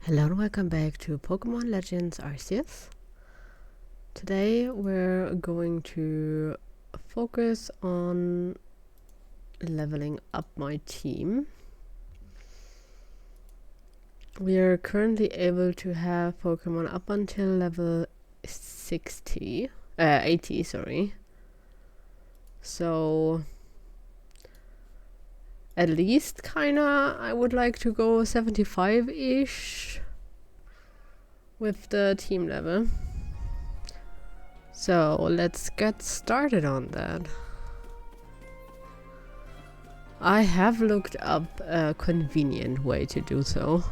Hello and welcome back to Pokemon Legends Arceus. Today we're going to focus on leveling up my team. We are currently able to have Pokemon up until level 80, sorry. So at least kinda I would like to go 75-ish with the team level. So let's get started on that. I have looked up a convenient way to do so.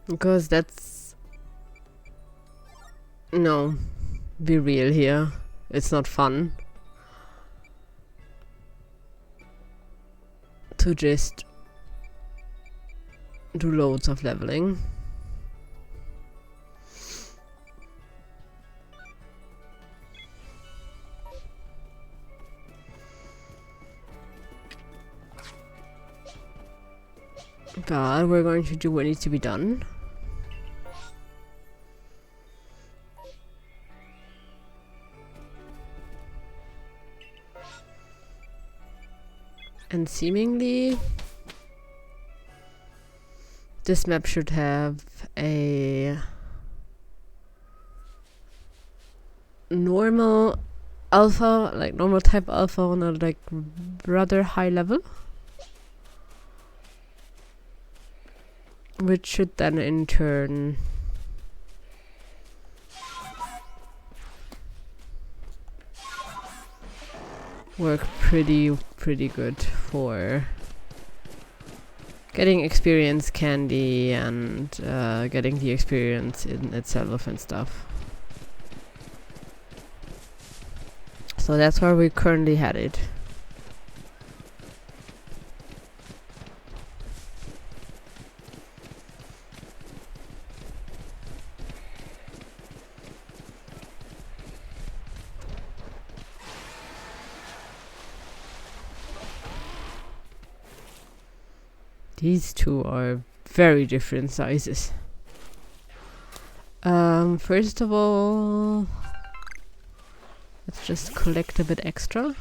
Because that's... No, be real here. It's not fun to just do loads of leveling. But we're going to do what needs to be done. And seemingly this map should have a normal alpha, like normal type alpha on a like rather high level, which should then in turn work pretty good for getting experience candy and getting the experience in itself and stuff. So that's where we currently headed. These two are very different sizes. First of all, let's just collect a bit extra.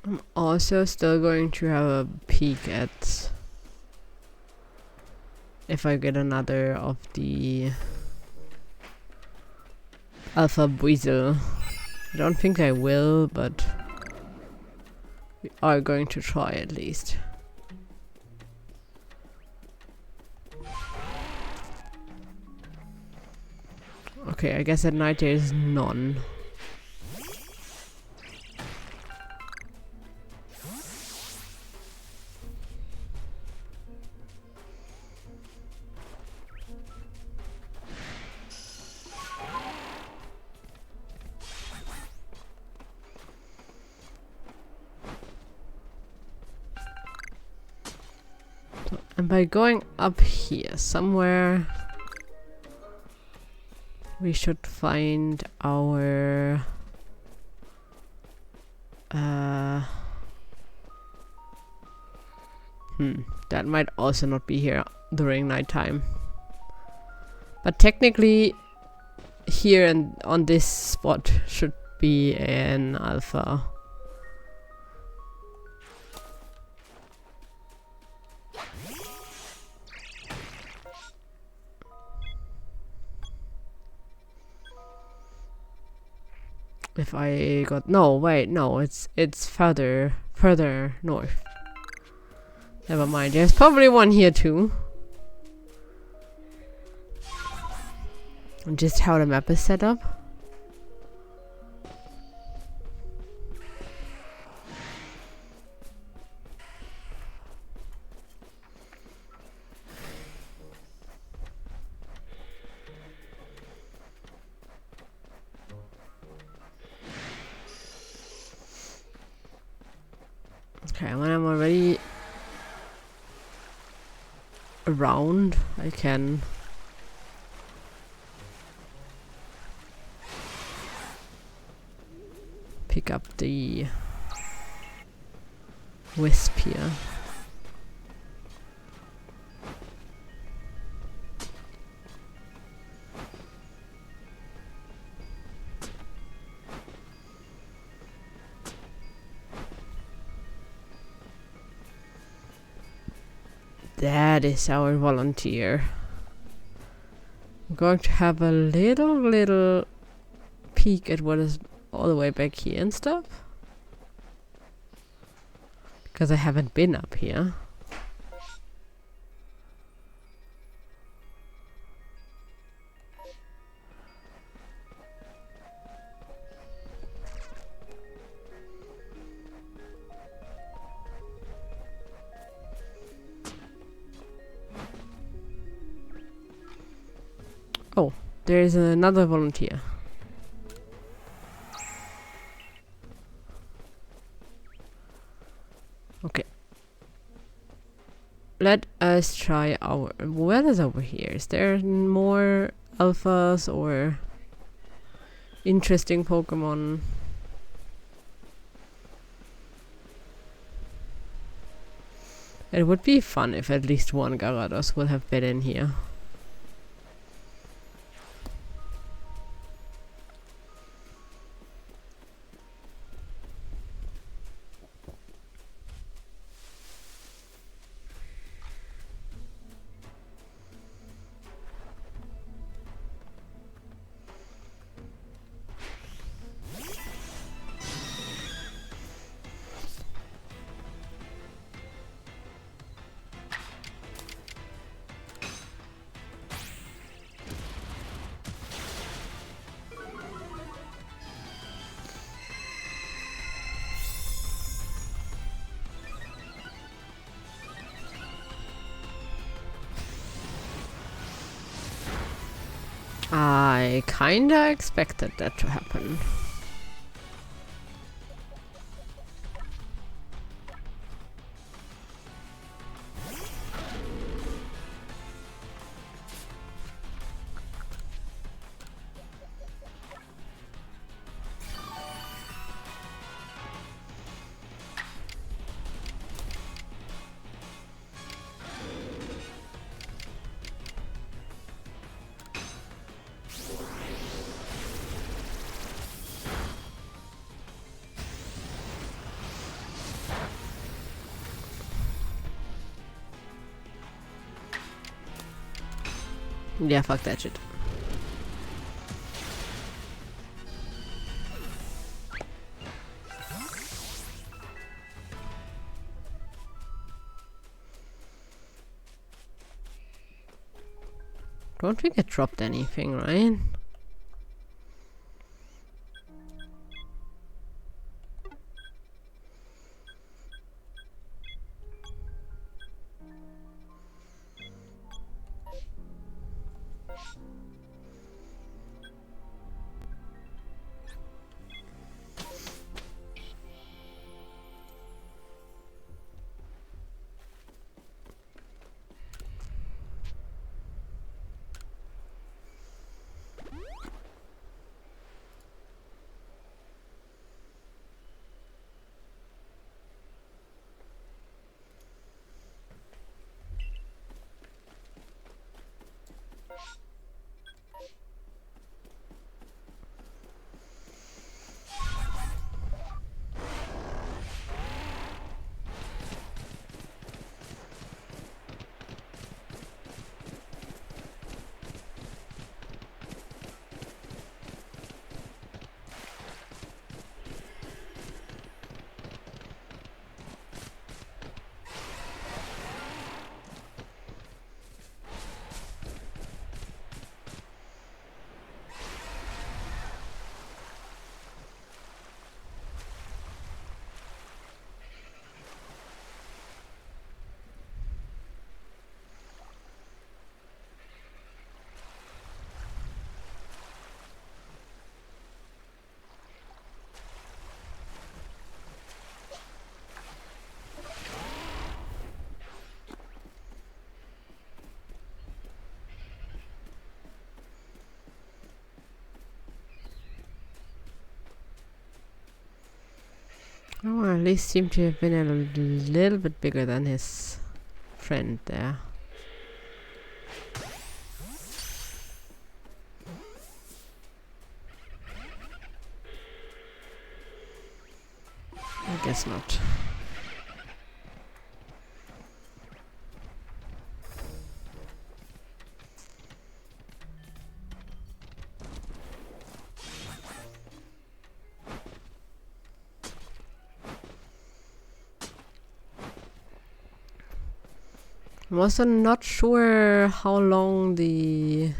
I'm also still going to have a peek at if I get another of the Alpha Buizel. I don't think I will, but we are going to try at least. Okay, I guess at night there is none. And by going up here somewhere, we should find our that might also not be here during nighttime. But technically here and on this spot should be an alpha. If I got no, it's further north. Never mind, there's probably one here too. And just how the map is set up. Okay, when I'm already around, I can pick up the wisp here. That is our volunteer. I'm going to have a little peek at what is all the way back here and stuff. Because I haven't been up here. Oh, there is another volunteer. Okay. Let us try our... What is over here? Is there more alphas or interesting Pokemon? It would be fun if at least one Gyarados would have been in here. I kinda expected that to happen. Yeah, fuck that shit. Don't we get dropped anything, right? Oh, at least seemed to have been a little bit bigger than his friend there. I guess not. I'm also not sure how long the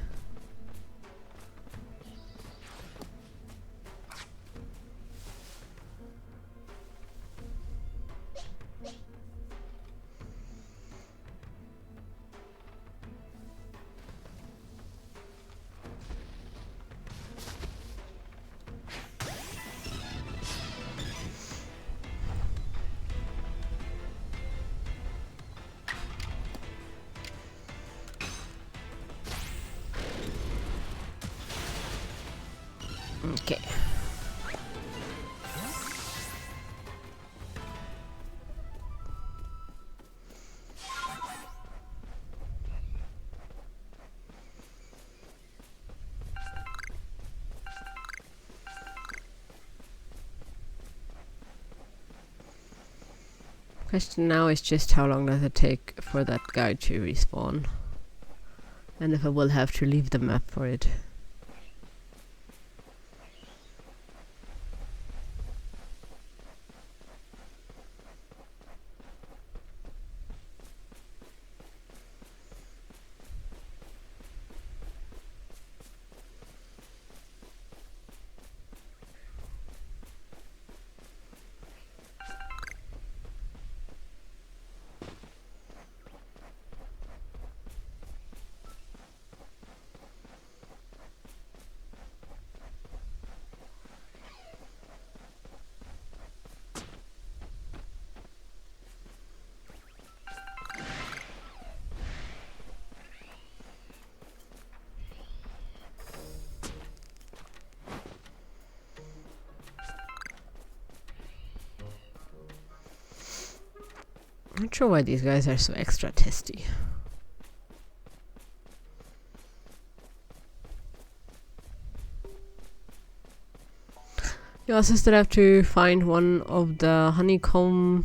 okay. Question now is just how long does it take for that guy to respawn? And if I will have to leave the map for it. Not sure why these guys are so extra testy. You also still have to find one of the honeycomb.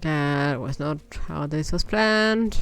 That was not how this was planned.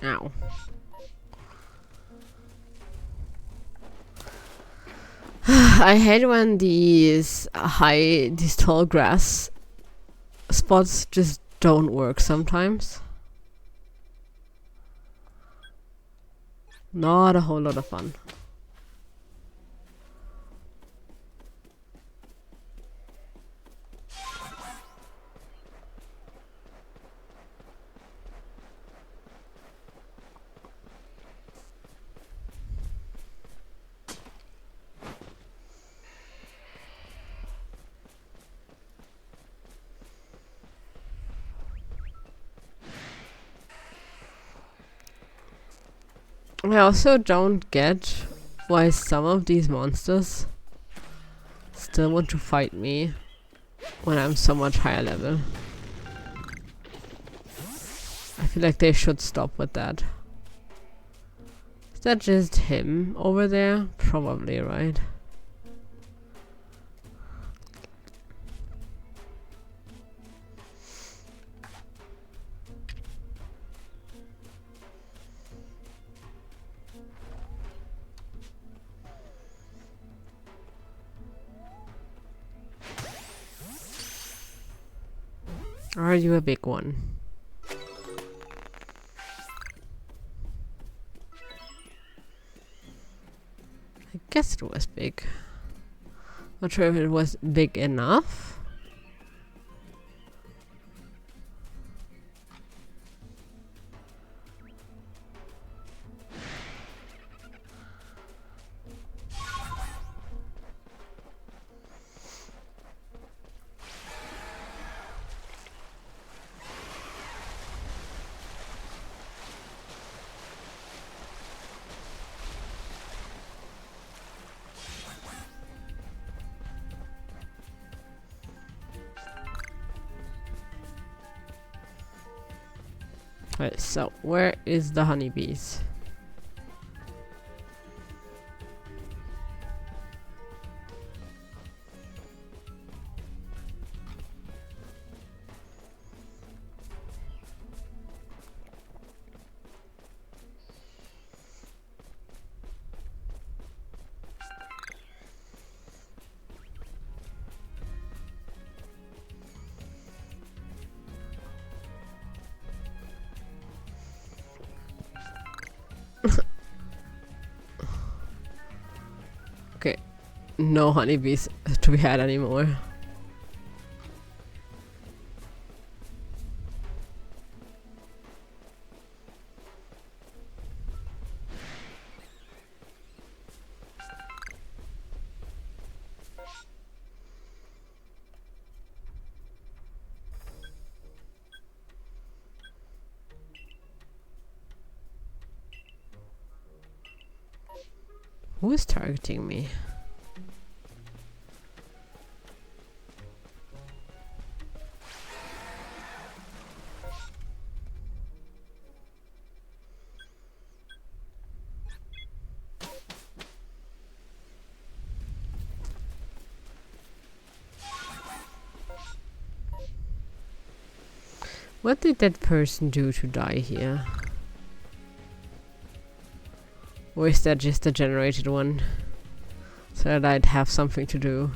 Ow. I hate when these tall grass spots just don't work sometimes. Not a whole lot of fun. I also don't get why some of these monsters still want to fight me when I'm so much higher level. I feel like they should stop with that. Is that just him over there? Probably, right? Are you a big one? I guess it was big. Not sure if it was big enough. Right, so where is the honeybees? Okay, no honeybees to be had anymore. Who is targeting me? What did that person do to die here? Or is that just a generated one? So that I'd have something to do.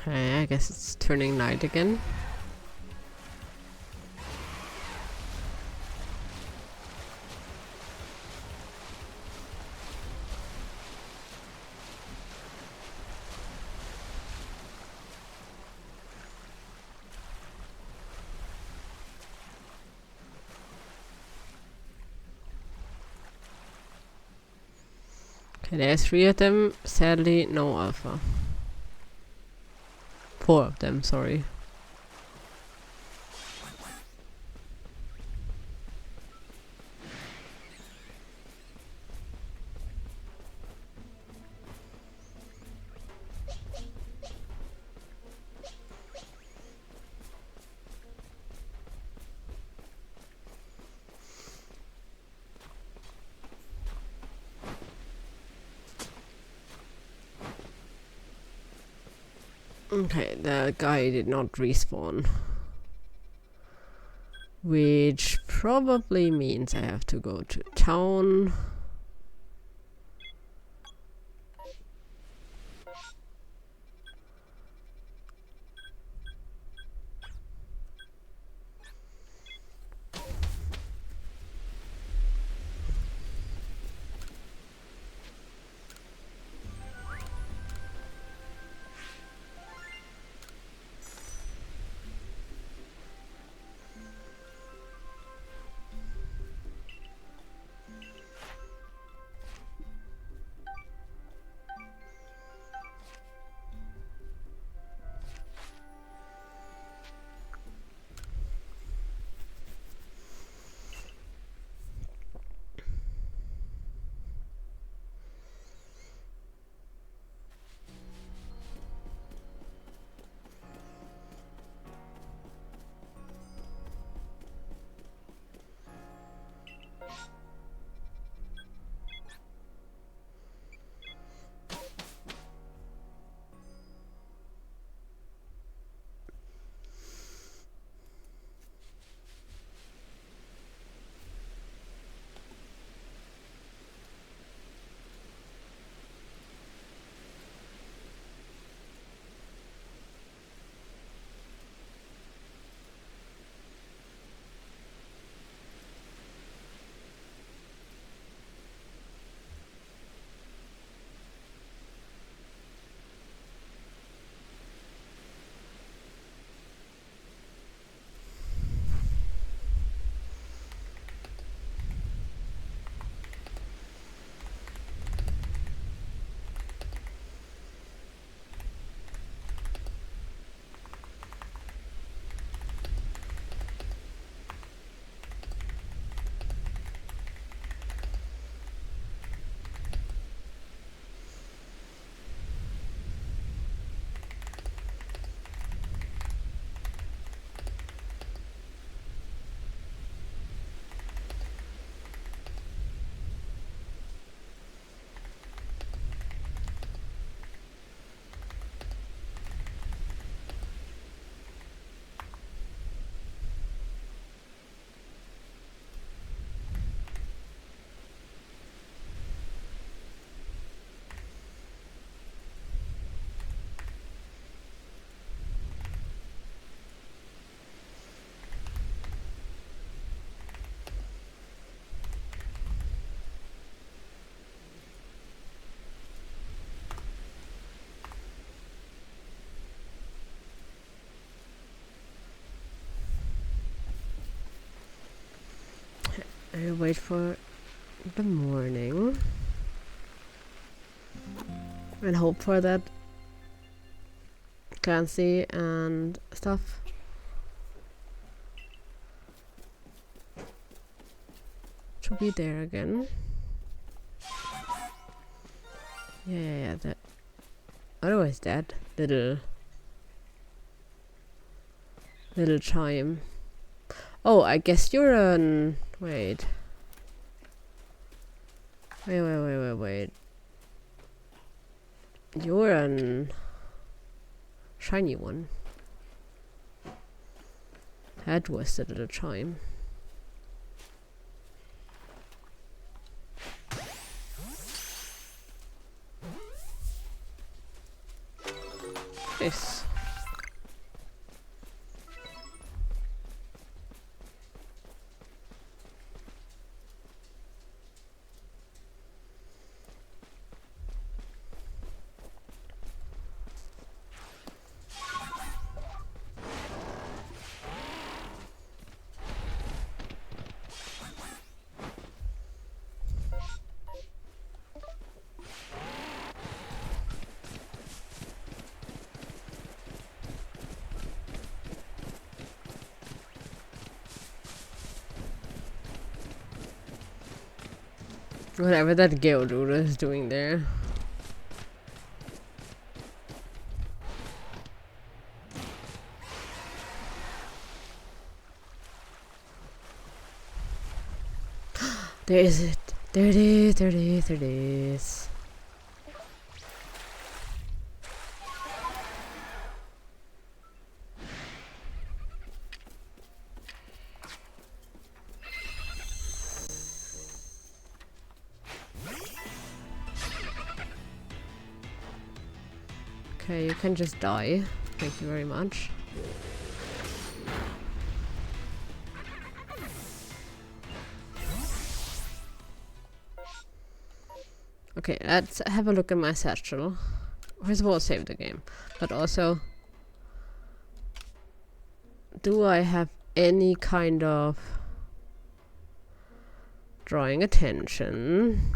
Okay, I guess it's turning night again. Okay, there's 3 of them. Sadly, no alpha. 4 of them, sorry. Okay, the guy did not respawn. Which probably means I have to go to town. I wait for the morning and hope for that Clancy and stuff to be there again. Yeah, that. Otherwise, that little chime. Oh, I guess you're an. Wait. Wait. You're an shiny one. That was the little chime. Nice. Whatever that Geodude is doing there. There is it. There it is. There it is. There it is. Okay, you can just die. Thank you very much. Okay, let's have a look at my satchel. First of all, save the game. But also, do I have any kind of drawing attention?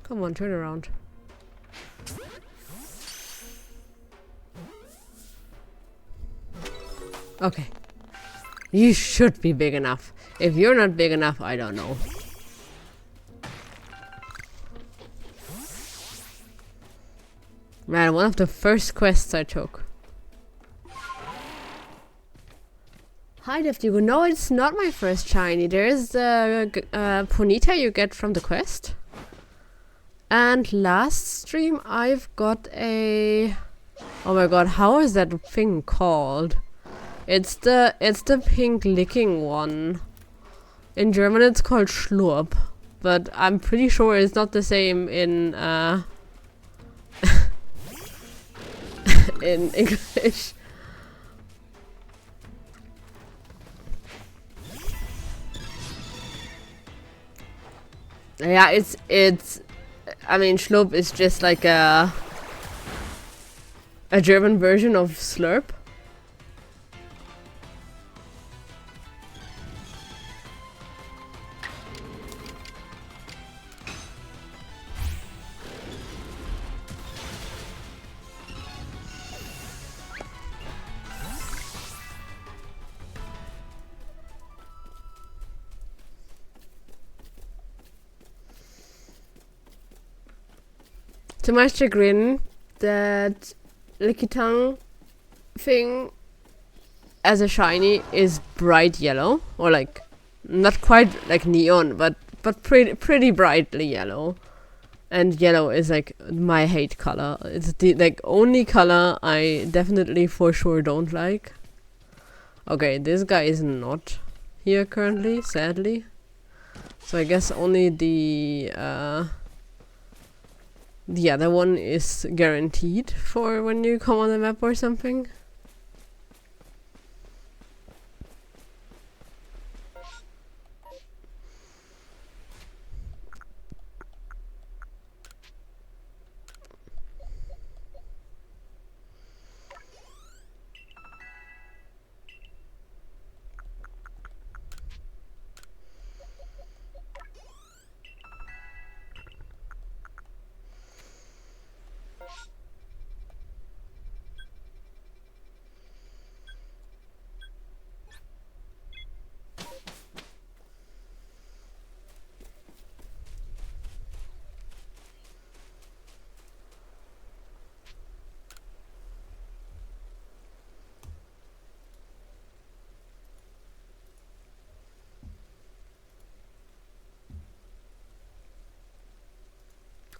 Come on, turn around. Okay. You should be big enough. If you're not big enough, I don't know. Man, one of the first quests I took. Hi, Defdugo. No, it's not my first shiny. There is the Ponyta you get from the quest. And last stream I've got a... Oh my god, how is that thing called? It's the pink licking one. In German it's called Schlurp. But I'm pretty sure it's not the same in in English. Yeah, it's I mean, Schlurp is just like a German version of Slurp. To my chagrin, that Lickitung thing as a shiny is bright yellow, or like not quite like neon, but pretty brightly yellow. And yellow is like my hate color. It's the like only color I definitely for sure don't like. Okay, this guy is not here currently, sadly. So I guess only the other one is guaranteed for when you come on the map or something.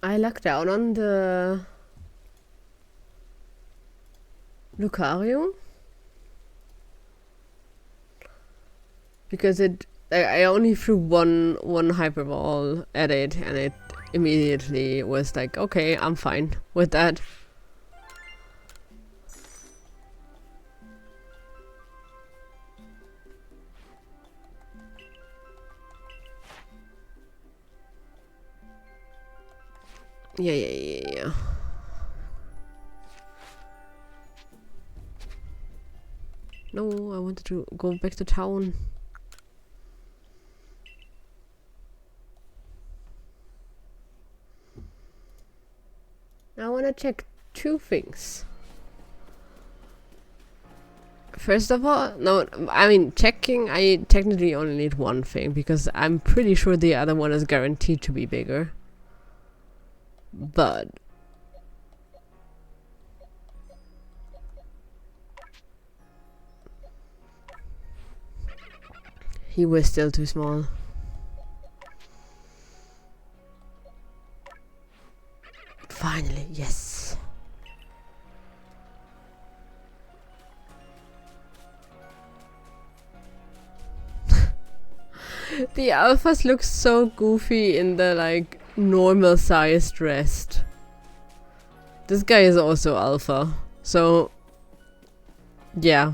I lucked out on the Lucario because I only threw one hyper ball at it and it immediately was like, okay, I'm fine with that. Yeah. No, I wanted to go back to town. I want to check 2 things. First of all, no, I mean, checking, I technically only need 1 thing, because I'm pretty sure the other one is guaranteed to be bigger. But he was still too small. Finally, yes. The alphas look so goofy in the like normal sized rest. This guy is also alpha, so yeah.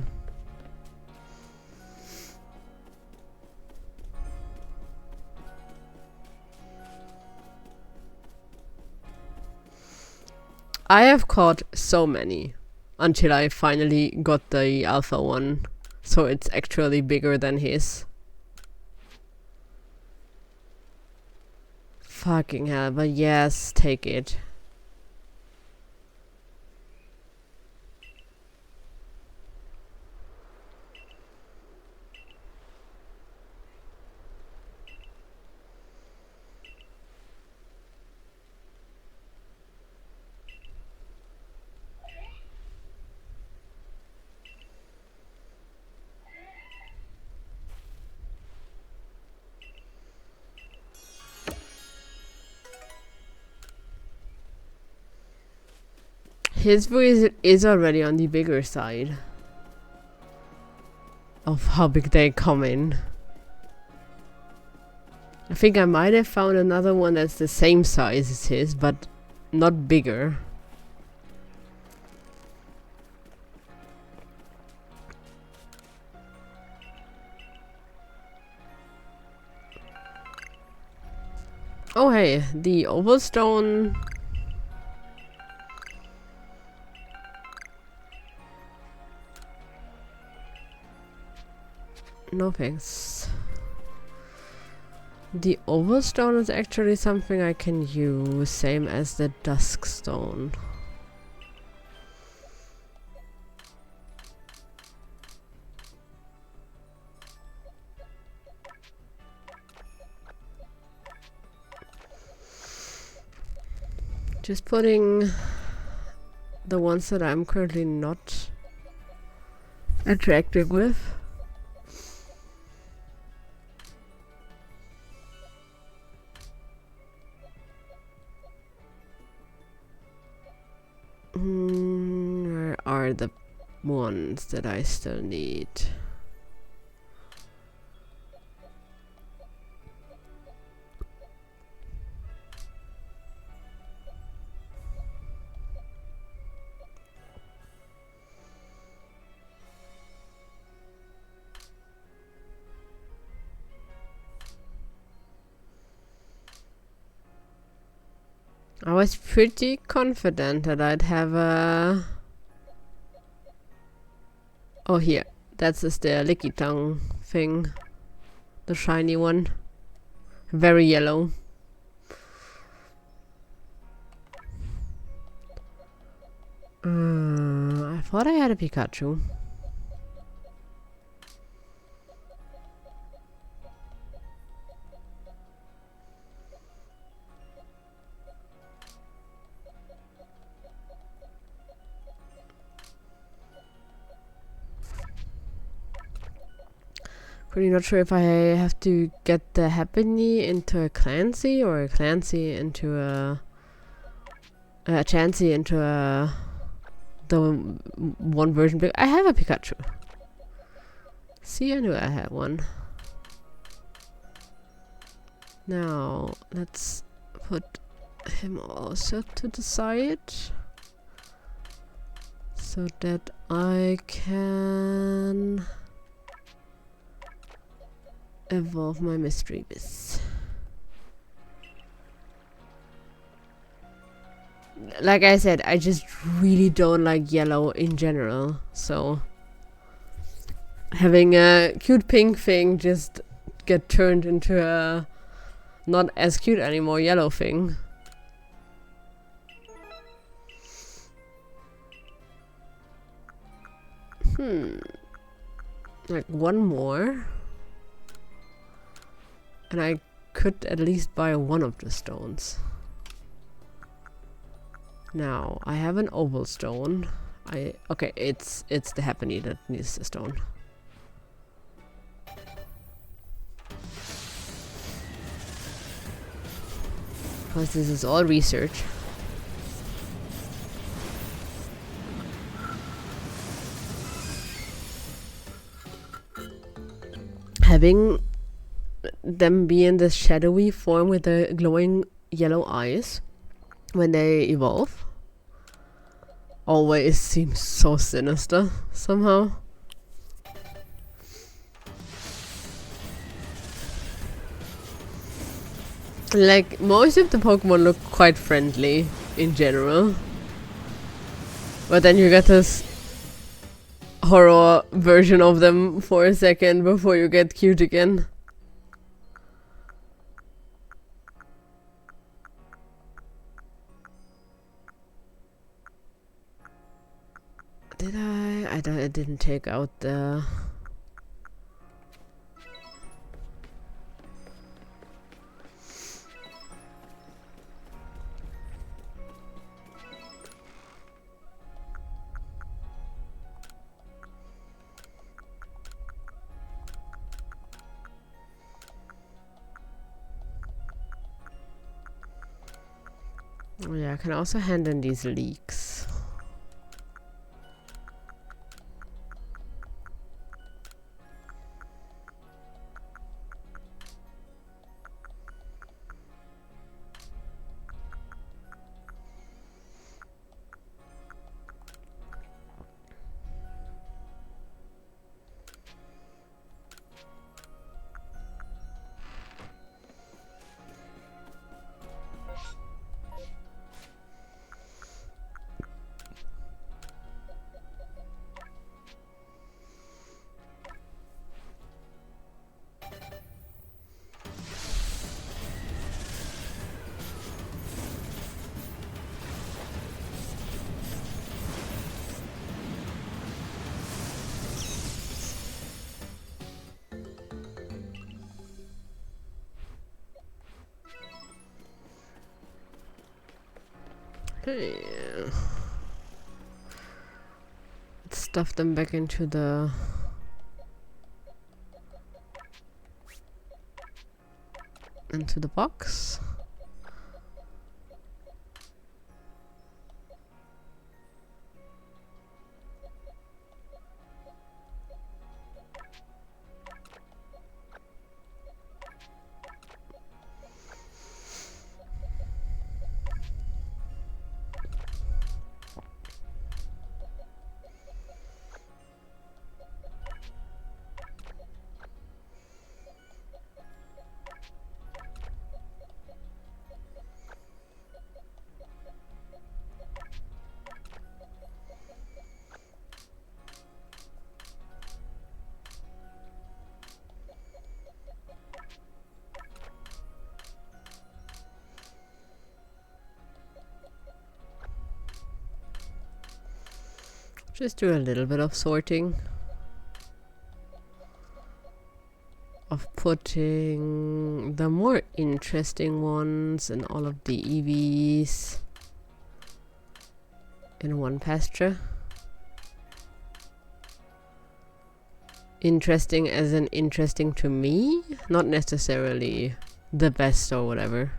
I have caught so many until I finally got the alpha one, so it's actually bigger than his. Fucking hell, but yes, take it. His voice is already on the bigger side of how big they come in. I think I might have found another one that's the same size as his, but not bigger. Oh hey, the oval stone. No thanks. The oval stone is actually something I can use, same as the dusk stone. Just putting the ones that I'm currently not interacting with. Where are the ones that I still need? I was pretty confident that I'd have a... Oh, here. That's just the licky tongue thing. The shiny one. Very yellow. I thought I had a Pikachu. Pretty not sure if I have to get the Happiny into a Clancy or a Clancy into a Chansey into a the one version. I have a Pikachu. See, I knew I had one. Now let's put him also to the side so that I can evolve my Misdreavus. like I said, I just really don't like yellow in general. So having a cute pink thing just get turned into a not as cute anymore yellow thing. Like one more. And I could at least buy one of the stones. Now, I have an oval stone. Okay, it's the Happiny that needs the stone. Because this is all research. Having them be in this shadowy form with the glowing yellow eyes when they evolve always seems so sinister somehow. Like, most of the Pokemon look quite friendly in general, but then you get this horror version of them for a second before you get cute again. Did I didn't take out the... Oh yeah, I can also hand in these leeks. Okay. Let's stuff them back into the... box. Just do a little bit of sorting. Of putting the more interesting ones and all of the EVs in one pasture. Interesting as in interesting to me, not necessarily the best or whatever.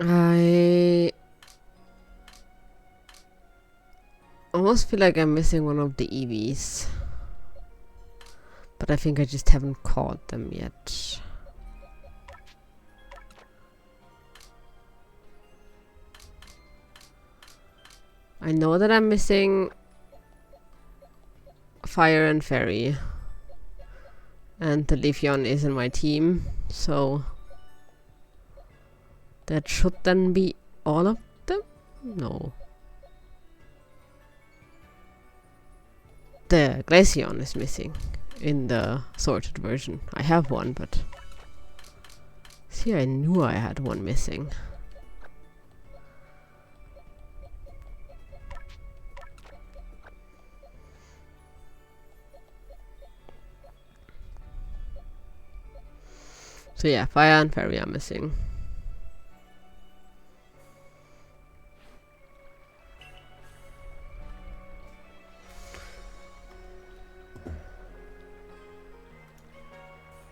I almost feel like I'm missing one of the EVs. But I think I just haven't caught them yet. I know that I'm missing Fire and Fairy. And the Leafeon is in my team, so that should then be all of them? No. The Glaceon is missing in the sorted version. I have one, but see, I knew I had one missing. So yeah, Fire and Fairy are missing.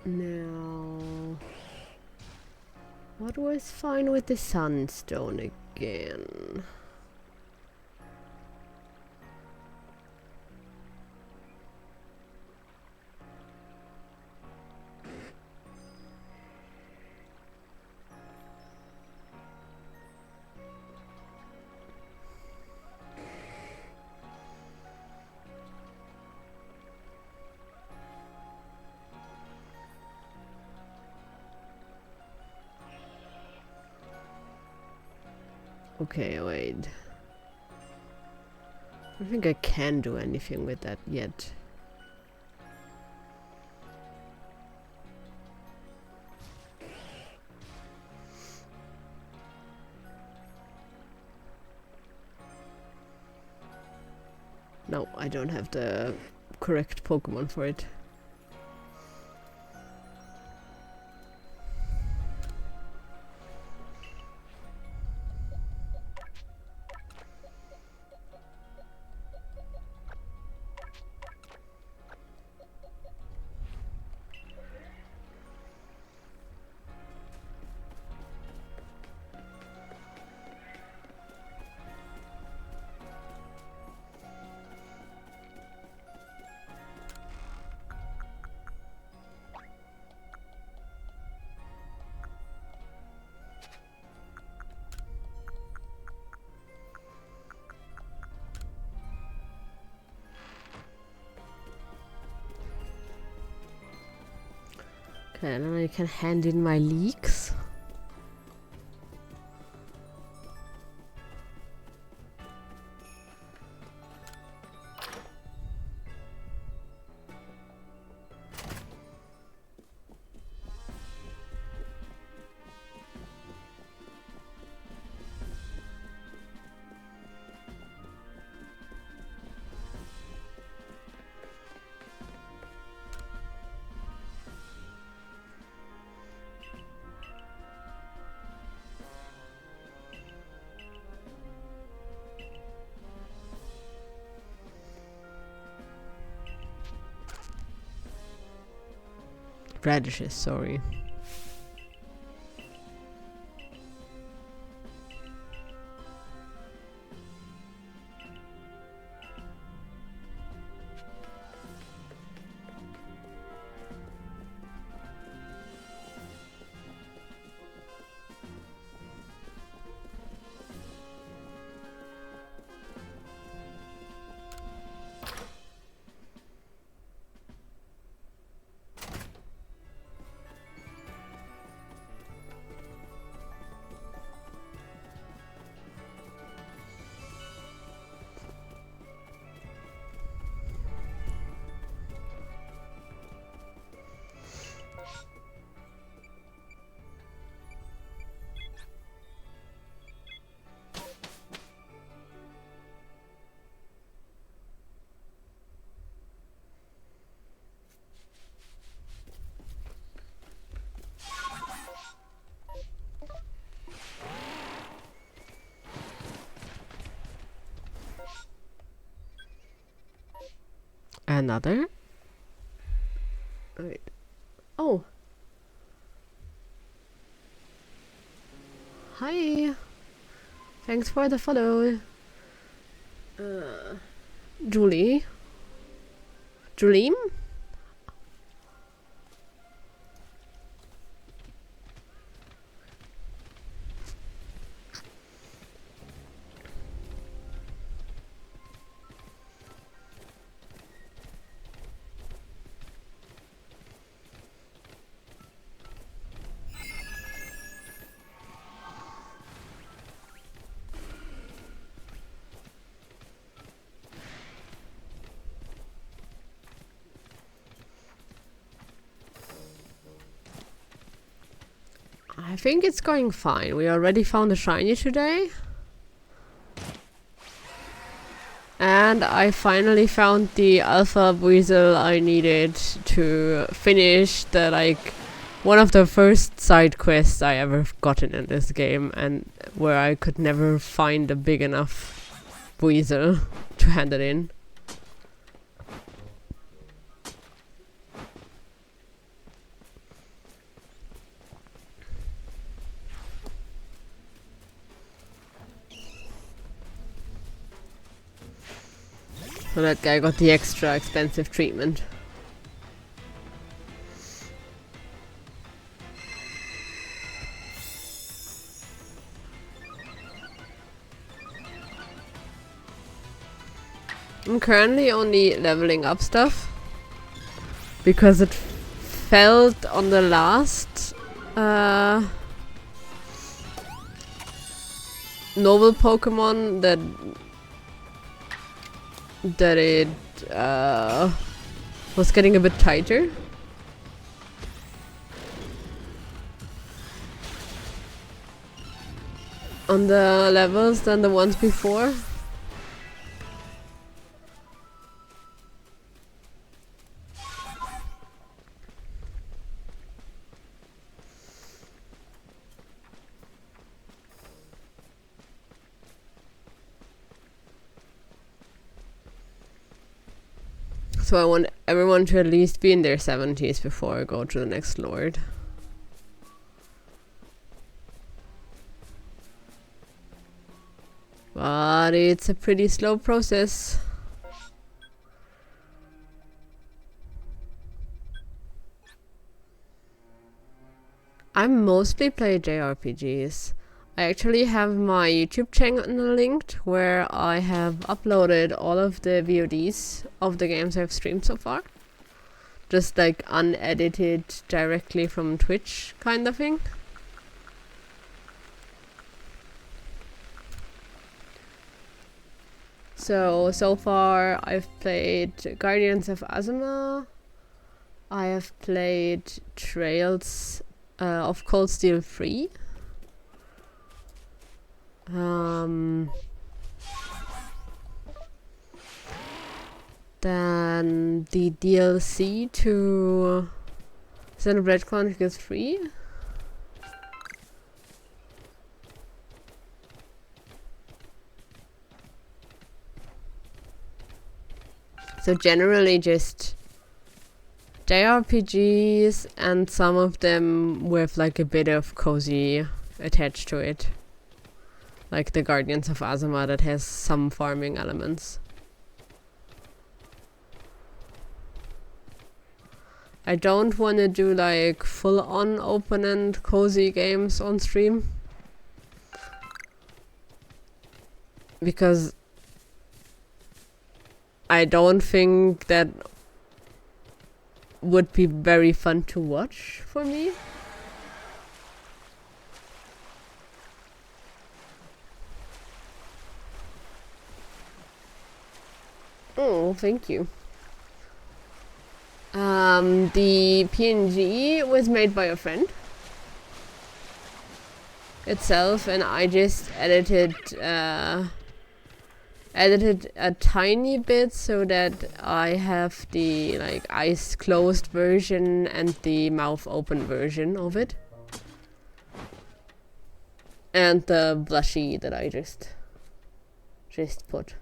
Now, what was fine with the Sunstone again? Okay, wait. I don't think I can do anything with that yet. No, I don't have the correct Pokemon for it. Okay, and then I can hand in my leaks. Radishes, sorry. Another? Wait. Oh. Hi. Thanks for the follow. Julie. Julie? I think it's going fine. We already found a shiny today. And I finally found the alpha weasel I needed to finish the one of the first side quests I ever gotten in this game, and where I could never find a big enough weasel to hand it in. So that guy got the extra expensive treatment. I'm currently only leveling up stuff because it felt on the last novel Pokemon that it was getting a bit tighter. On the levels than the ones before. So I want everyone to at least be in their 70s before I go to the next lord. But it's a pretty slow process. I mostly play JRPGs. I actually have my YouTube channel linked where I have uploaded all of the VODs of the games I've streamed so far. Just like unedited directly from Twitch kind of thing. So far I've played Guardians of Azuma. I have played Trails of Cold Steel 3. Then the DLC to Xenoblade Chronicles 3. So generally just JRPGs, and some of them with like a bit of cozy attached to it. Like the Guardians of Azuma that has some farming elements. I don't want to do like full-on open-end cozy games on stream. Because I don't think that would be very fun to watch for me. Oh, thank you. The PNG was made by a friend itself, and I just edited a tiny bit so that I have the like eyes closed version and the mouth open version of it, and the blushy that I just put.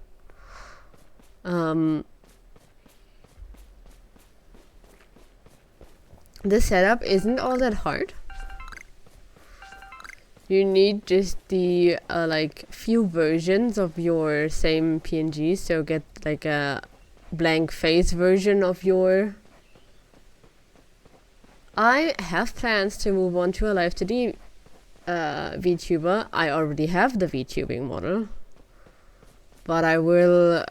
The setup isn't all that hard. You need just the like few versions of your same PNG, so get like a blank face version of your. I have plans to move on to a live 2D VTuber. I already have the VTubing model, but I will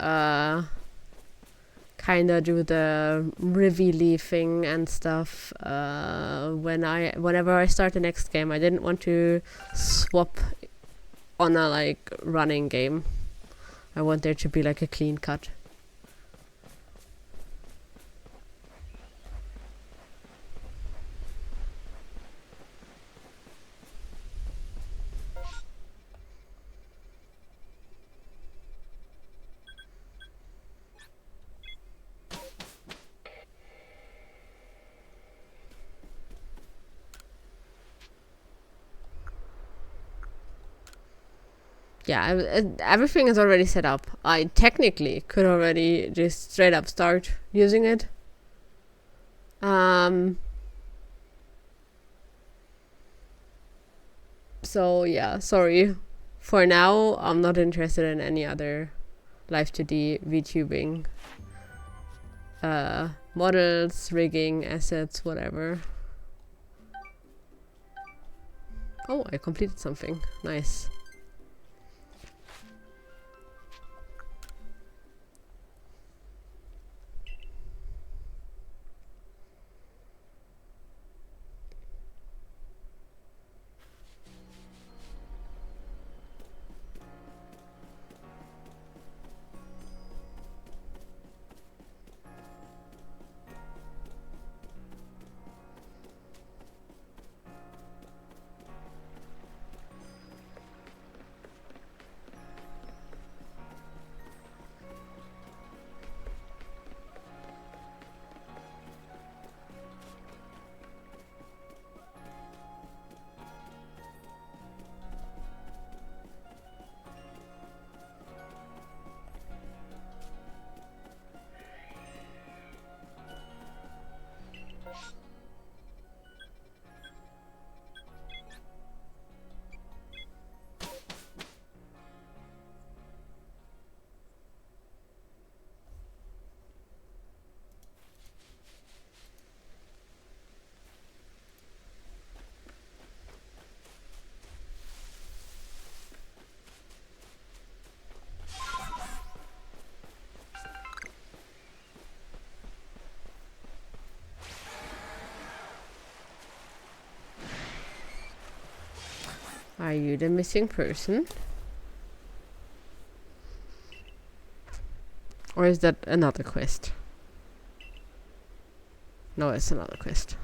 kind of do the reveal thing and stuff whenever I start the next game. I didn't want to swap on a like running game. I want there to be like a clean cut. Yeah, everything is already set up. I technically could already just straight up start using it. So yeah, sorry. For now, I'm not interested in any other live 2D VTubing models, rigging, assets, whatever. Oh, I completed something. Nice. Are you the missing person? Or is that another quest? No, it's another quest.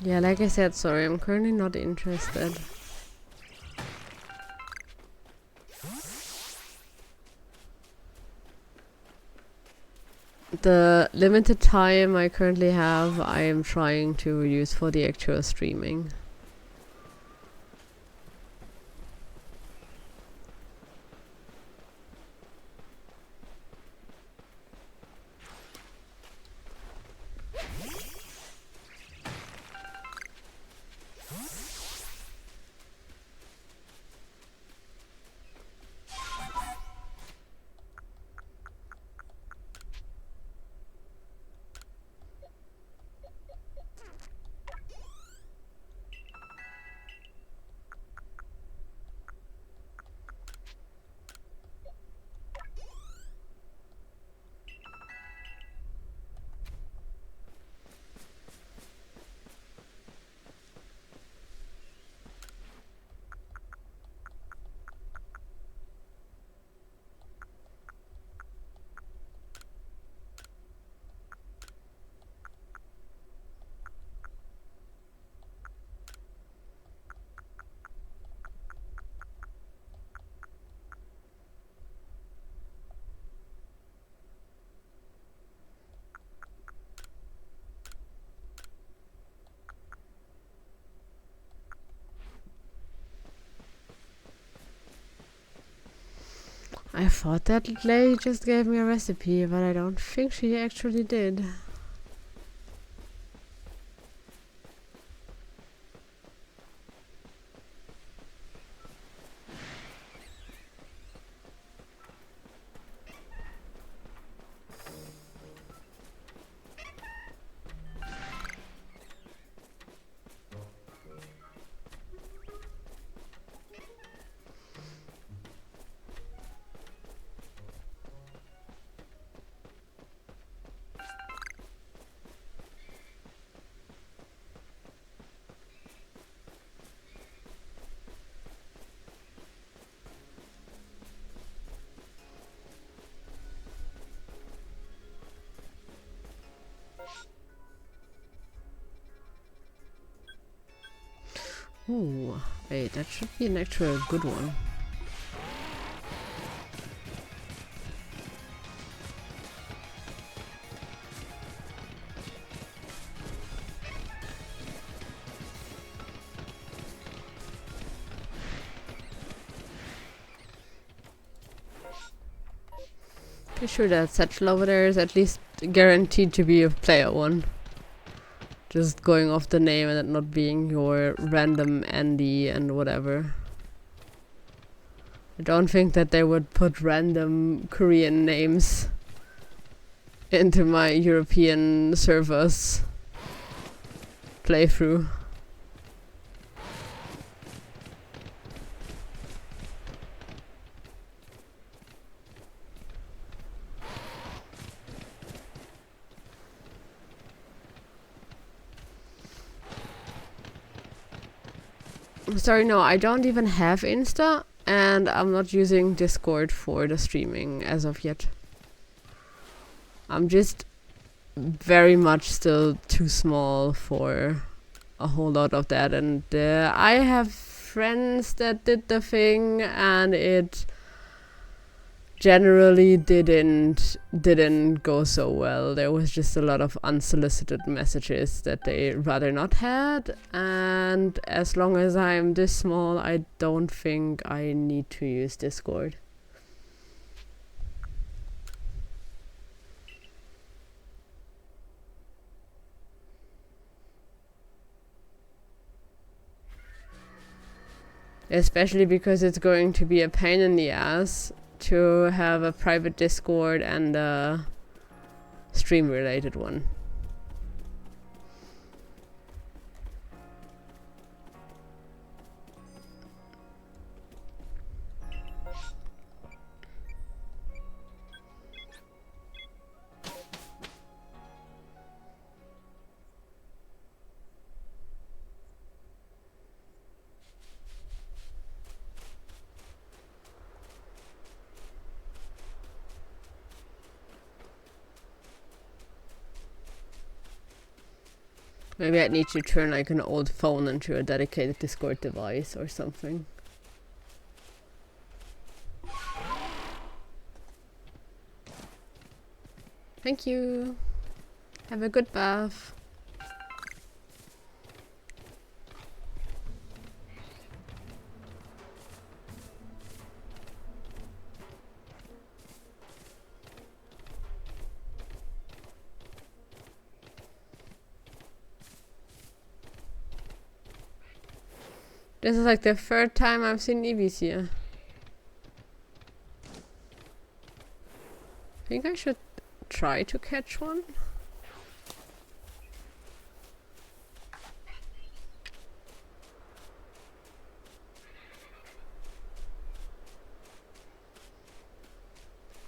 Yeah, like I said, sorry, I'm currently not interested. The limited time I currently have, I am trying to use for the actual streaming. I thought that lady just gave me a recipe, but I don't think she actually did. Ooh, wait, that should be an actual good one. Pretty sure that satchel over there is at least guaranteed to be a player one. Just going off the name and it not being your random Andy and whatever. I don't think that they would put random Korean names into my European servers playthrough. Sorry, no, I don't even have Insta, and I'm not using Discord for the streaming as of yet. I'm just very much still too small for a whole lot of that, and I have friends that did the thing, and it generally didn't go so well. There was just a lot of unsolicited messages that they rather not had, and as long as I'm this small, I don't think I need to use Discord. Especially because it's going to be a pain in the ass to have a private Discord and a stream related one. Maybe I'd need to turn like an old phone into a dedicated Discord device or something. Thank you. Have a good bath. This is like the third time I've seen Eevees here. I think I should try to catch one.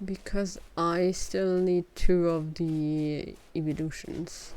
Because I still need 2 of the evolutions.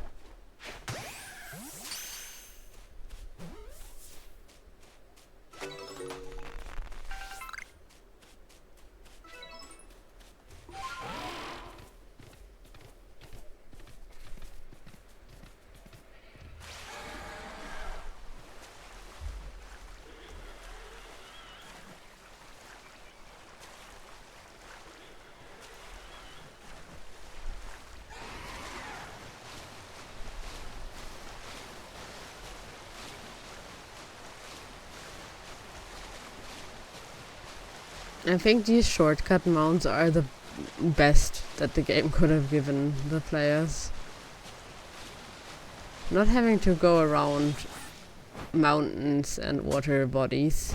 I think these shortcut mounts are the best that the game could have given the players. Not having to go around mountains and water bodies.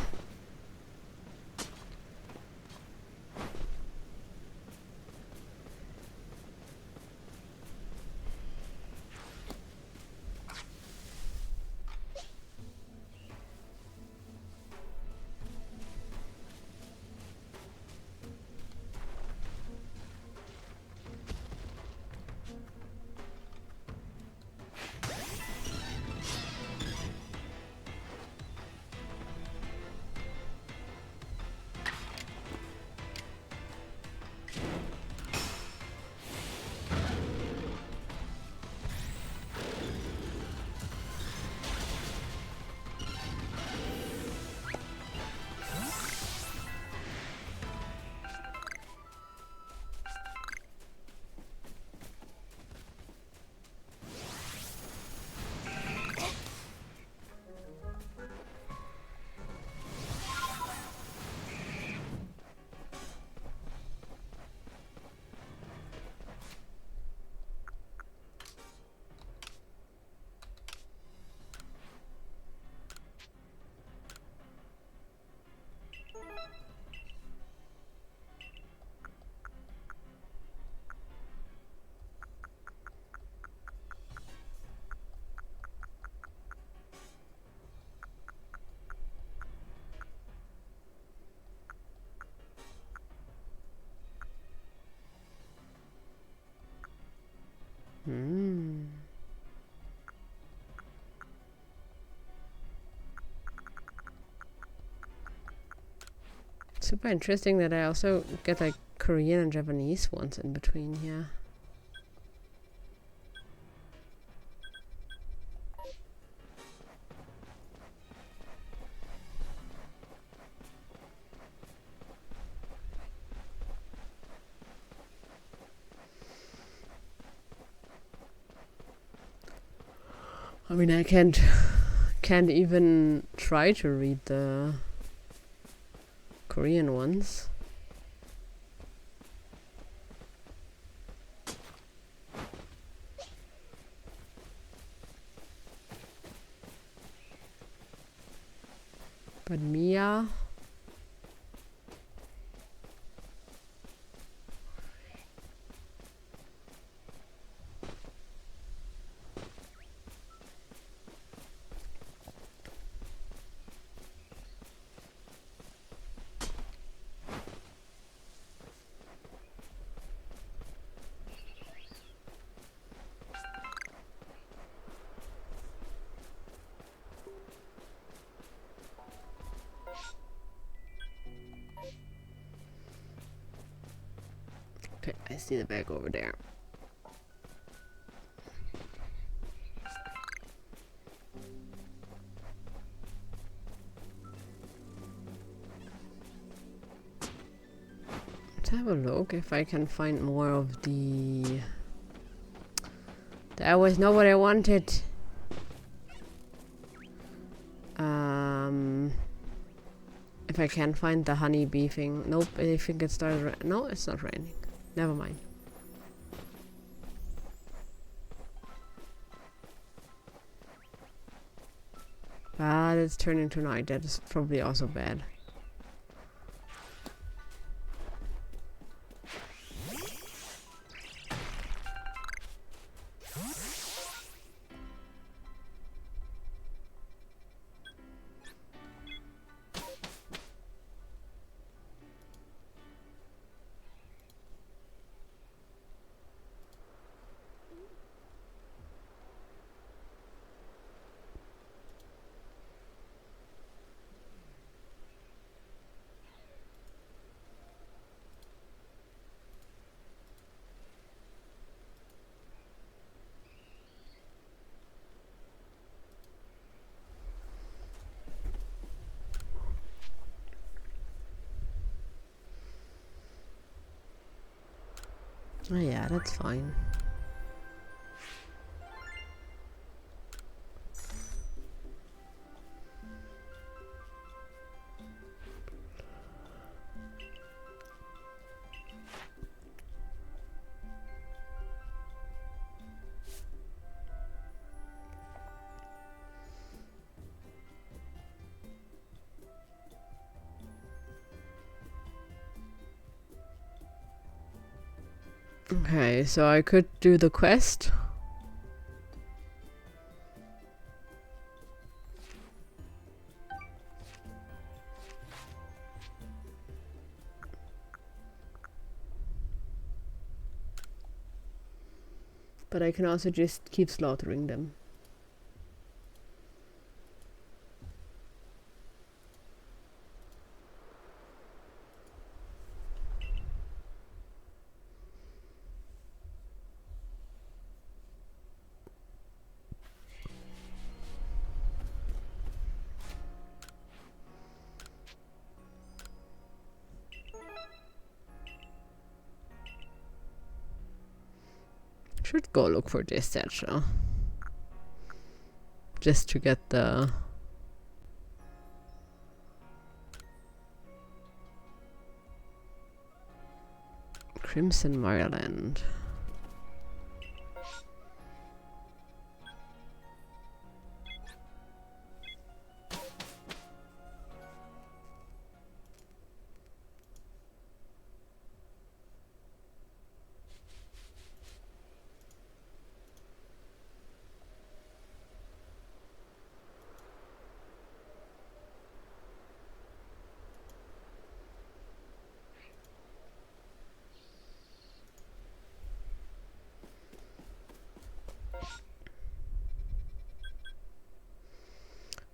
Super interesting that I also get like Korean and Japanese ones in between here. I mean, I can't even try to read the Korean ones. But Mia, okay, I see the bag over there. Let's have a look if I can find more of the... That was not what I wanted. If I can find the honeybee thing. Nope, I think it started no, it's not raining. Never mind. But it's turning to night. That is probably also bad. Oh yeah, that's fine. Okay, so I could do the quest. But I can also just keep slaughtering them. Should go look for this satchel. Just to get the Crimson Maryland.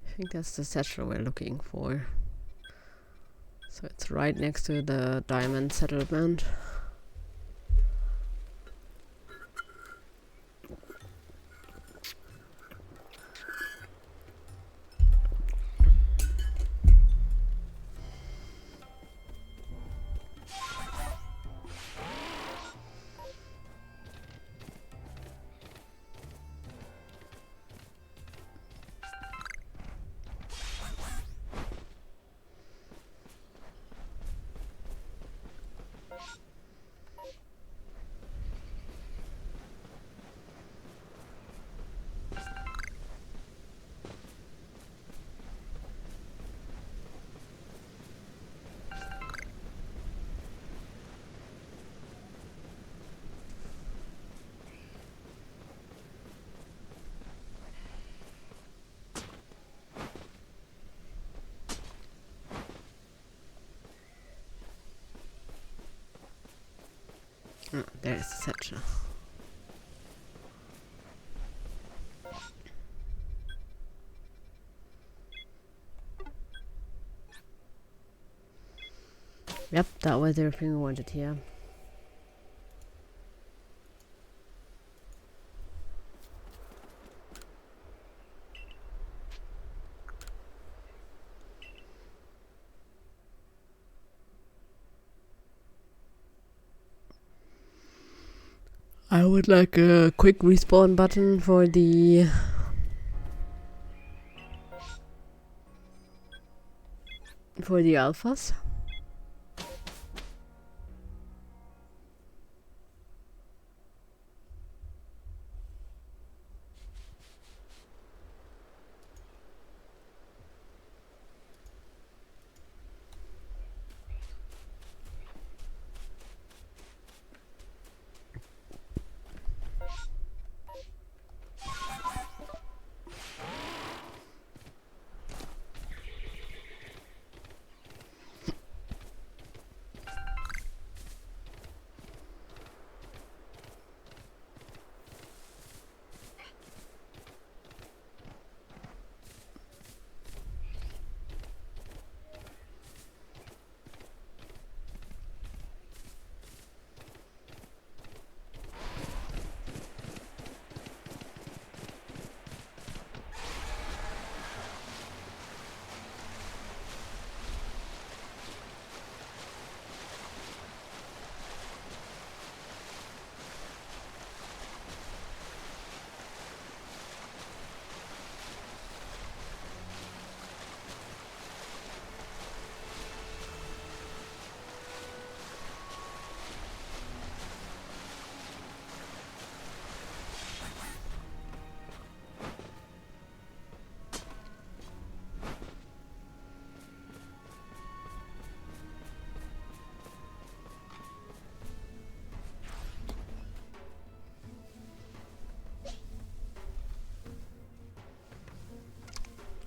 I think that's the satchel we're looking for. So it's right next to the diamond settlement. Oh, there's the satchel. Yep, that was everything we wanted here. I would like a quick respawn button for the alphas.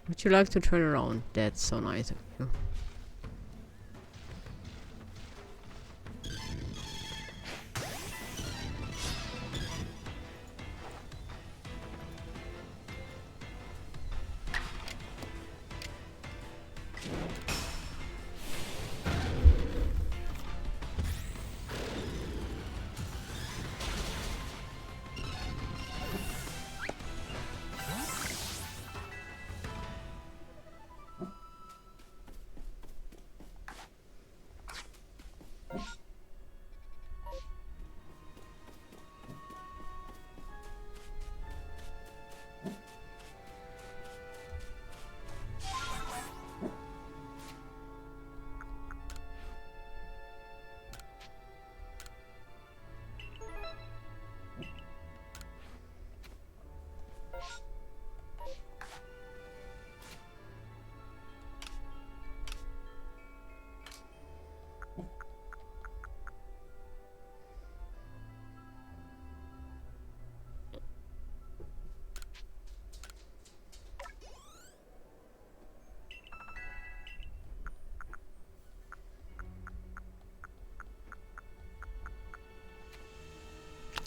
Would you like to turn around? That's so nice of you.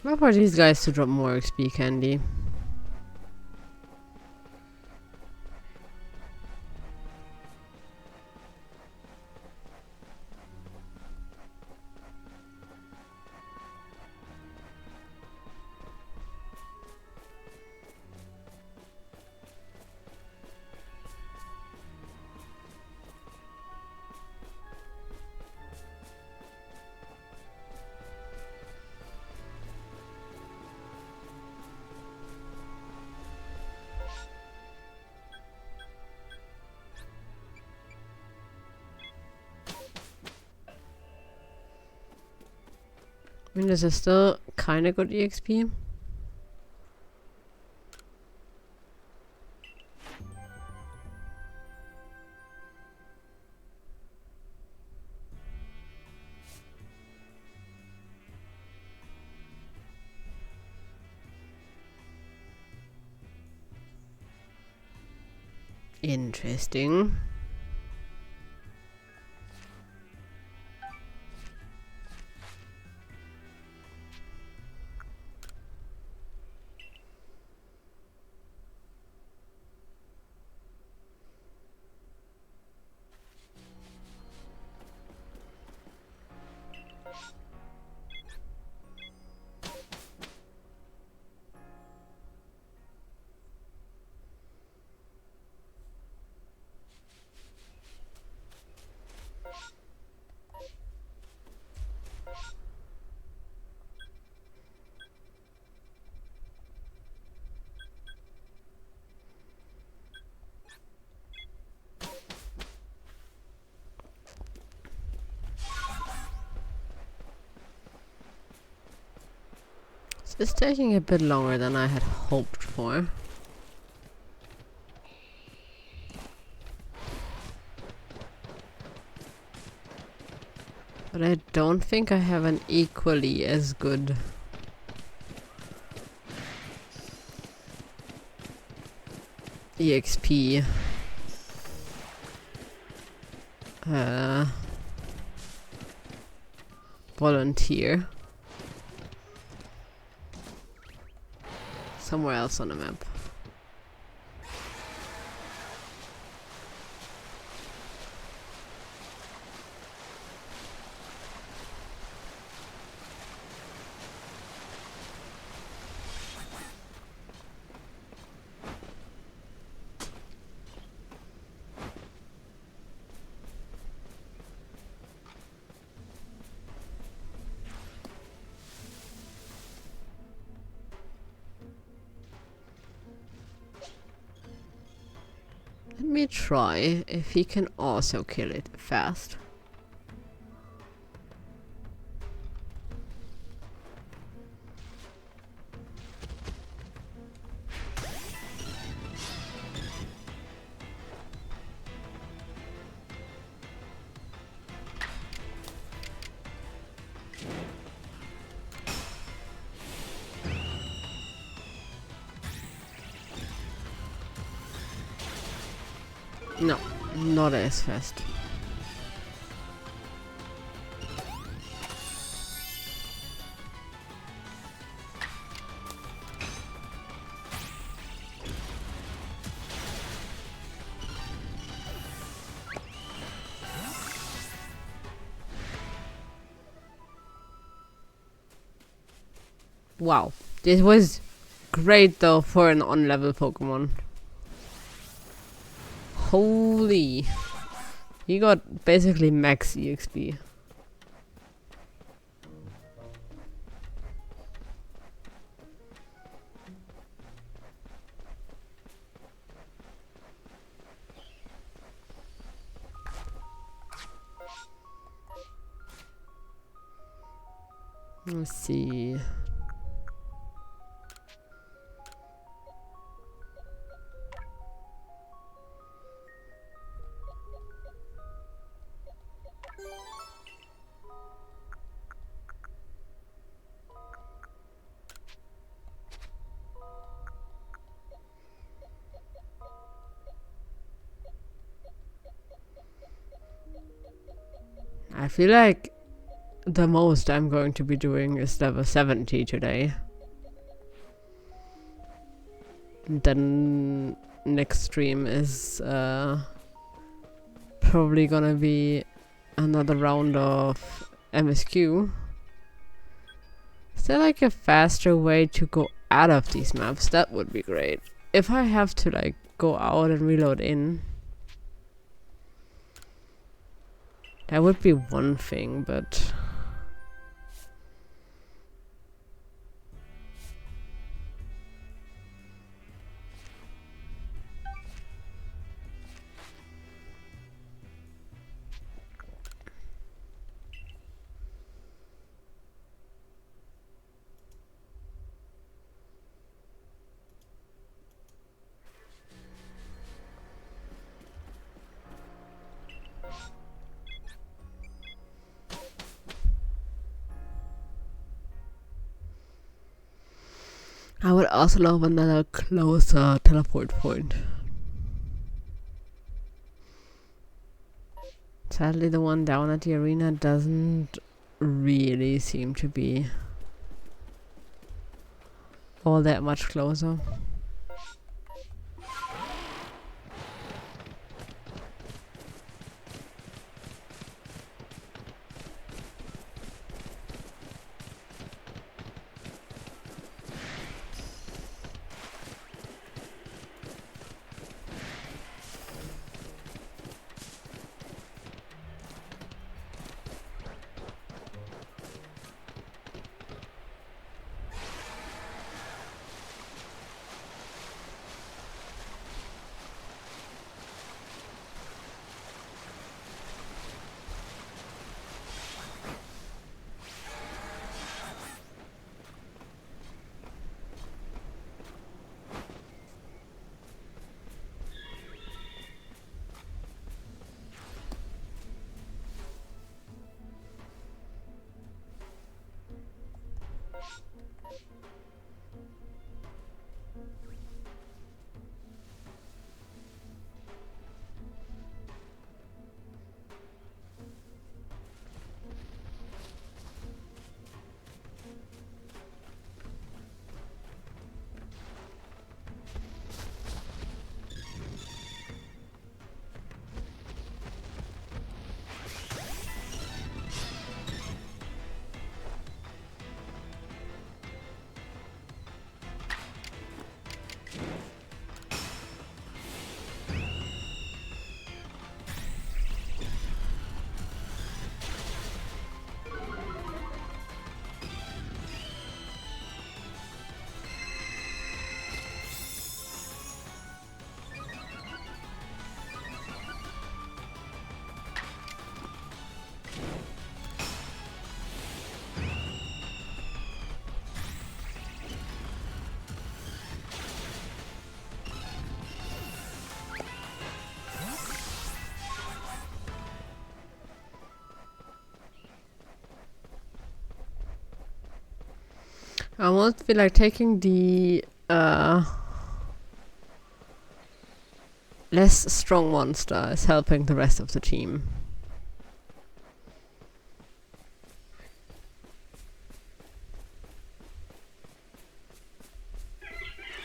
Why for these guys to drop more XP candy? I mean, this is still kinda good EXP. Interesting. It's taking a bit longer than I had hoped for. But I don't think I have an equally as good EXP volunteer somewhere else on the map. Let me try if he can also kill it fast. No, not as fast. Wow, this was great though for an on-level Pokemon. Holy. He got basically max EXP. Let's see. I feel like the most I'm going to be doing is level 70 today. And then next stream is probably gonna be another round of MSQ. Is there like a faster way to go out of these maps? That would be great. If I have to like go out and reload in, that would be one thing, but I would also love another closer teleport point. Sadly, the one down at the arena doesn't really seem to be all that much closer. I almost feel like taking the less strong monster is helping the rest of the team.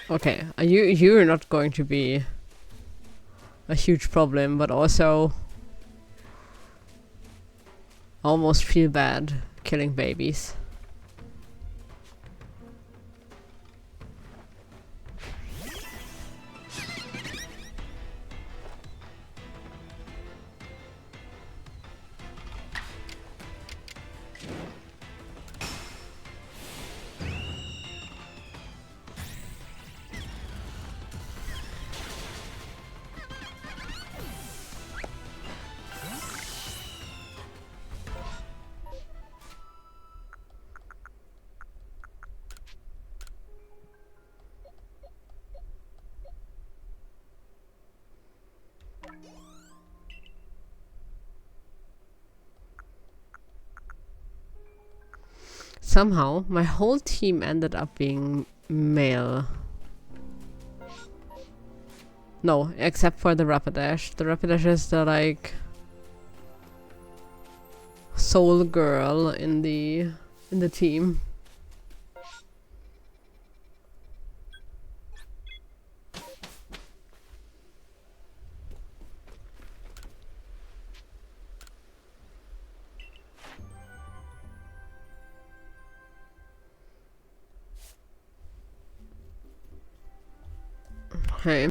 Okay, you're not going to be a huge problem, but also almost feel bad killing babies. Somehow, my whole team ended up being male. No, except for the Rapidash. The Rapidash is the, like, soul girl in the team. Hey.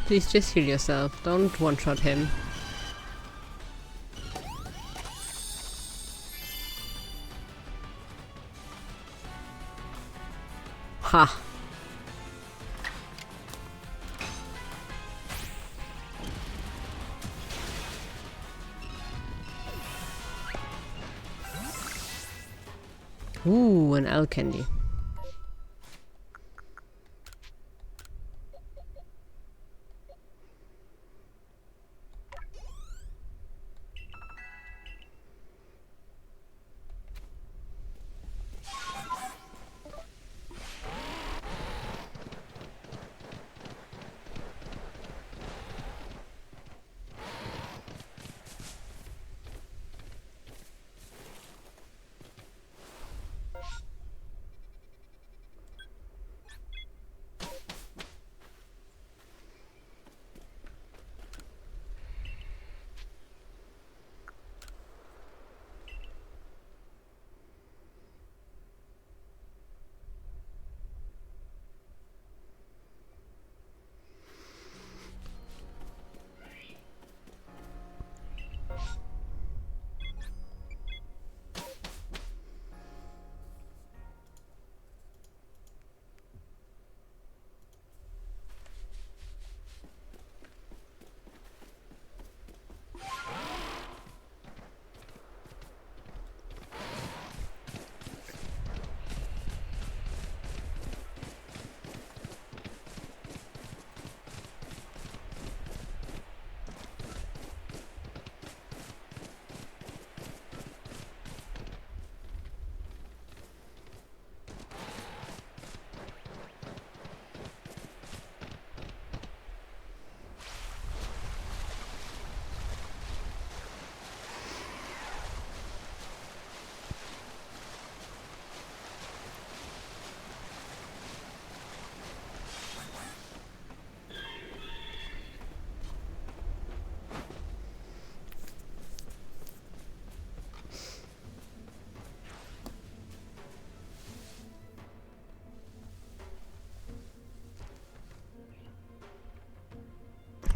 Please just heal yourself. Don't one-shot him. Ha! Ooh, an L candy.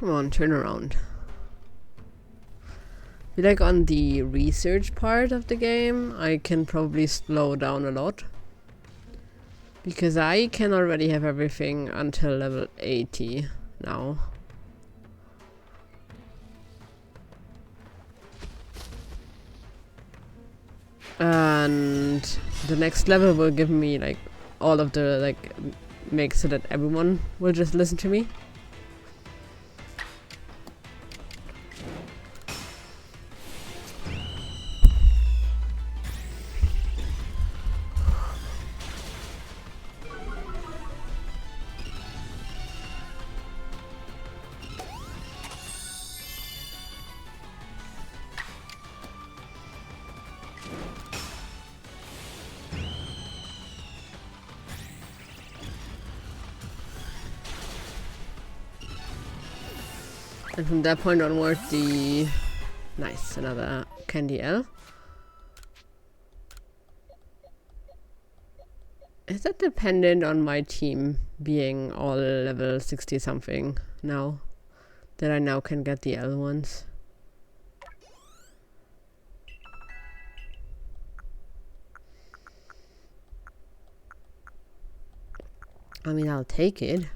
Come on, turn around. I feel like on the research part of the game, I can probably slow down a lot. Because I can already have everything until level 80 now. And the next level will give me like all of the make so that everyone will just listen to me. And from that point onward, nice, another candy L. Is that dependent on my team being all level 60 something now? That I now can get the L ones? I mean, I'll take it.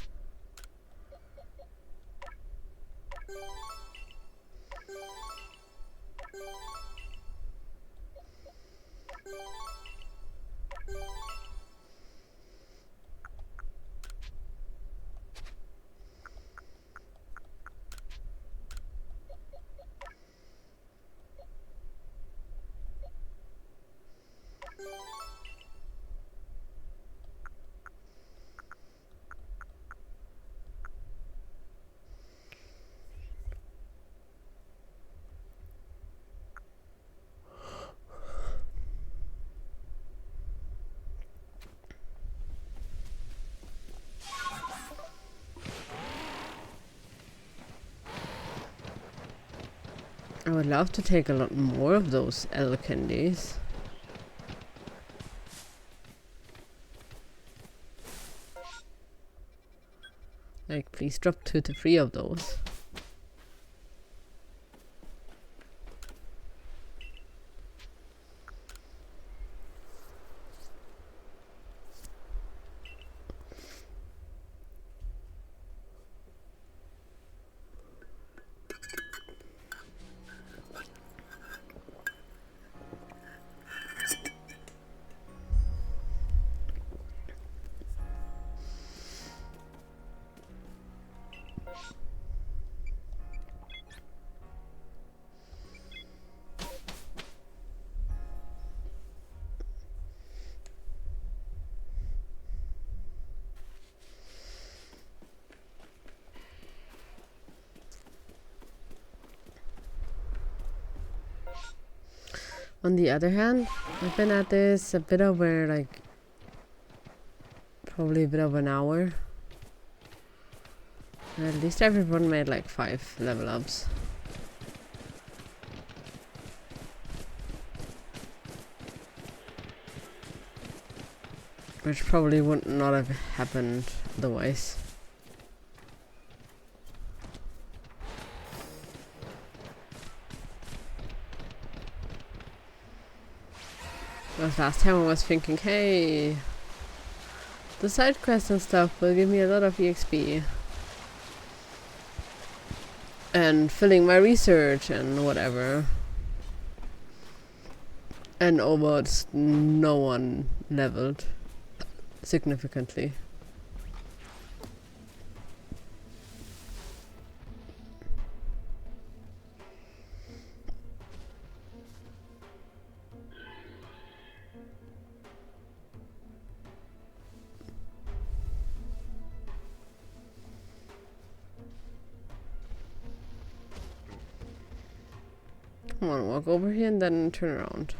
I would love to take a lot more of those L candies. Like, please drop 2 to 3 of those. On the other hand, I've been at this a bit over like probably a bit over an hour. And at least everyone made like 5 level ups. Which probably would not have happened otherwise. Because last time I was thinking, hey, the side quests and stuff will give me a lot of EXP. And filling my research and whatever. And almost no one leveled significantly. Come on, walk over here and then turn around.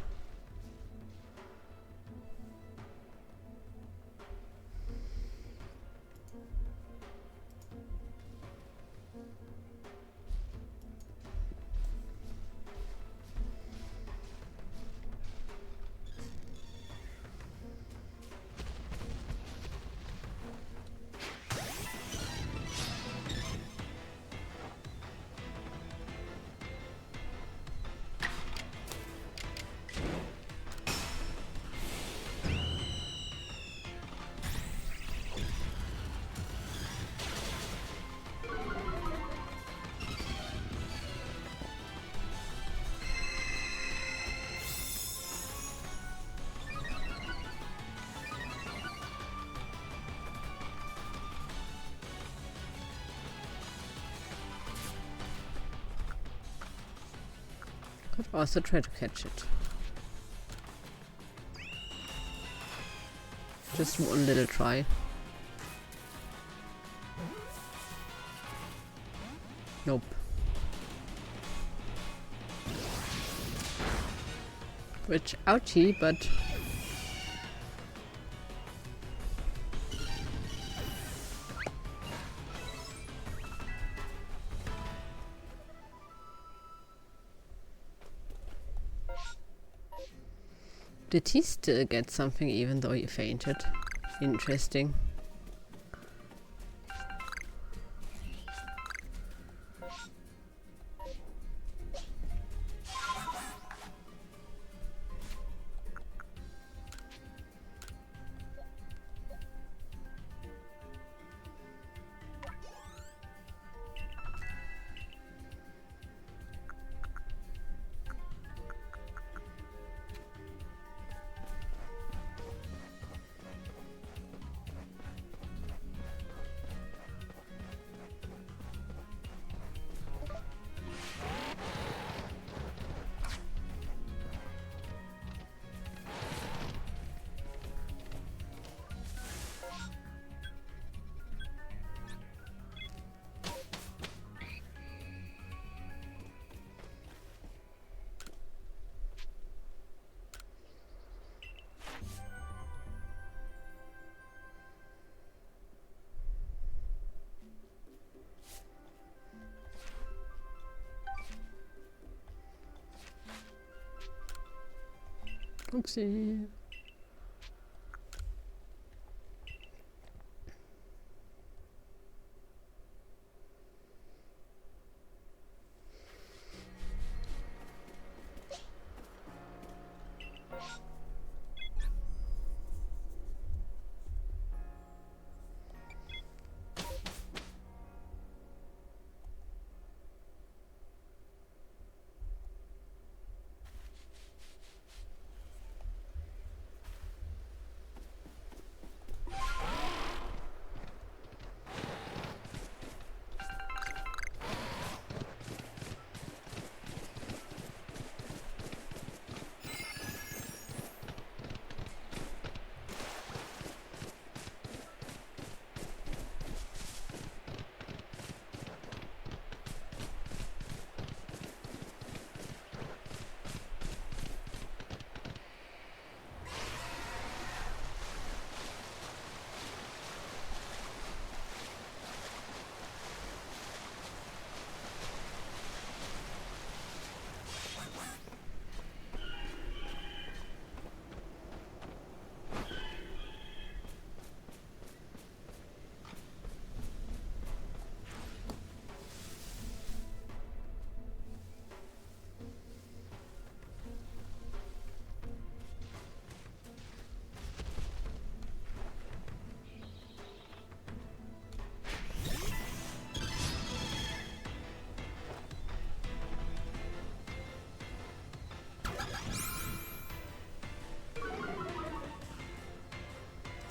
Could also try to catch it. Just one little try. Nope. Which, ouchie, but... Did he still get something even though he fainted? Interesting. Oopsie.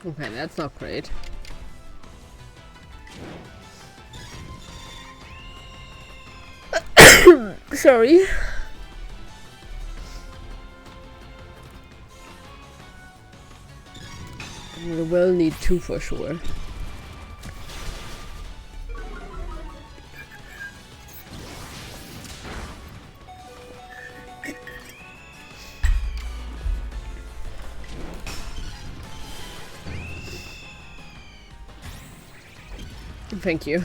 Okay, that's not great. Sorry. We will need two for sure. Thank you.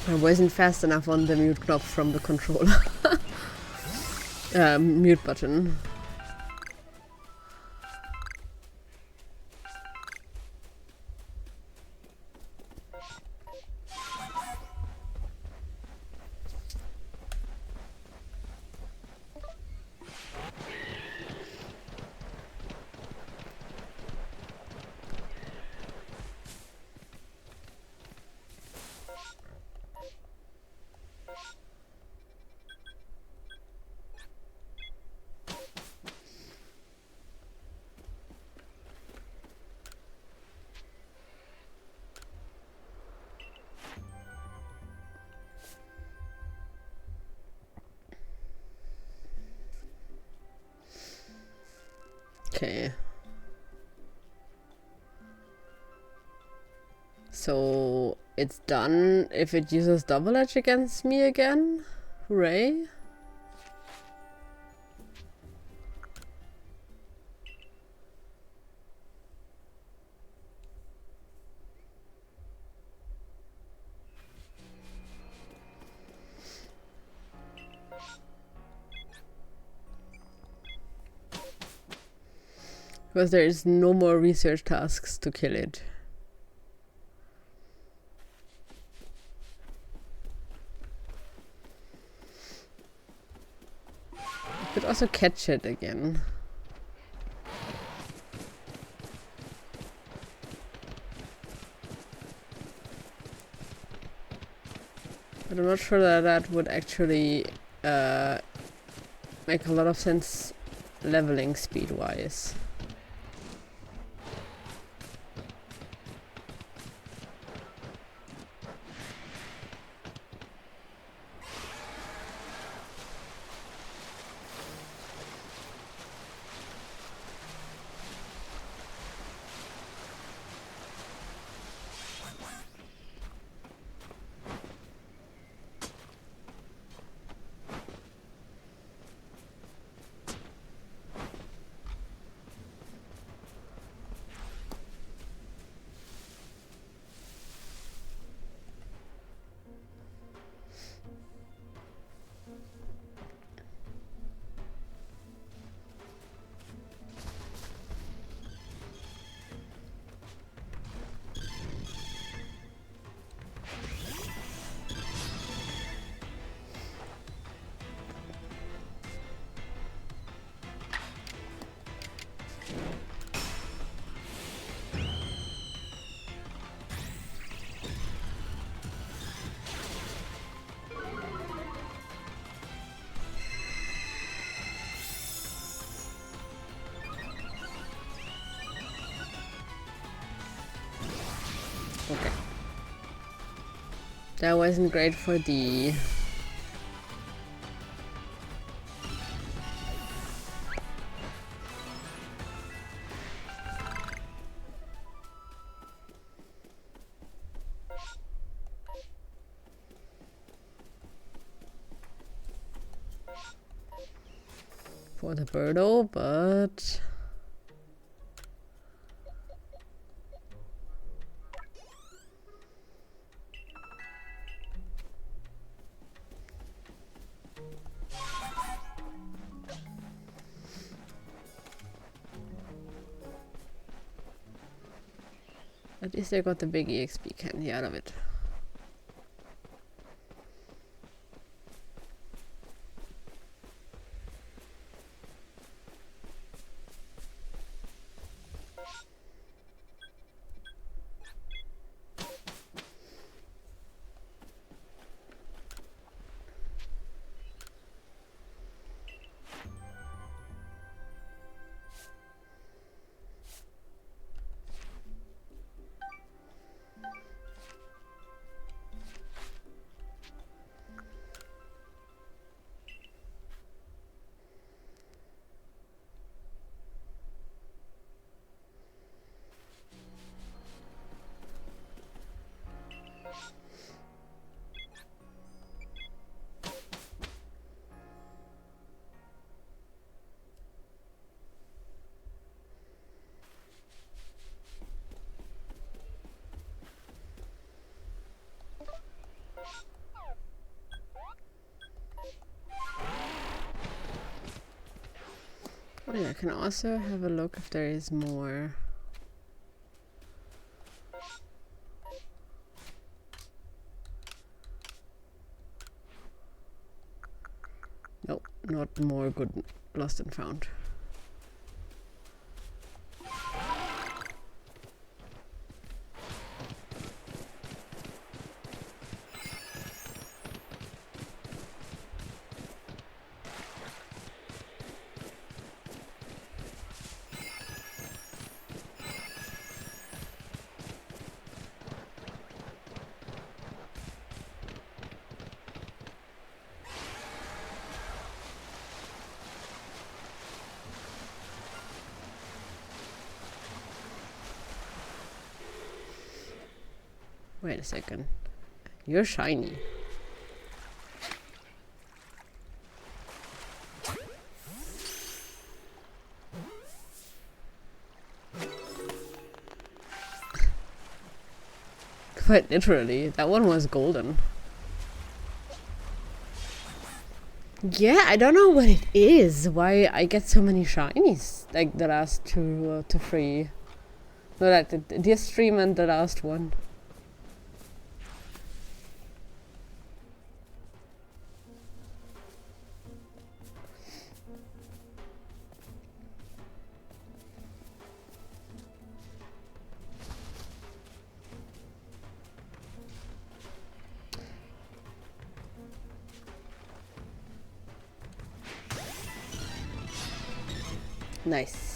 I wasn't fast enough on the mute knob from the controller. Mute button. Okay. So it's done if it uses double edge against me again. Hooray. Because there is no more research tasks to kill it. I could also catch it again. But I'm not sure that that would actually make a lot of sense leveling speed wise. Okay. That wasn't great for the... for the Birdo, but... at least I got the big EXP candy out of it. Oh yeah, I can also have a look if there is more. Nope, not more good lost and found. Wait a second. You're shiny. Quite literally. That one was golden. Yeah, I don't know what it is. Why I get so many shinies. Like the last two to three. No, like this stream and the last one. Nice.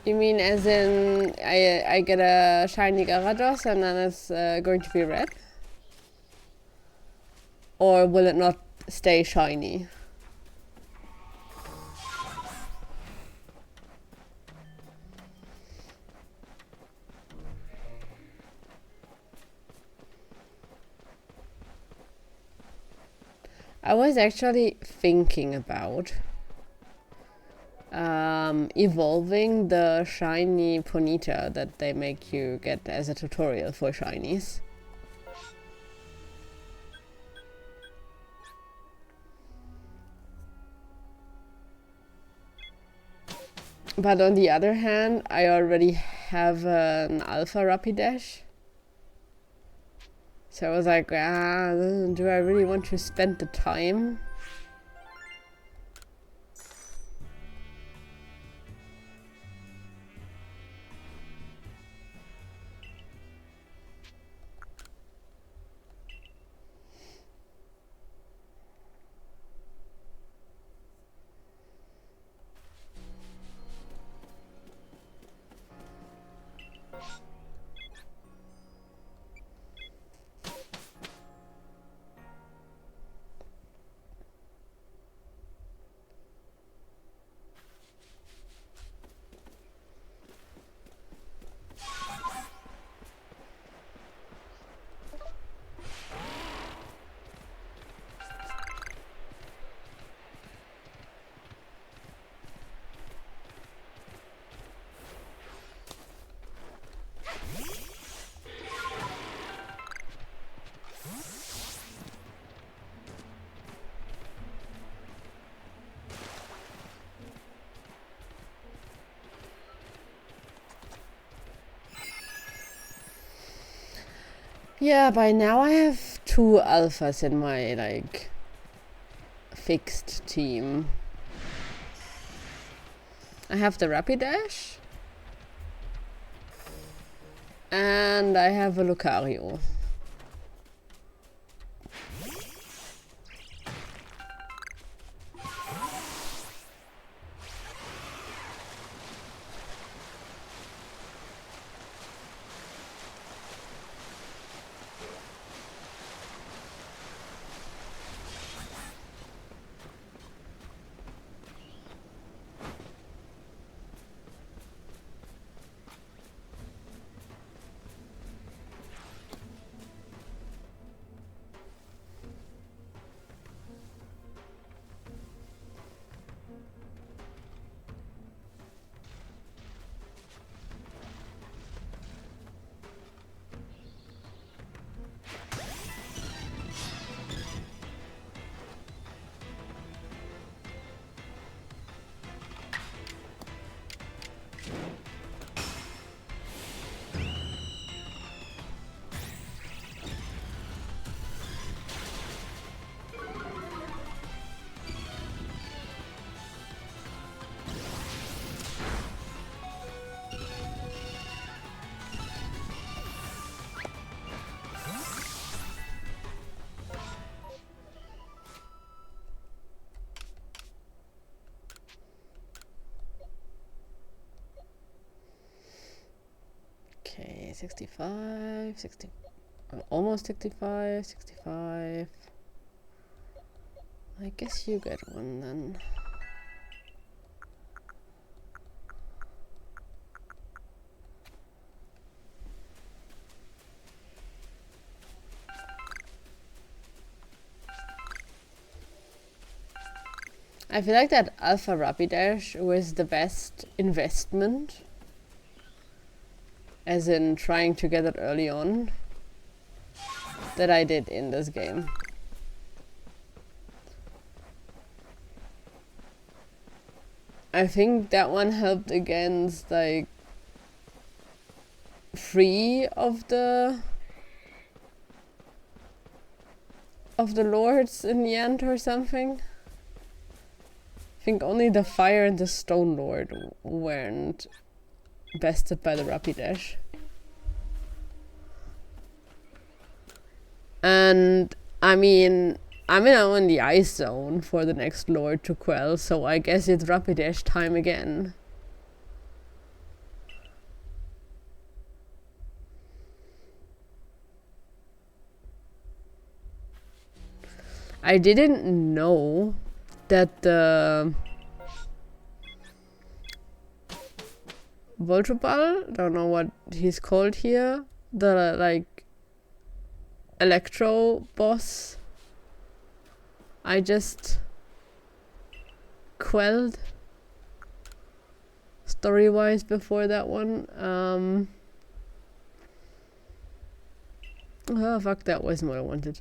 You mean as in I get a shiny Gyarados and then it's going to be red? Or will it not stay shiny? I was actually thinking about evolving the shiny Ponyta that they make you get as a tutorial for shinies. But on the other hand, I already have an Alpha Rapidash. So I was like, do I really want to spend the time? Yeah, by now I have 2 alphas in my, like, fixed team. I have the Rapidash. And I have a Lucario. 65, 60, almost 65, 65. I guess you get one then. I feel like that Alpha Rapidash was the best investment, as in trying to get it early on, that I did in this game. I think that one helped against like 3 of the lords in the end or something. I think only the fire and the stone lord weren't bested by the Rapidash. And I mean, I'm now in the ice zone for the next lord to quell, so I guess it's Rapidash time again. I didn't know that the Voltoball, don't know what he's called here, the like electro boss I just quelled story-wise before that one. Oh fuck, that wasn't what I wanted.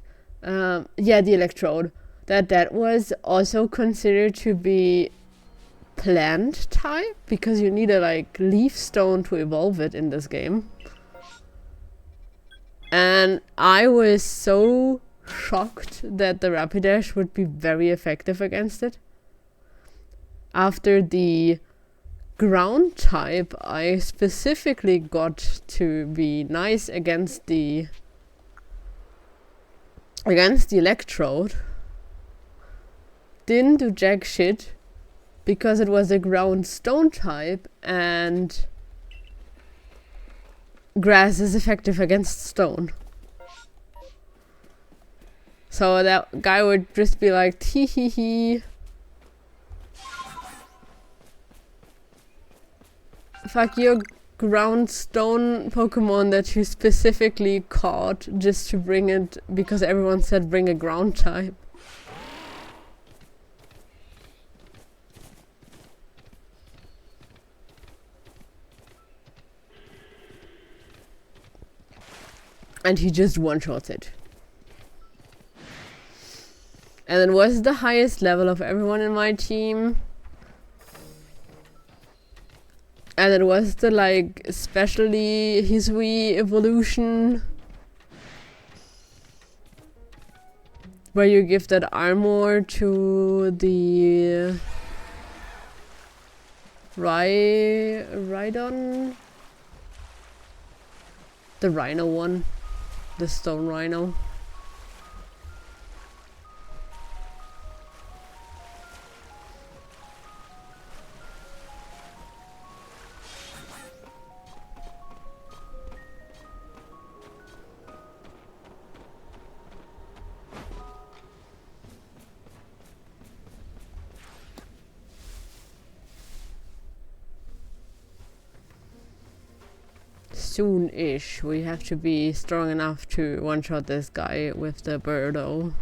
Yeah, the electrode. That was also considered to be plant type, because you need a like leaf stone to evolve it in this game. And I was so shocked that the Rapidash would be very effective against it. After the ground type, I specifically got to be nice against the electrode. Didn't do jack shit because it was a ground stone type, and grass is effective against stone. So that guy would just be like, tee hee hee. Fuck your ground stone Pokemon that you specifically caught just to bring it because everyone said bring a ground type. And he just one-shots it. And it was the highest level of everyone in my team. And it was the like especially his Wii evolution, where you give that armor to the Rhydon, the Rhino one, the stone Rhino. Soon-ish, we have to be strong enough to one-shot this guy with the Birdo.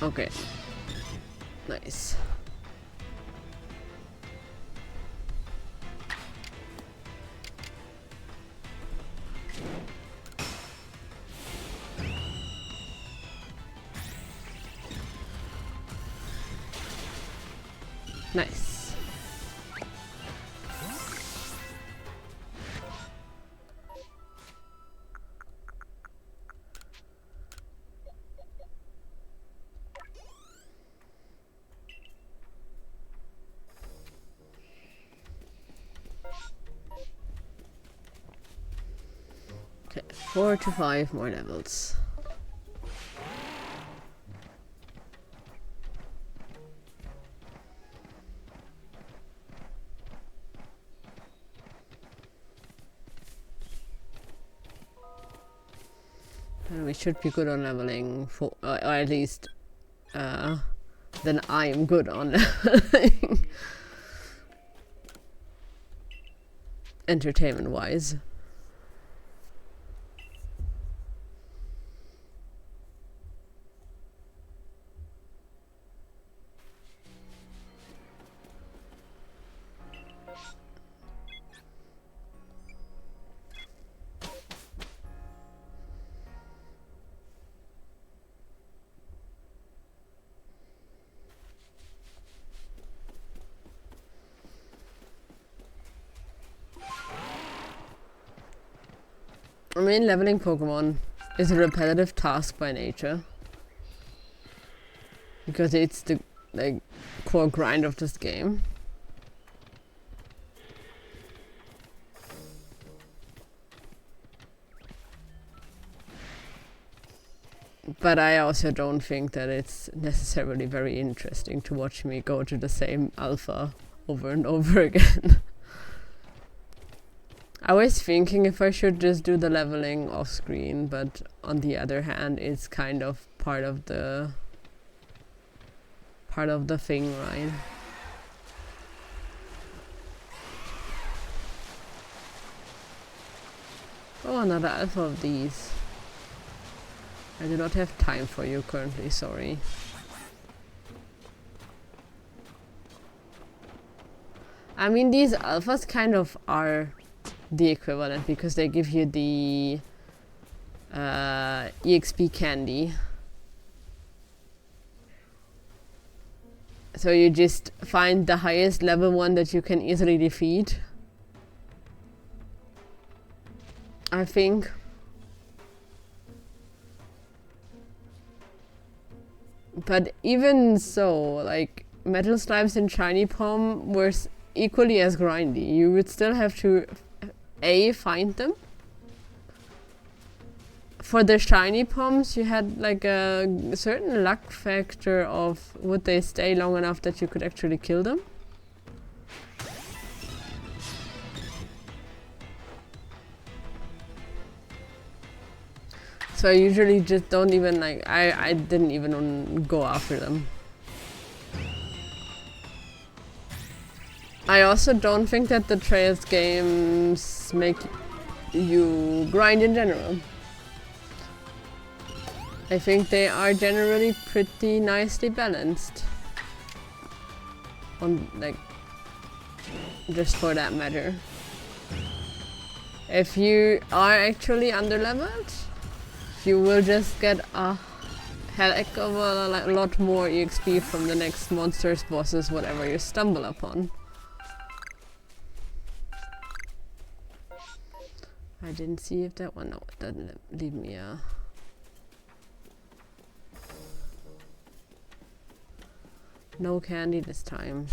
Okay. Nice. Nice. Okay, 4 to 5 more levels. we should be good on leveling, for, or at least then I am good on leveling. Entertainment wise. I mean, leveling Pokemon is a repetitive task by nature. Because it's the like core grind of this game. But I also don't think that it's necessarily very interesting to watch me go to the same alpha over and over again. I was thinking if I should just do the leveling off screen, but on the other hand, it's kind of part of the thing, right? Oh, another alpha of these. I do not have time for you currently, sorry. I mean, these alphas kind of are the equivalent because they give you the EXP candy. So you just find the highest level one that you can easily defeat, I think. But even so, like, Metal Slimes and Shiny Pom were equally as grindy. You would still have to A, find them. For the Shiny Poms, you had like a certain luck factor of would they stay long enough that you could actually kill them. So I usually just don't even like, I didn't even go after them. I also don't think that the Trails games make you grind in general. I think they are generally pretty nicely balanced. On, like, just for that matter. If you are actually underleveled, you will just get a heck of a lot more EXP from the next monsters, bosses, whatever you stumble upon. I didn't see if that one, no, it doesn't leave me a... No candy this time.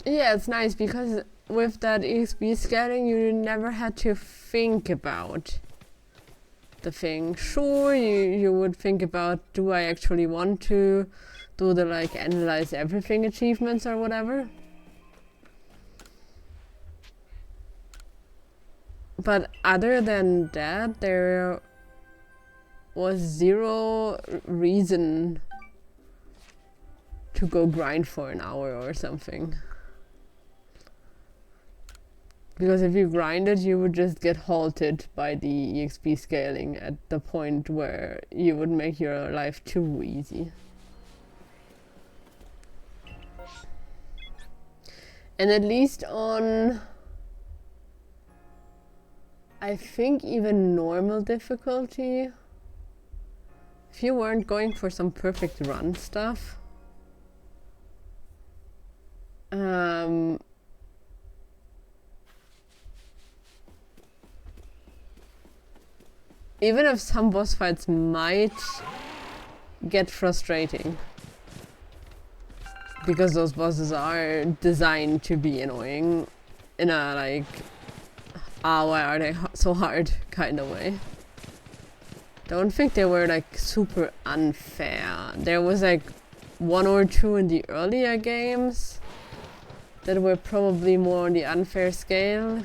Yeah, it's nice because with that EXP scaling you never had to think about the thing. Sure, you would think about, do I actually want to do the like analyze everything achievements or whatever? But other than that, there was zero reason to go grind for an hour or something. Because if you grinded, you would just get halted by the EXP scaling at the point where you would make your life too easy. And at least on, I think, even normal difficulty, if you weren't going for some perfect run stuff, even if some boss fights might get frustrating, because those bosses are designed to be annoying in a like, why are they so hard kind of way. Don't think they were like super unfair. There was like one or two in the earlier games that were probably more on the unfair scale.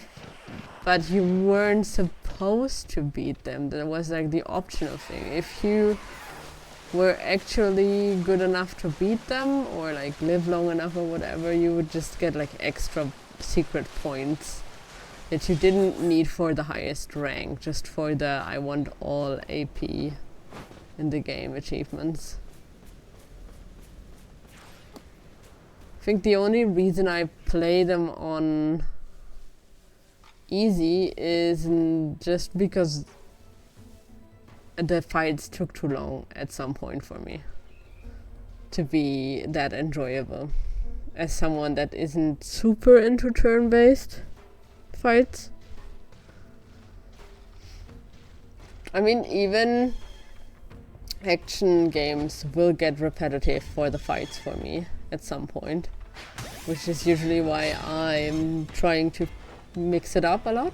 but you weren't supposed to beat them. That was like the optional thing. If you were actually good enough to beat them or like live long enough or whatever, you would just get like extra secret points that you didn't need for the highest rank, just for the I want all AP in the game achievements. I think the only reason I play them on easy is just because the fights took too long at some point for me to be that enjoyable. As someone that isn't super into turn-based fights. I mean, even action games will get repetitive for the fights for me at some point, which is usually why I'm trying to mix it up a lot.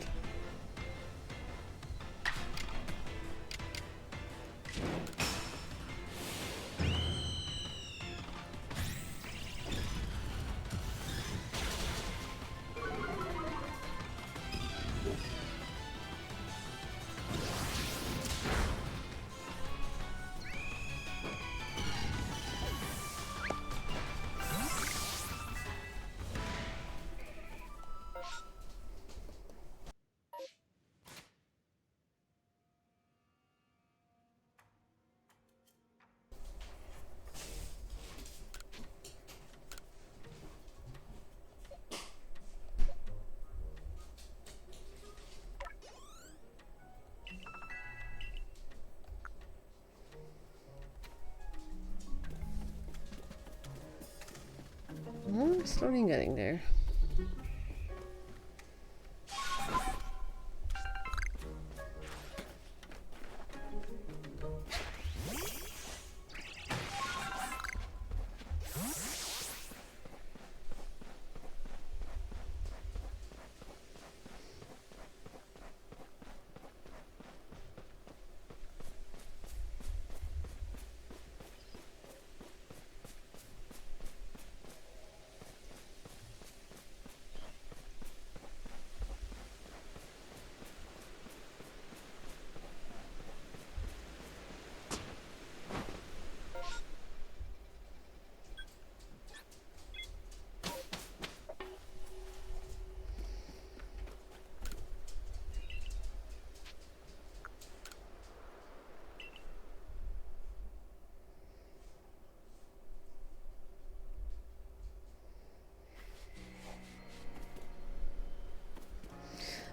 Slowly getting there.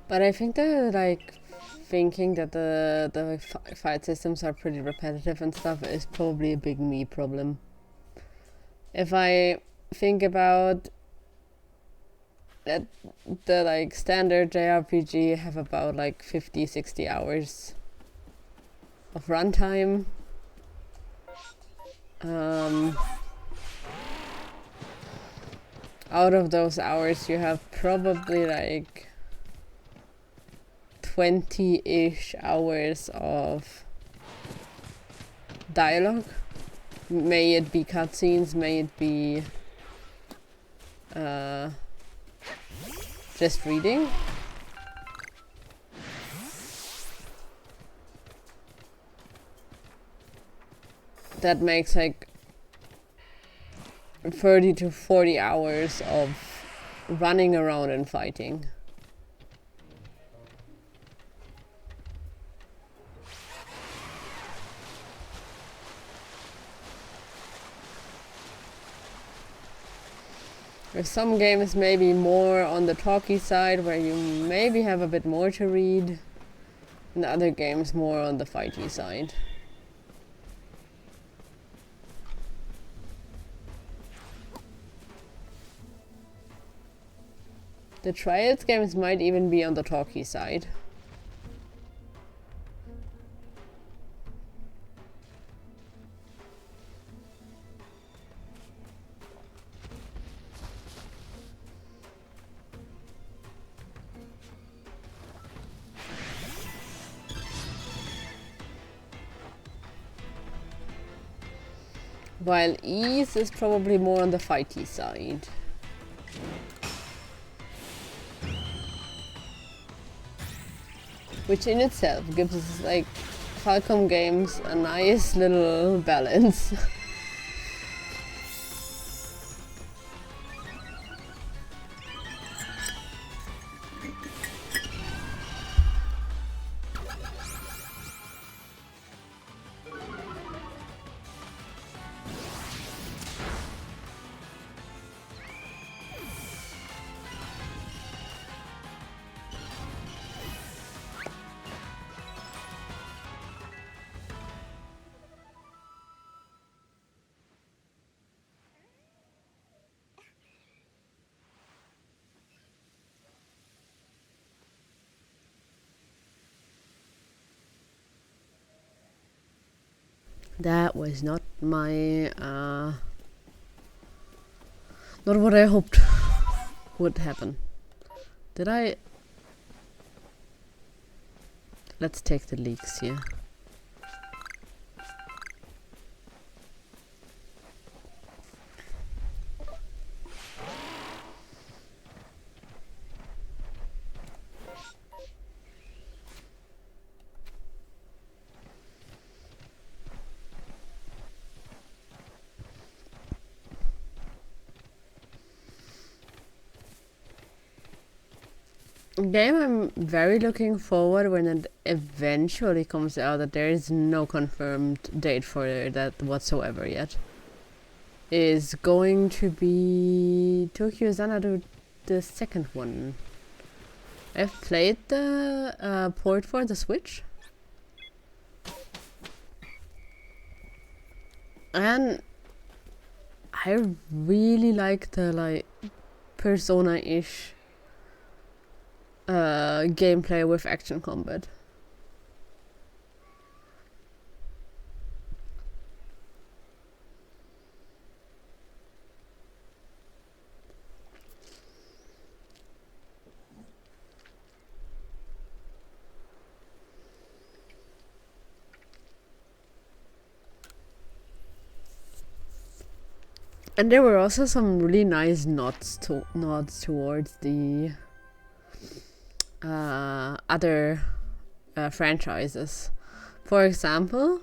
But I think that like thinking that the fight systems are pretty repetitive and stuff is probably a big me problem. If I think about that, the like standard JRPG have about like 50-60 hours of runtime. Out of those hours you have probably like 20-ish hours of dialogue. May it be cutscenes, may it be just reading. That makes like 30 to 40 hours of running around and fighting. There's some games maybe more on the talky side where you maybe have a bit more to read, and other games more on the fighty side. The Trials games might even be on the talky side. While Ease is probably more on the fighty side. which in itself gives us, like, Falcom Games a nice little balance. That was not my, not what I hoped would happen. Did I? Let's take the leaks here. Game I'm very looking forward when it eventually comes out, that there is no confirmed date for that whatsoever yet, is going to be Tokyo Xanadu, the second one. I've played the port for the Switch, and I really like the Persona-ish gameplay with action combat. And there were also some really nice nods towards the other franchises. For example,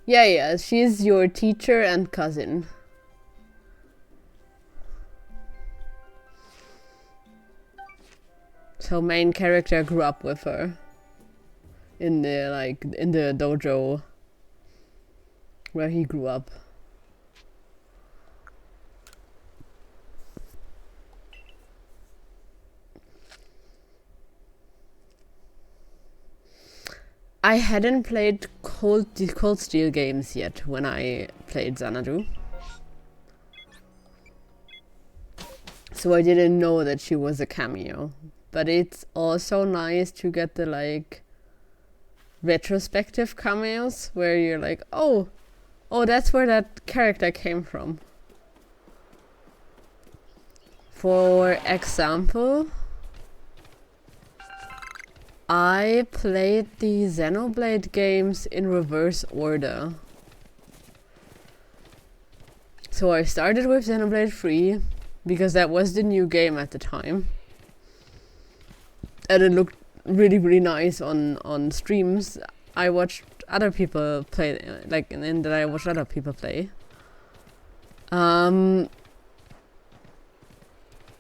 yeah, she's your teacher and cousin. So main character grew up with her in the dojo where he grew up. I hadn't played the Cold Steel games yet when I played Xanadu, so I didn't know that she was a cameo. But it's also nice to get the retrospective cameos where you're like, oh, that's where that character came from. For example, I played the Xenoblade games in reverse order. So I started with Xenoblade 3 because that was the new game at the time. And it looked really, really nice on streams. I watched other people play, I watched other people play.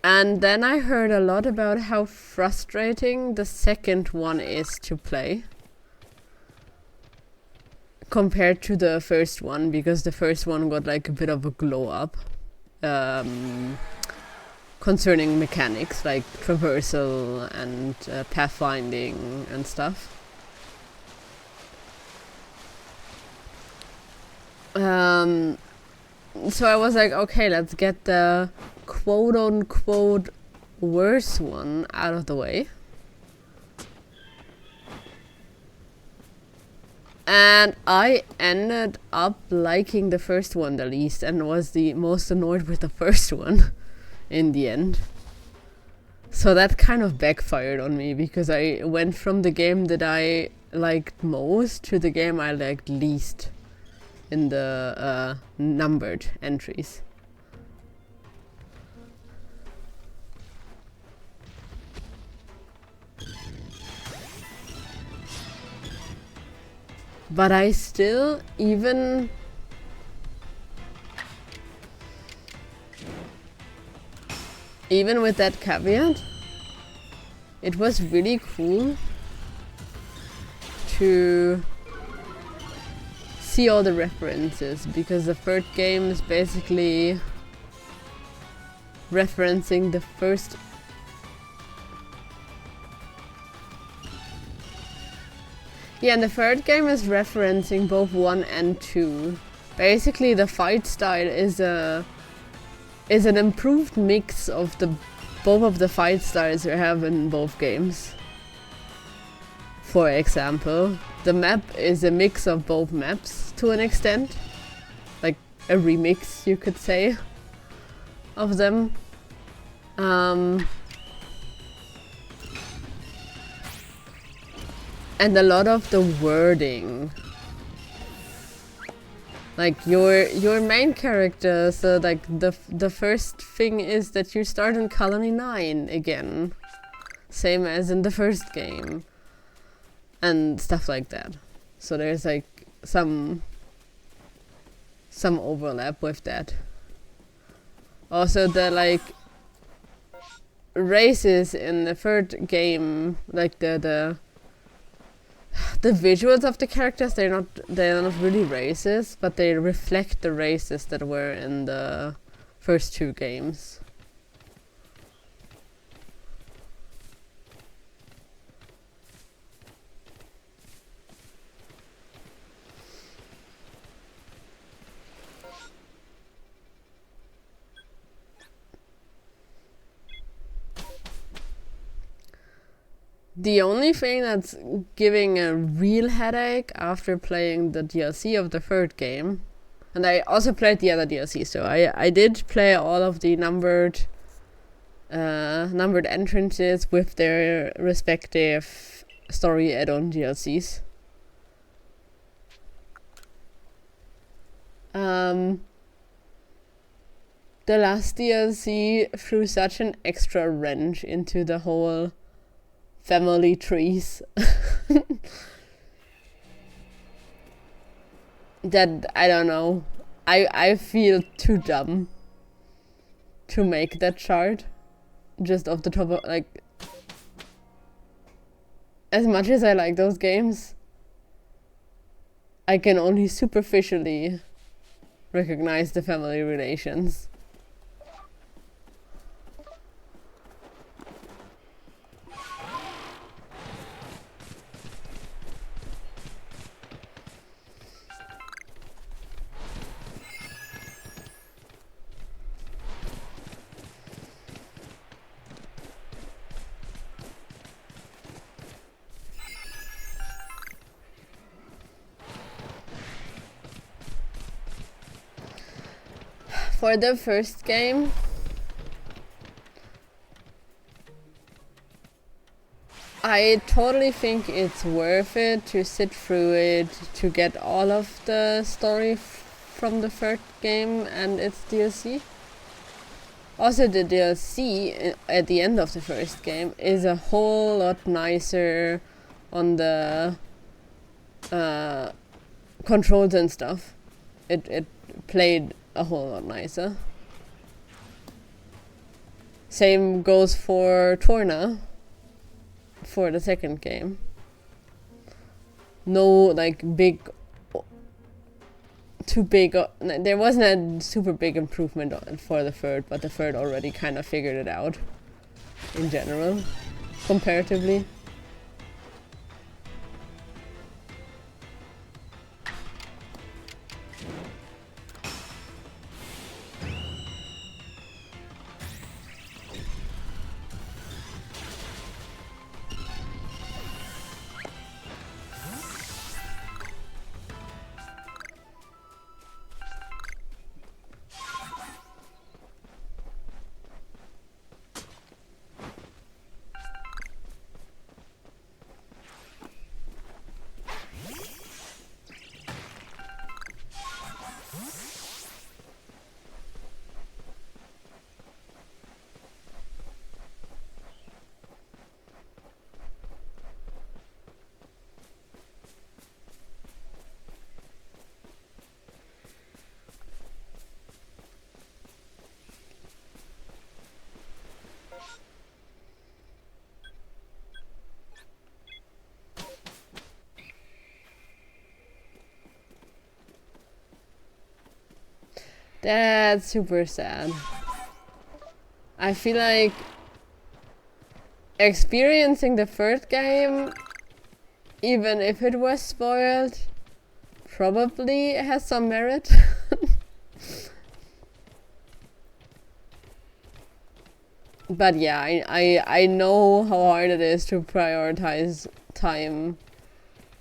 And then I heard a lot about how frustrating the second one is to play compared to the first one, because the first one got a bit of a glow up concerning mechanics like traversal and pathfinding and stuff. So I was like, okay, let's get the quote-unquote worse one out of the way. And I ended up liking the first one the least and was the most annoyed with the first one in the end. So that kind of backfired on me, because I went from the game that I liked most to the game I liked least in the numbered entries. But I still, even with that caveat, it was really cool to see all the references, because the third game is basically referencing the first. Yeah, and the third game is referencing both 1 and 2. Basically, the fight style is an improved mix of both of the fight styles you have in both games. For example, the map is a mix of both maps to an extent. Like a remix, you could say, of them. And a lot of the wording, like your main character, so like the first thing is that you start in Colony 9 again, same as in the first game, and stuff like that. So there's like some overlap with that. Also, the like races in the third game, like the visuals of the characters, they're not really races, but they reflect the races that were in the first 2 games. The only thing that's giving a real headache after playing the DLC of the third game, and I also played the other DLC, so I did play all of the numbered entrances with their respective story add-on DLCs. The last DLC threw such an extra wrench into the whole family trees that I don't know. I feel too dumb to make that chart just off the top of, like, as much as I like those games, I can only superficially recognize the family relations. For the first game, I totally think it's worth it to sit through it to get all of the story from the third game and its DLC. Also, the DLC at the end of the first game is a whole lot nicer on the controls and stuff. It played a whole lot nicer. Same goes for Torna for the second game. No, like, too big. There wasn't a super big improvement for the third, but the third already kind of figured it out in general, comparatively. That's super sad. I feel like experiencing the first game, even if it was spoiled, probably has some merit. But yeah, I know how hard it is to prioritize time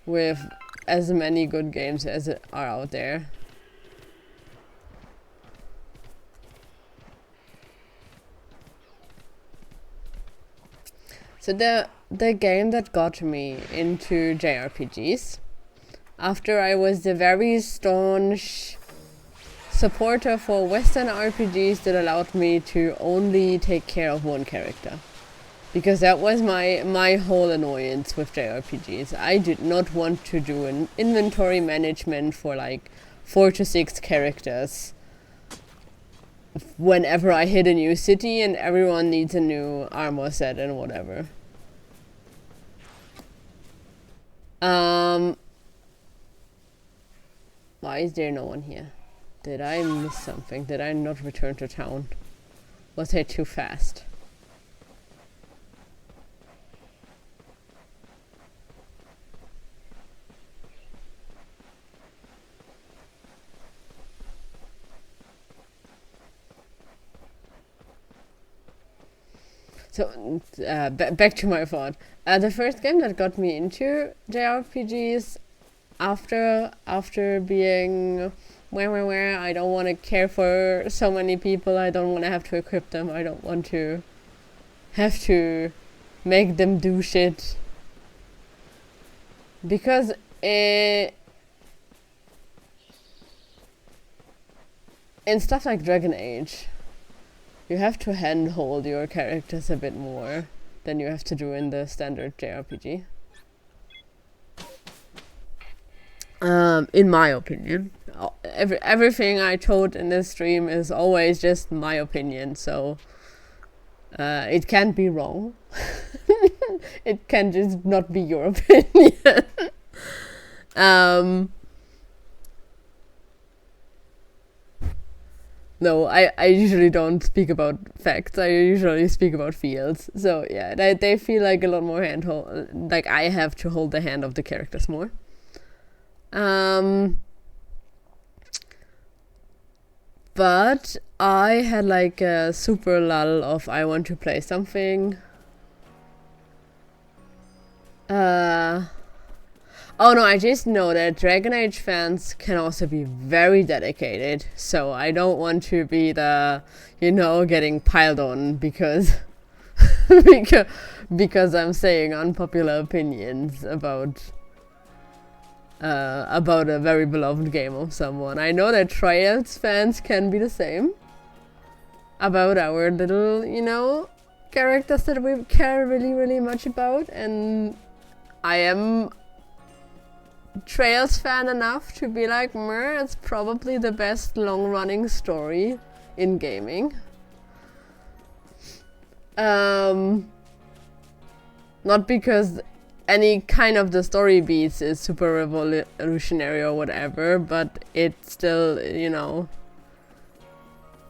with as many good games as are out there. So the game that got me into JRPGs, after I was the very staunch supporter for Western RPGs that allowed me to only take care of one character. Because that was my whole annoyance with JRPGs. I did not want to do an inventory management for like 4 to 6 characters whenever I hit a new city and everyone needs a new armor set and whatever. Why is there no one here? Did I miss something? Did I not return to town? Was I too fast? So, back to my thought. The first game that got me into JRPGs after being where I don't want to care for so many people, I don't want to have to equip them, I don't want to have to make them do shit. Because in stuff like Dragon Age, you have to handhold your characters a bit more than you have to do in the standard JRPG. In my opinion. Everything I told in this stream is always just my opinion, so it can't be wrong. It can just not be your opinion. No, I usually don't speak about facts. I usually speak about feels. So yeah, they feel like a lot more handhold. Like I have to hold the hand of the characters more. But I had like a super lull of I want to play something. Oh no, I just know that Dragon Age fans can also be very dedicated, so I don't want to be the, getting piled on because because I'm saying unpopular opinions about a very beloved game of someone. I know that Trials fans can be the same about our little, characters that we care really, really much about, and I am Trails fan enough to be like, it's probably the best long-running story in gaming. Not because any kind of the story beats is super revolutionary or whatever, but it still,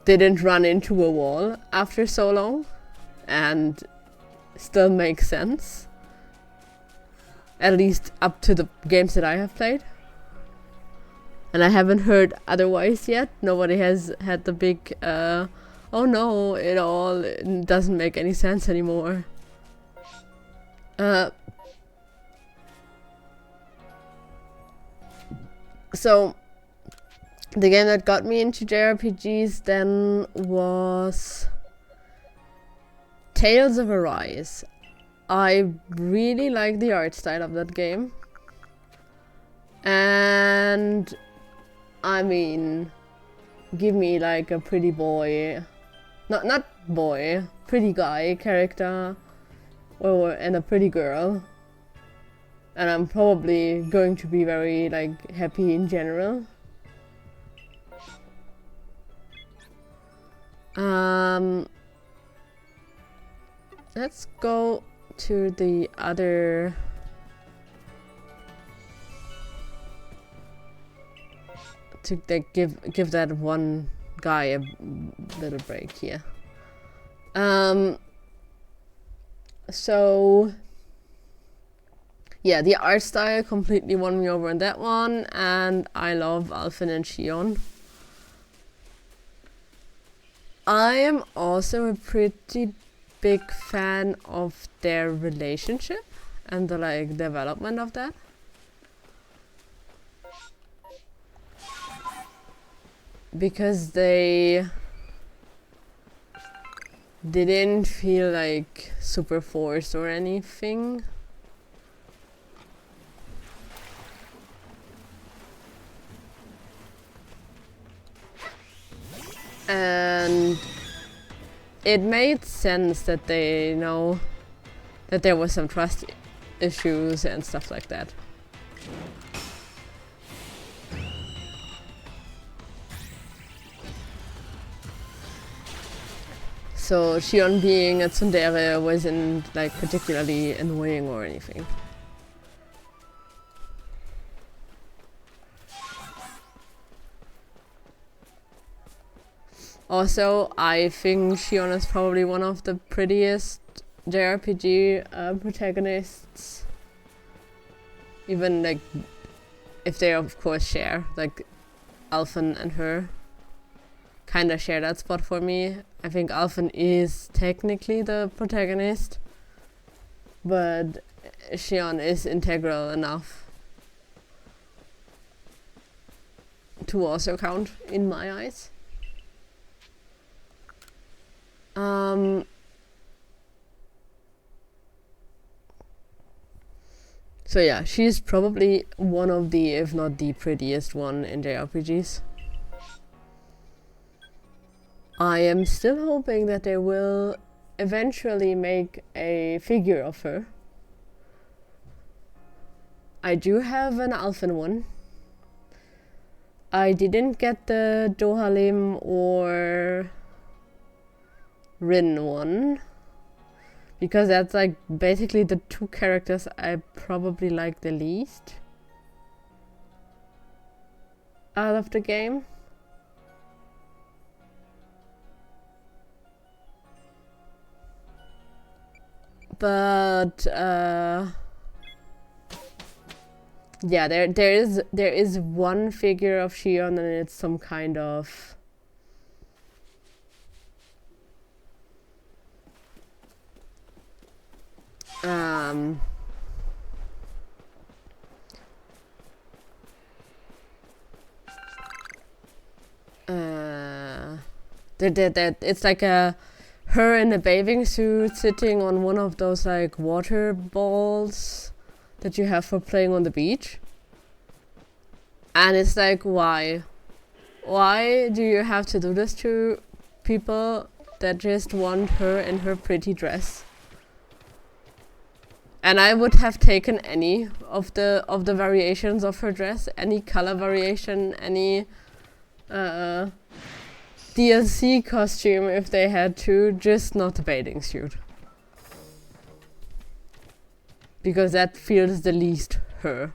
didn't run into a wall after so long and still makes sense. At least up to the games that I have played. And I haven't heard otherwise yet. Nobody has had the big, oh no, it all doesn't make any sense anymore. So, the game that got me into JRPGs then was Tales of Arise. I really like the art style of that game. And I mean, give me like a pretty boy, not boy, pretty guy character, and a pretty girl. And I'm probably going to be very like happy in general. Let's go to the other to give that one guy a little break here. So yeah, the art style completely won me over on that one, and I love Alphen and Xion. I am also a pretty big fan of their relationship and the like development of that. Because they didn't feel like super forced or anything. And it made sense that they know that there was some trust issues and stuff like that. So Xion being a tsundere wasn't like particularly annoying or anything. Also, I think Xion is probably one of the prettiest JRPG protagonists. Even like, if they of course share, like Alphen and her kinda share that spot for me. I think Alphen is technically the protagonist, but Xion is integral enough to also count in my eyes. So yeah, she's probably one of the, if not the prettiest one in JRPGs. I am still hoping that they will eventually make a figure of her. I do have an Alphen one. I didn't get the Dohalim or Rin one, because that's like basically the two characters I probably like the least out of the game. But yeah, there is one figure of Xion, and it's some kind of it's like her in a bathing suit sitting on one of those like water balls that you have for playing on the beach. And it's like, why? Why do you have to do this to people that just want her in her pretty dress? And I would have taken any of the variations of her dress, any color variation, any DLC costume if they had to, just not the bathing suit. Because that feels the least her.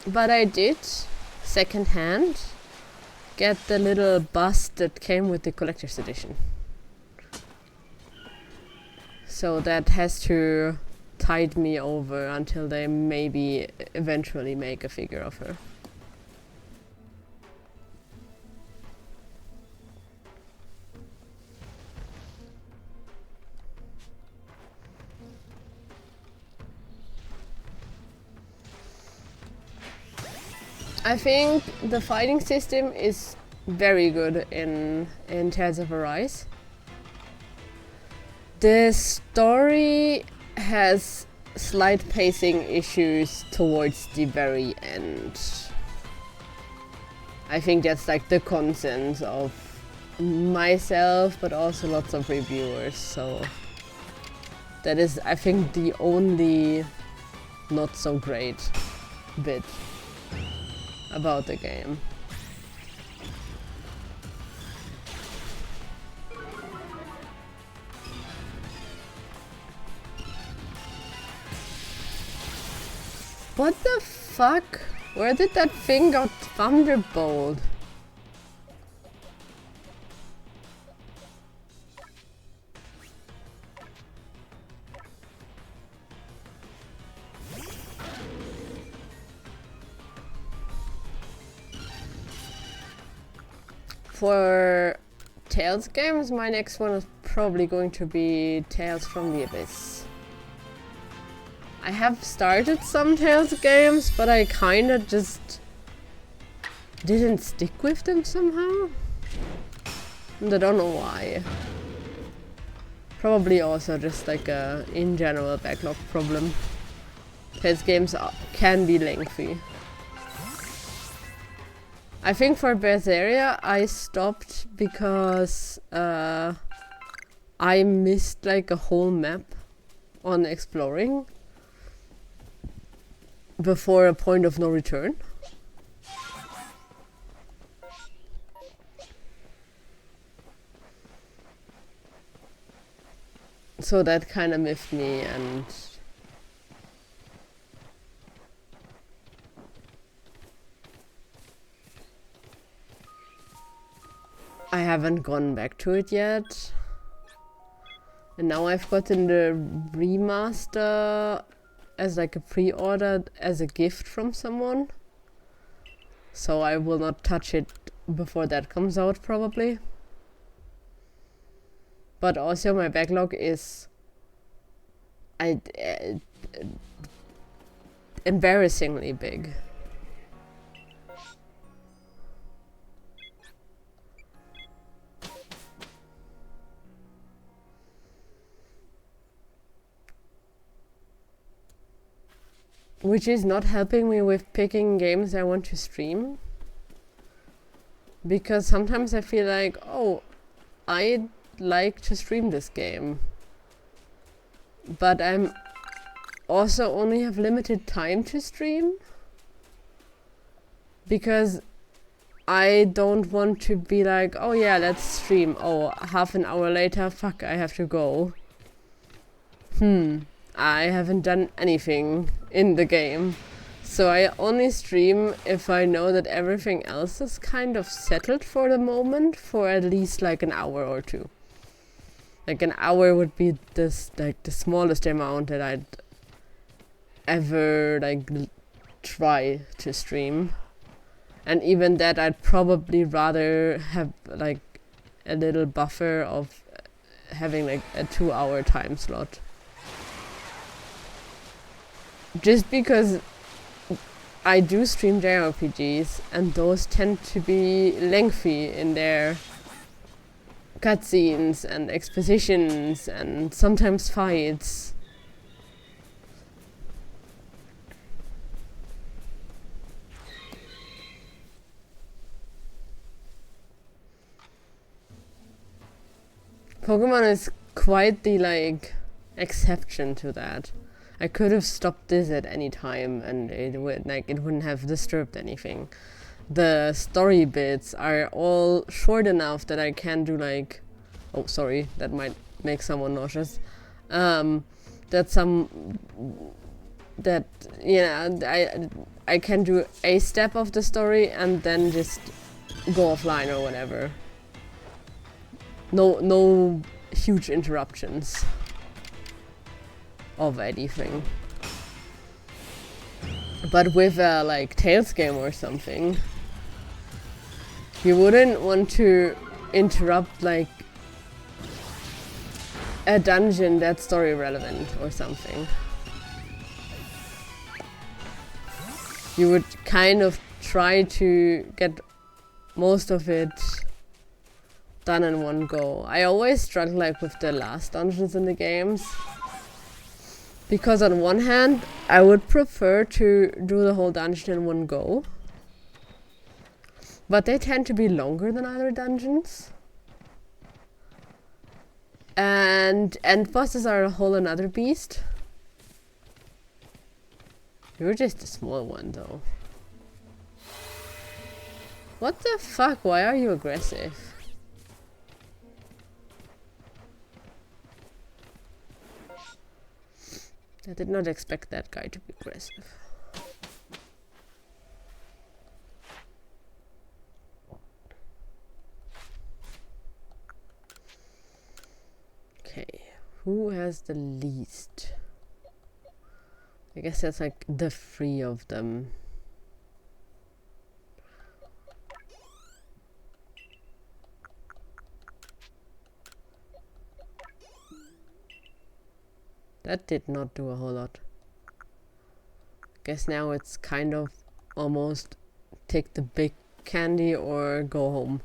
But I did, secondhand, get the little bust that came with the collector's edition. So that has to tide me over until they maybe eventually make a figure of her. I think the fighting system is very good in Tales of Arise. The story has slight pacing issues towards the very end. I think that's like the consensus of myself, but also lots of reviewers, so that is, I think, the only not so great bit about the game. What the fuck? Where did that thing go thunderbolt? For Tales games, my next one is probably going to be Tales from the Abyss. I have started some Tales games, but I kinda just didn't stick with them somehow. And I don't know why. Probably also just like a, in general, backlog problem. Tales games can be lengthy. I think for Berseria I stopped because I missed like a whole map on exploring before a point of no return. So that kind of miffed me, and I haven't gone back to it yet. And now I've gotten the remaster as like a pre-order as a gift from someone. So I will not touch it before that comes out probably. But also my backlog is embarrassingly big. Which is not helping me with picking games I want to stream. Because sometimes I feel like, oh, I'd like to stream this game. But I'm also only have limited time to stream. Because I don't want to be like, oh yeah, let's stream. Oh, half an hour later, fuck, I have to go. I haven't done anything in the game. So I only stream if I know that everything else is kind of settled for the moment for at least like an hour or two. Like an hour would be this like the smallest amount that I'd ever like try to stream. And even that I'd probably rather have like a little buffer of having like a 2-hour time slot. Just because I do stream JRPGs and those tend to be lengthy in their cutscenes and expositions and sometimes fights. Pokemon is quite the like exception to that. I could have stopped this at any time and it wouldn't have disturbed anything. The story bits are all short enough that I can do like, oh sorry, that might make someone nauseous. I can do a step of the story and then just go offline or whatever. No huge interruptions of anything. But with a like Tales game or something, you wouldn't want to interrupt like a dungeon that's story relevant or something. You would kind of try to get most of it done in one go. I always struggle like with the last dungeons in the games. Because on one hand, I would prefer to do the whole dungeon in one go. But they tend to be longer than other dungeons. And end bosses are a whole another beast. You're just a small one though. What the fuck? Why are you aggressive? I did not expect that guy to be aggressive. Okay, who has the least? I guess that's like the 3 of them. That did not do a whole lot. Guess now it's kind of almost take the big candy or go home.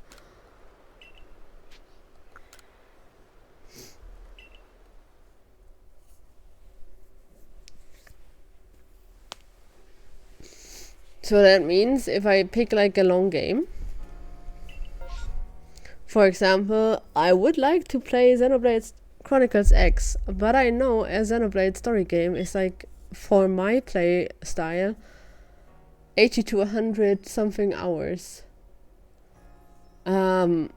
So that means if I pick like a long game, for example, I would like to play Xenoblade Chronicles X, but I know a Xenoblade story game is like, for my play style, 80 to 100 something hours. My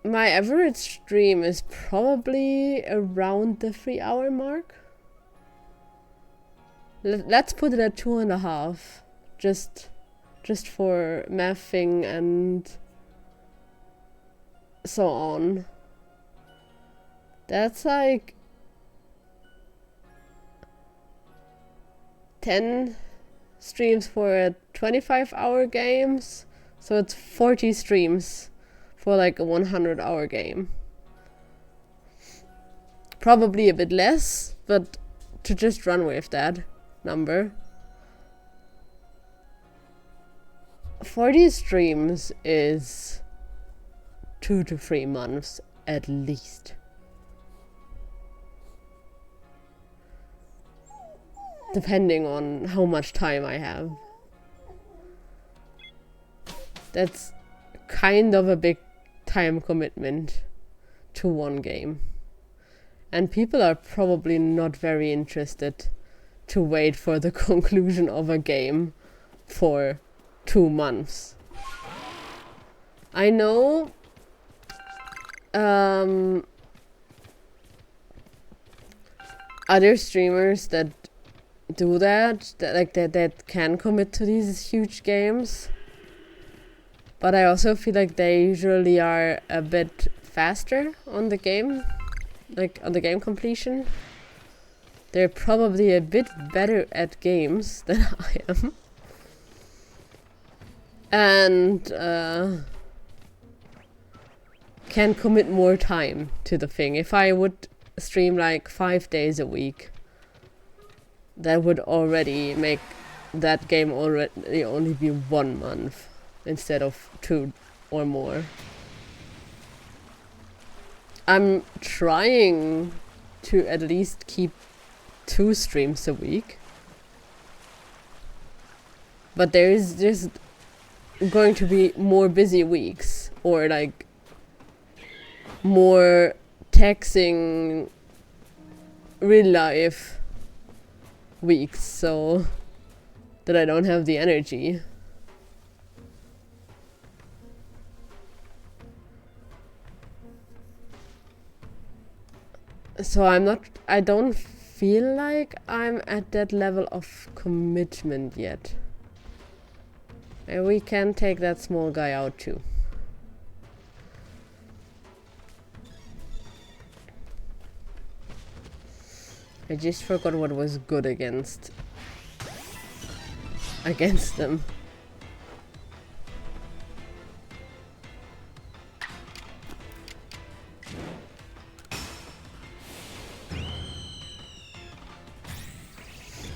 average stream is probably around the 3-hour mark. Let's put it at 2.5, just for mathing and so on. That's like 10 streams for a 25-hour games, so it's 40 streams for like a 100-hour game. Probably a bit less, but to just run with that number. 40 streams is 2 to 3 months at least. Depending on how much time I have. That's kind of a big time commitment to one game. And people are probably not very interested to wait for the conclusion of a game for 2 months. I know other streamers that do that can commit to these huge games, but I also feel like they usually are a bit faster on the game, like on the game completion. They're probably a bit better at games than I am. And can commit more time to the thing. If I would stream like 5 days a week, that would already make that game already only be 1 month instead of 2 or more. I'm trying to at least keep 2 streams a week, but there is just going to be more busy weeks, or like more taxing real life weeks, so that I don't have the energy. So I don't feel like I'm at that level of commitment yet. And we can take that small guy out too. I just forgot what was good against them.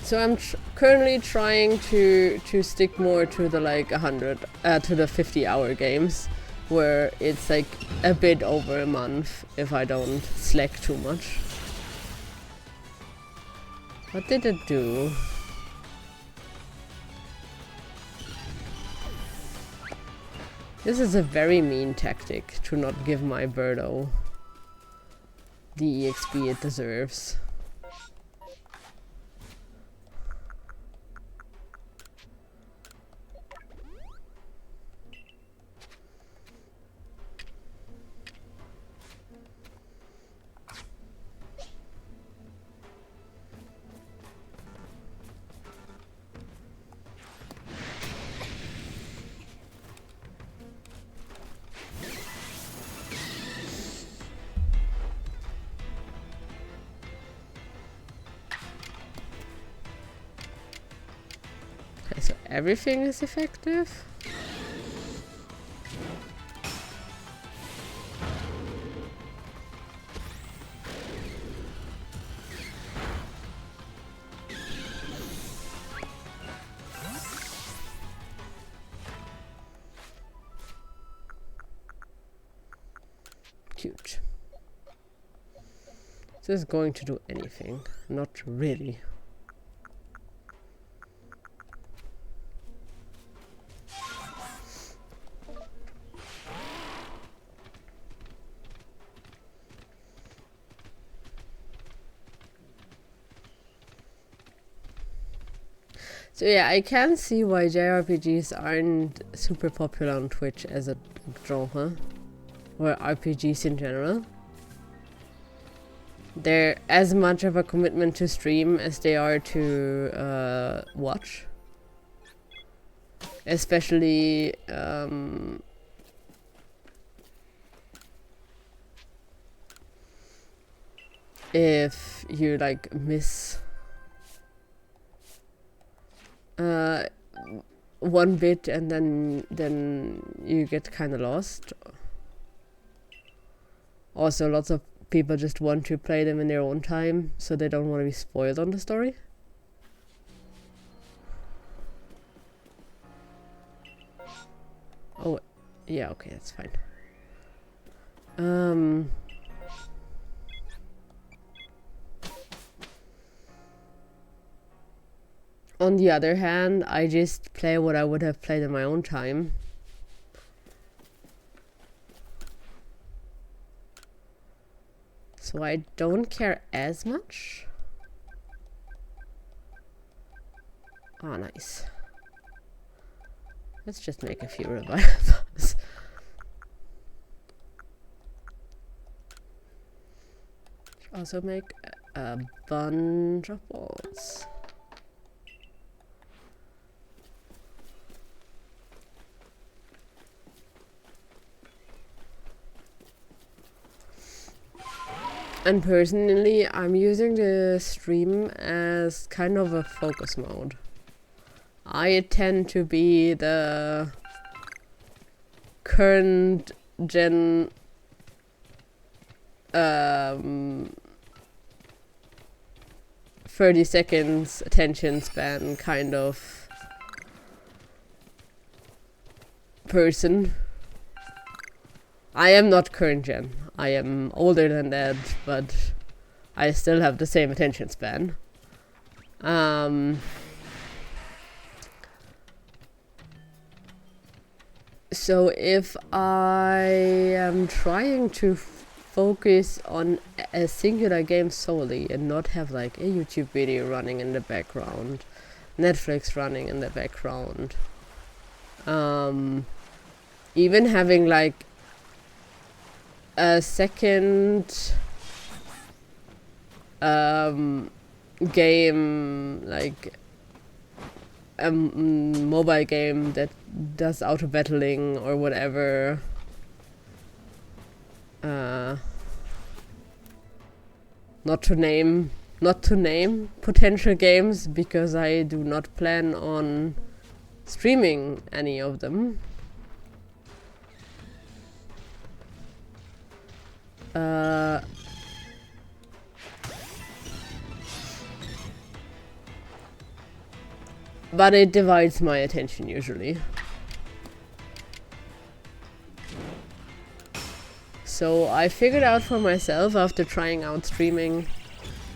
So I'm currently trying to stick more to the like 100 to the 50-hour games, where it's like a bit over a month if I don't slack too much. What did it do? This is a very mean tactic to not give my Birdo the EXP it deserves. So everything is effective? Cute. Is this going to do anything? Not really. So yeah, I can see why JRPGs aren't super popular on Twitch as a genre, or RPGs in general. They're as much of a commitment to stream as they are to watch. Especially if you like miss one bit and then you get kind of lost. Also, lots of people just want to play them in their own time, so they don't want to be spoiled on the story. Oh, yeah, okay, that's fine. On the other hand, I just play what I would have played in my own time. So I don't care as much. Oh, nice. Let's just make a few revivals. Also make a bunch of balls. And personally, I'm using the stream as kind of a focus mode. I tend to be the current gen 30 seconds attention span kind of person. I am not current gen. I am older than that, but I still have the same attention span. So if I am trying to focus on a singular game solely and not have like a YouTube video running in the background, Netflix running in the background, even having like a second game, like a mobile game that does auto battling or whatever, not to name potential games, because I do not plan on streaming any of them. But it divides my attention usually. So I figured out for myself after trying out streaming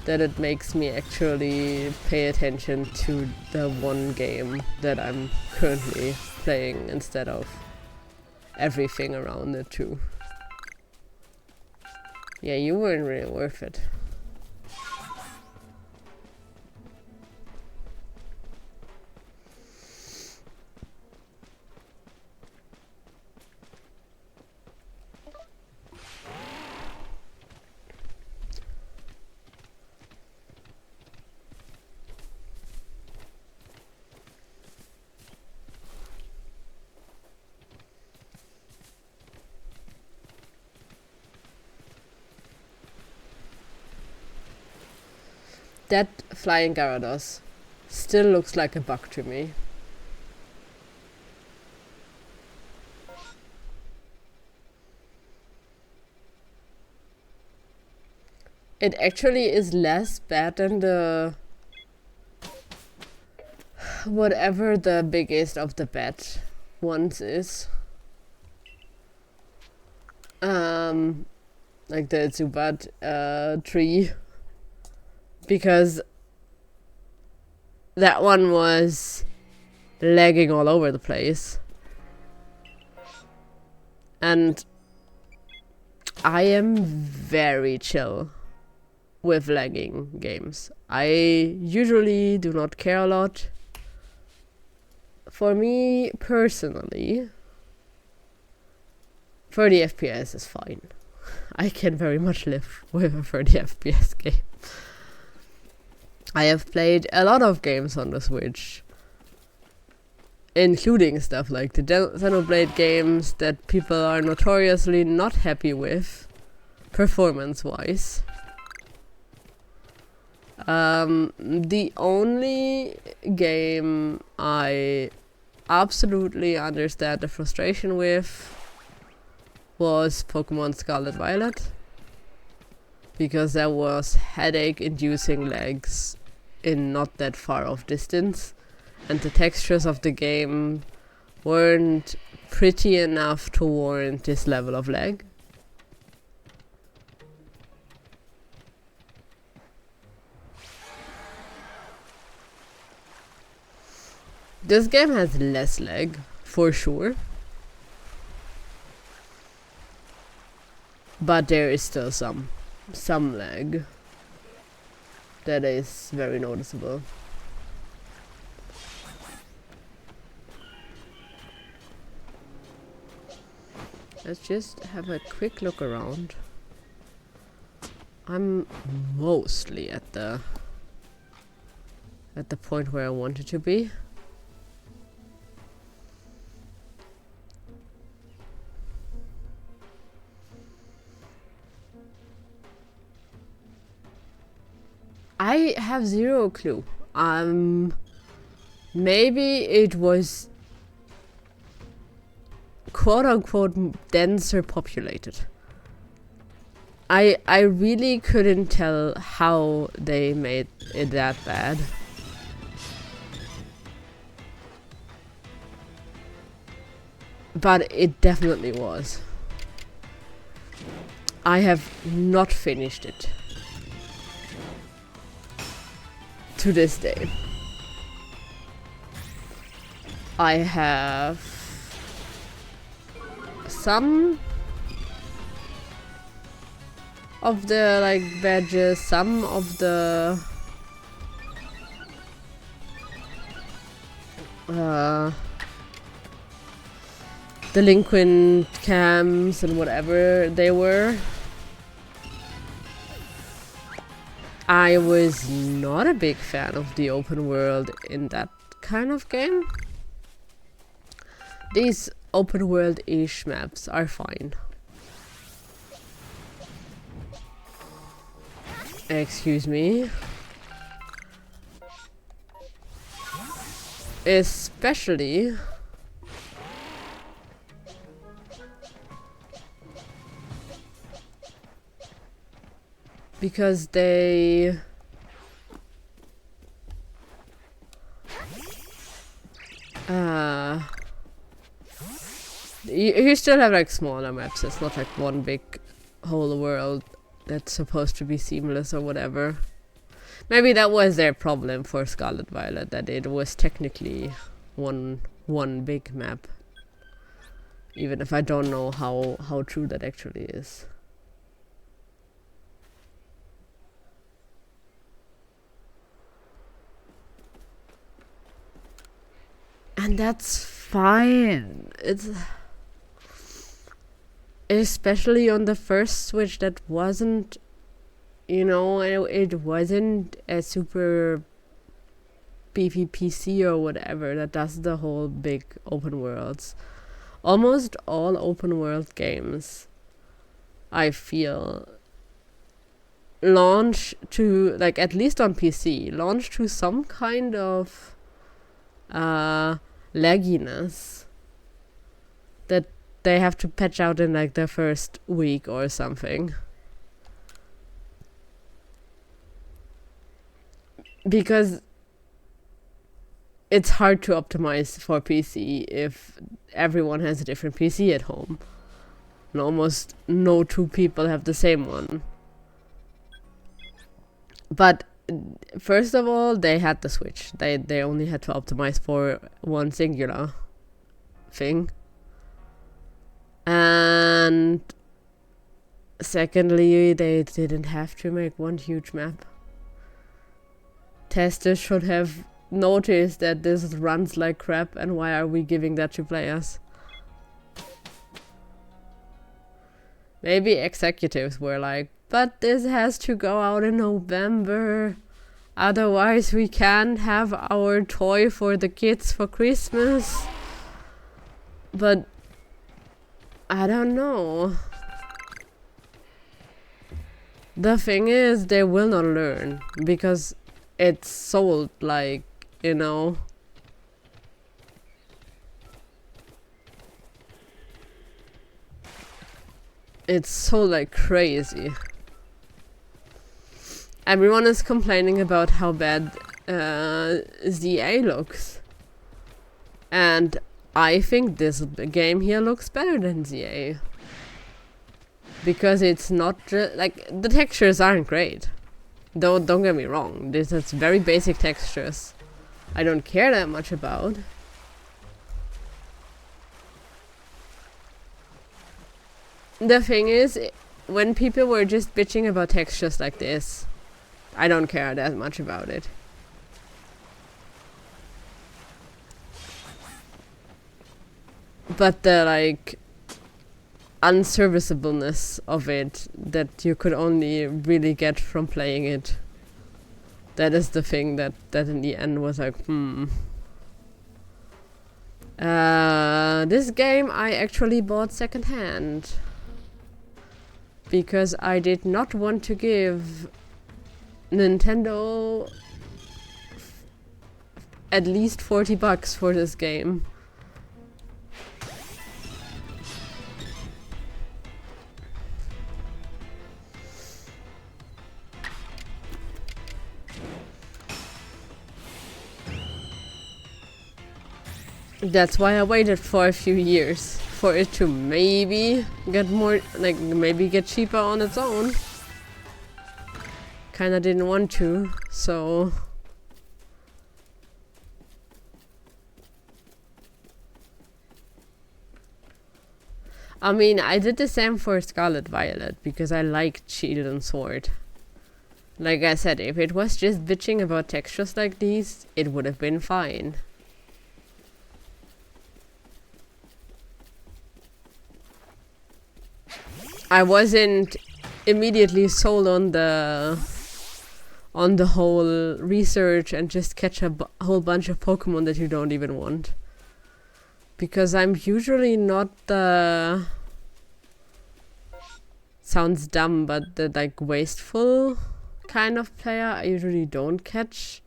that it makes me actually pay attention to the one game that I'm currently playing instead of everything around it too. Yeah, you weren't really worth it. That flying Gyarados still looks like a bug to me. it actually is less bad than the whatever the biggest of the bad ones is. Like the Zubat tree, because that one was lagging all over the place, and I am very chill with lagging games. I usually do not care a lot. For me personally, 30 FPS is fine. I can very much live with a 30 FPS game. I have played a lot of games on the Switch, including stuff like the Xenoblade games that people are notoriously not happy with, performance-wise. The only game I absolutely understand the frustration with was Pokémon Scarlet Violet, because there was headache-inducing lags in not that far off distance, and the textures of the game weren't pretty enough to warrant this level of lag. This game has less lag, for sure. But there is still some lag that is very noticeable. Let's just have a quick look around. I'm mostly at the point where I wanted to be. I have zero clue. Maybe it was quote unquote denser populated. I really couldn't tell how they made it that bad. But it definitely was. I have not finished it to this day. I have some of the like badges, some of the delinquent camps and whatever they were. I was not a big fan of the open world in that kind of game. These open world-ish maps are fine. Excuse me. Especially because they you still have like smaller maps. It's not like one big whole world that's supposed to be seamless or whatever. Maybe that was their problem for Scarlet Violet, that it was technically one big map, even if I don't know how true that actually is. And that's fine. It's especially on the first Switch that wasn't, you know, it wasn't a super beefy PC or whatever that does the whole big open worlds. Almost all open world games, I feel, launch to, like, at least on PC, launch to some kind of lagginess that they have to patch out in like the first week or something. because it's hard to optimize for PC if everyone has a different PC at home. And almost no two people have the same one. But first of all, they had the Switch. They only had to optimize for one singular thing. And secondly, they didn't have to make one huge map. Testers should have noticed that this runs like crap, and why are we giving that to players? Maybe executives were like, but this has to go out in November. Otherwise we can't have our toy for the kids for Christmas. But I don't know. The thing is, they will not learn because it's sold like, you know, it's sold like crazy. Everyone is complaining about how bad ZA looks. And I think this game here looks better than ZA. Because it's not like, the textures aren't great. Don't get me wrong. This is very basic textures. I don't care that much about. The thing is, when people were just bitching about textures like this, I don't care that much about it. But the like unserviceableness of it that you could only really get from playing it, that is the thing that in the end was like, this game I actually bought secondhand because I did not want to give Nintendo at least $40 for this game. That's why I waited for a few years for it to maybe get more, like maybe get cheaper on its own. Kinda didn't want to, so I mean, I did the same for Scarlet Violet because I liked Shield and Sword. Like I said, if it was just bitching about textures like these, it would have been fine. I wasn't immediately sold on the whole research and just catch a whole bunch of Pokemon that you don't even want. Because I'm usually not the... Sounds dumb, but the like wasteful kind of player. I usually don't catch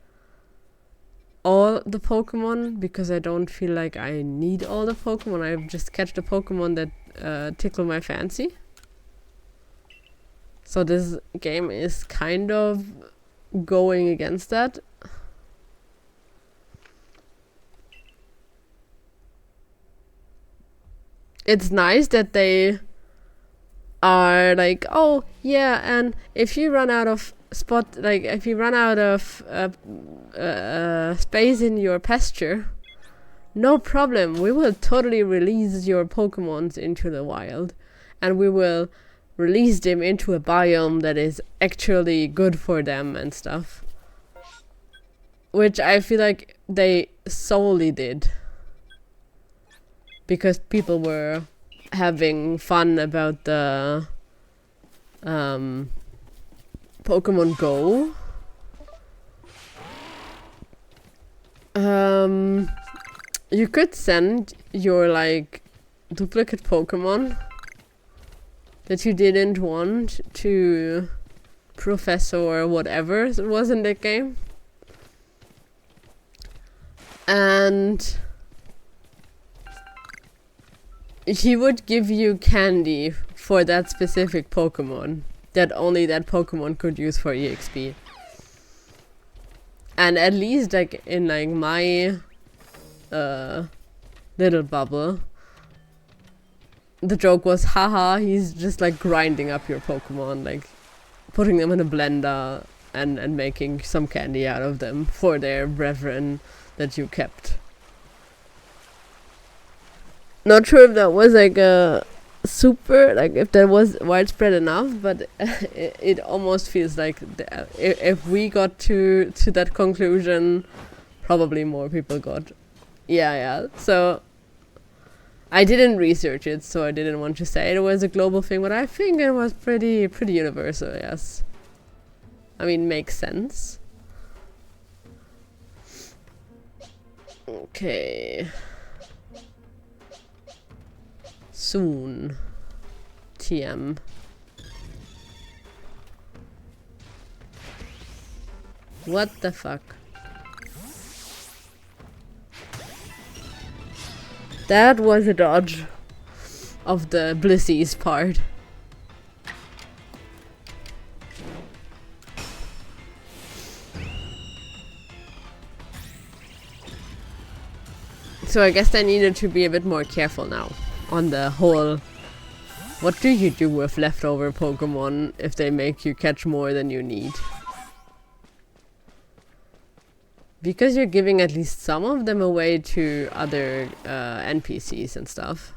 all the Pokemon because I don't feel like I need all the Pokemon. I just catch the Pokemon that tickle my fancy. So this game is kind of going against that. It's nice that they are like, oh yeah, and if you run out of if you run out of space in your pasture, no problem, we will totally release your Pokemons into the wild, and we will release them into a biome that is actually good for them and stuff. Which I feel like they solely did because people were having fun about the Pokemon Go. You could send your like duplicate Pokemon that you didn't want to Professor or whatever was in that game. And he would give you candy for that specific Pokemon that only that Pokemon could use for EXP. And at least like in like my little bubble, the joke was, haha, he's just like grinding up your Pokemon, like putting them in a blender and making some candy out of them for their brethren that you kept. Not sure if that was like a super, like if that was widespread enough, but it almost feels like if we got to that conclusion, probably more people got. Yeah. So I didn't research it, so I didn't want to say it was a global thing, but I think it was pretty universal. Yes, I mean, makes sense. Okay. Soon. TM. What the fuck? That was a dodge of the Blissey's part. So I guess I needed to be a bit more careful now on the whole, what do you do with leftover Pokemon if they make you catch more than you need? Because you're giving at least some of them away to other NPCs and stuff.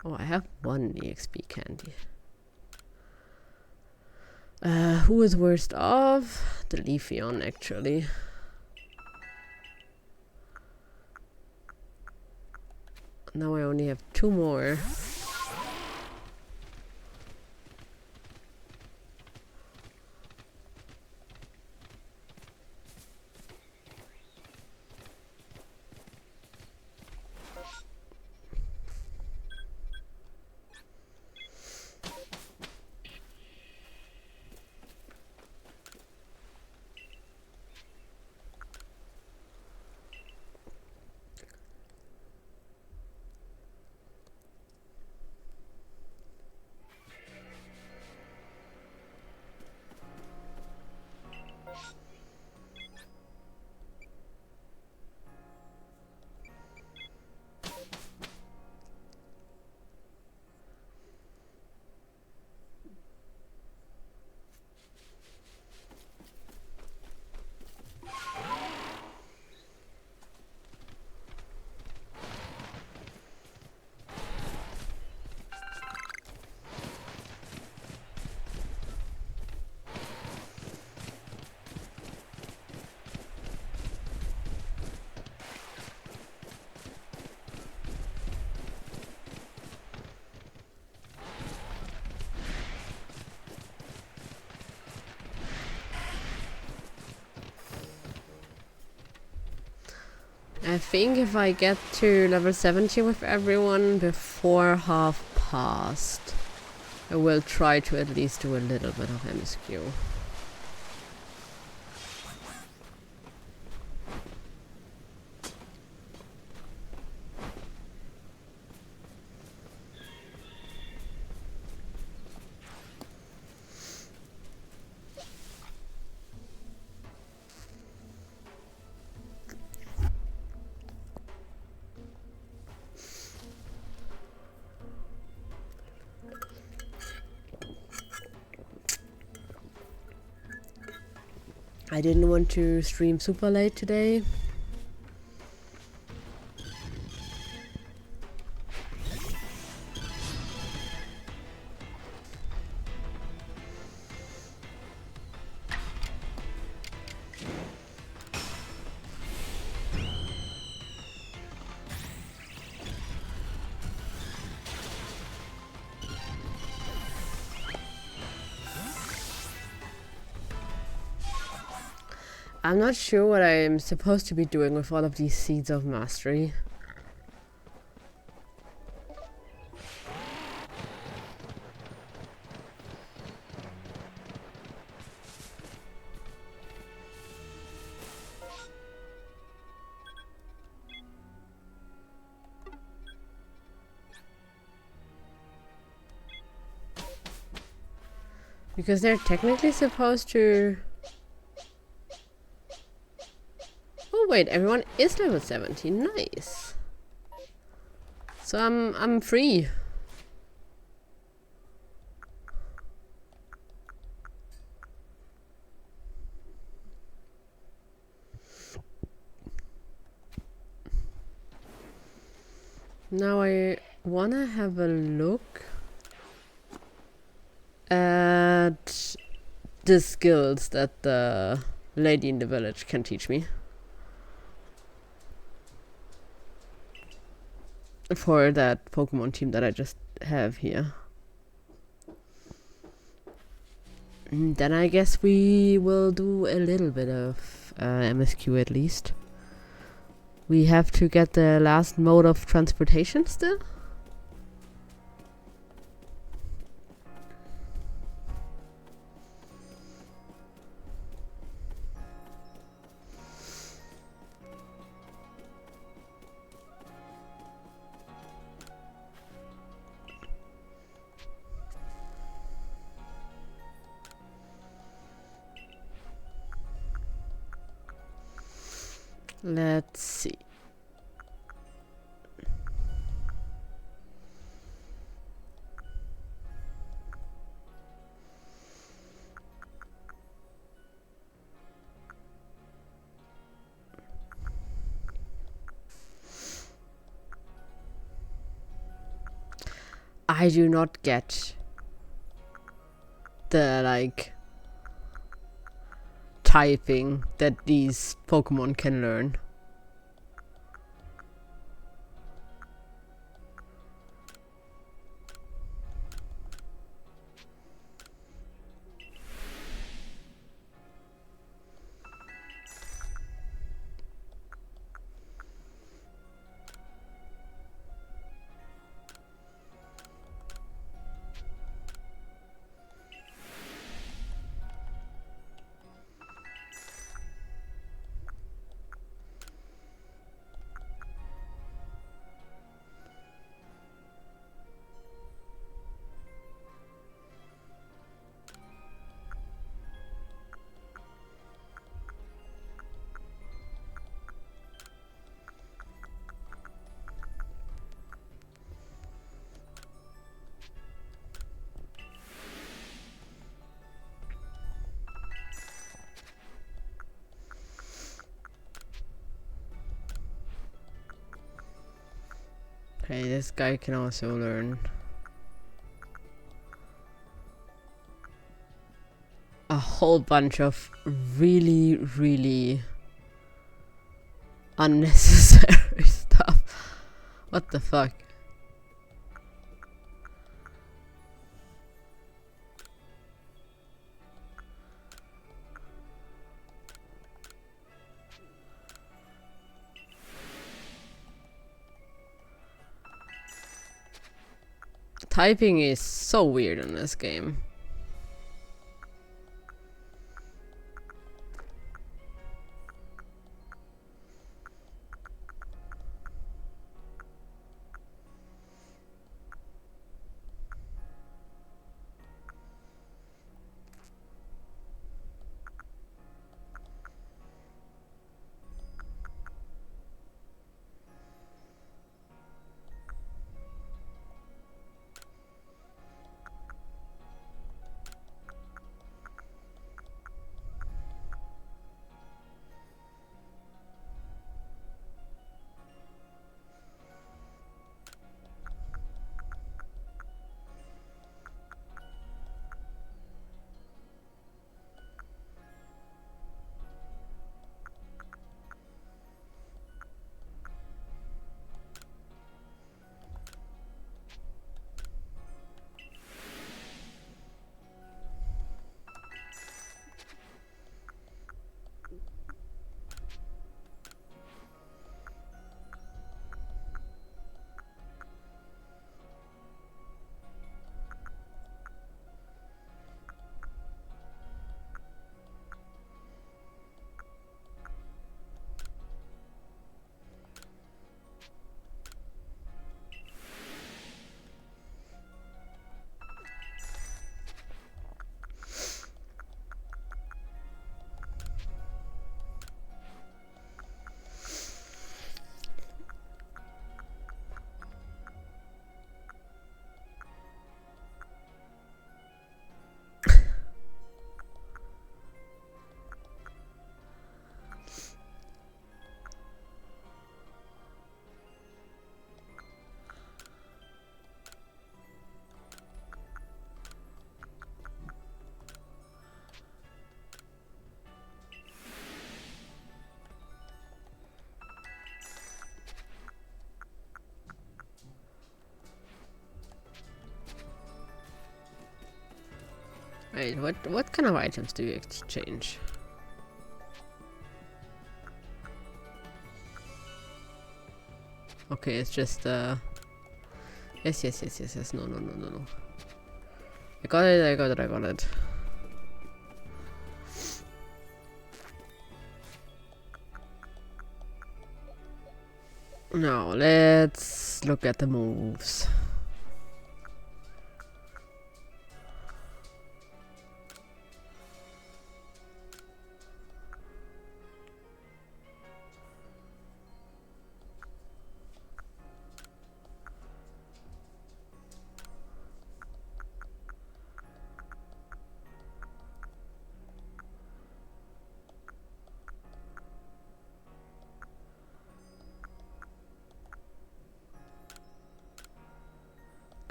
Oh, I have one EXP candy. Who is worst off? The Leafeon, actually. Now I only have 2 more. I think if I get to level 70 with everyone before half past, I will try to at least do a little bit of MSQ. I didn't want to stream super late today. I'm not sure what I'm supposed to be doing with all of these Seeds of Mastery. Because they're technically supposed to... Oh wait, everyone is level 70. Nice. So I'm free. Now I wanna have a look at the skills that the lady in the village can teach me. For that Pokemon team that I just have here. And then I guess we will do a little bit of MSQ at least. We have to get the last mode of transportation still. Let's see. I do not get the like typing that these Pokemon can learn. Okay, this guy can also learn a whole bunch of really, really unnecessary stuff. What the fuck? Typing is so weird in this game. Wait, what kind of items do you exchange? Okay, it's just yes. No. I got it. Now let's look at the moves.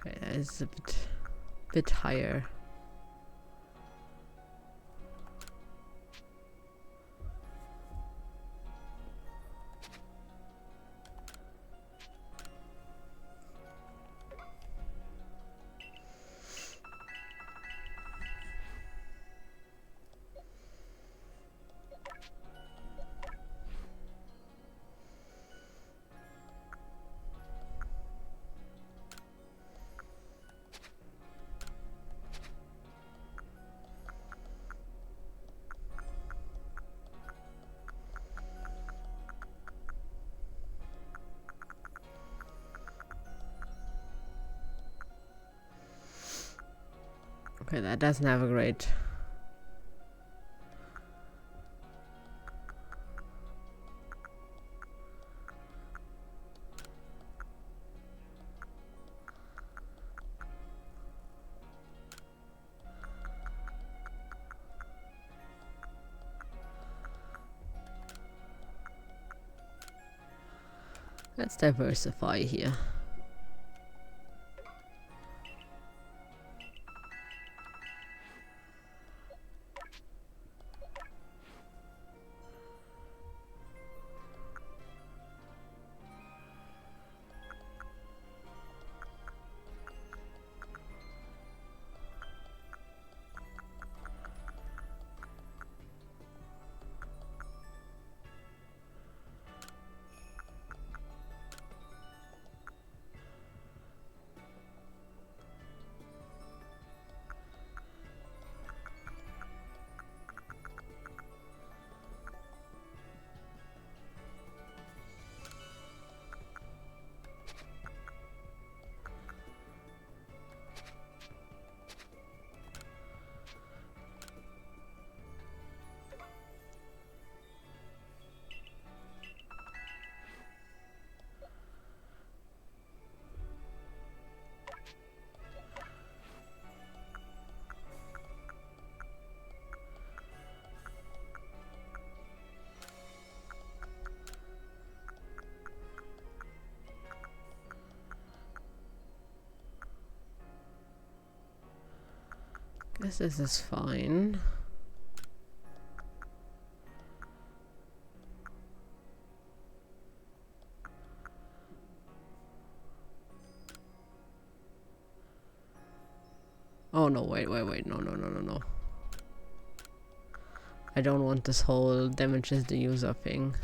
Okay, that is a bit higher. Okay, that doesn't have a great... Let's diversify here. Guess this is fine. Oh no, wait, no. I don't want this whole damages the user thing.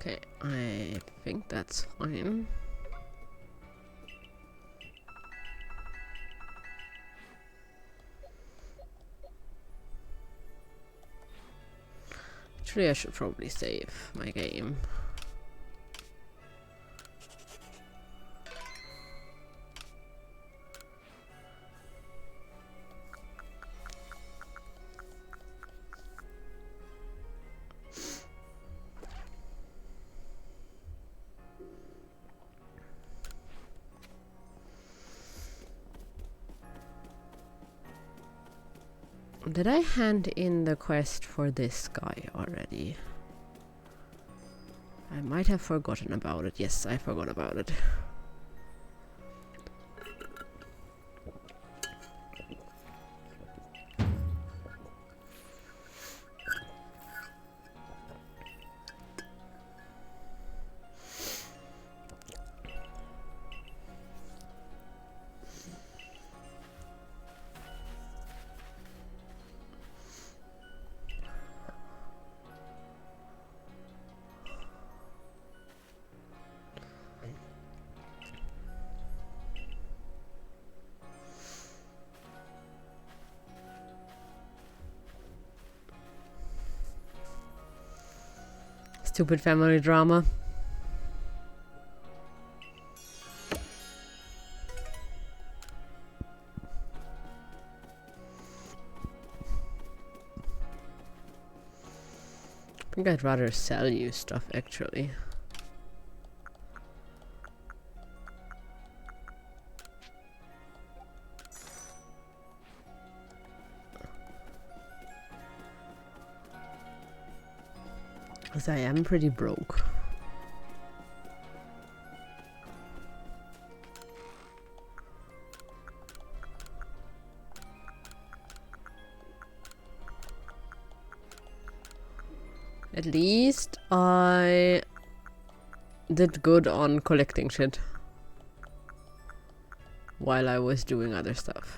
Okay, I think that's fine. Actually, I should probably save my game. Did I hand in the quest for this guy already? I might have forgotten about it. Yes, I forgot about it. Stupid family drama. I think I'd rather sell you stuff actually. Because I am pretty broke. At least I did good on collecting shit while I was doing other stuff.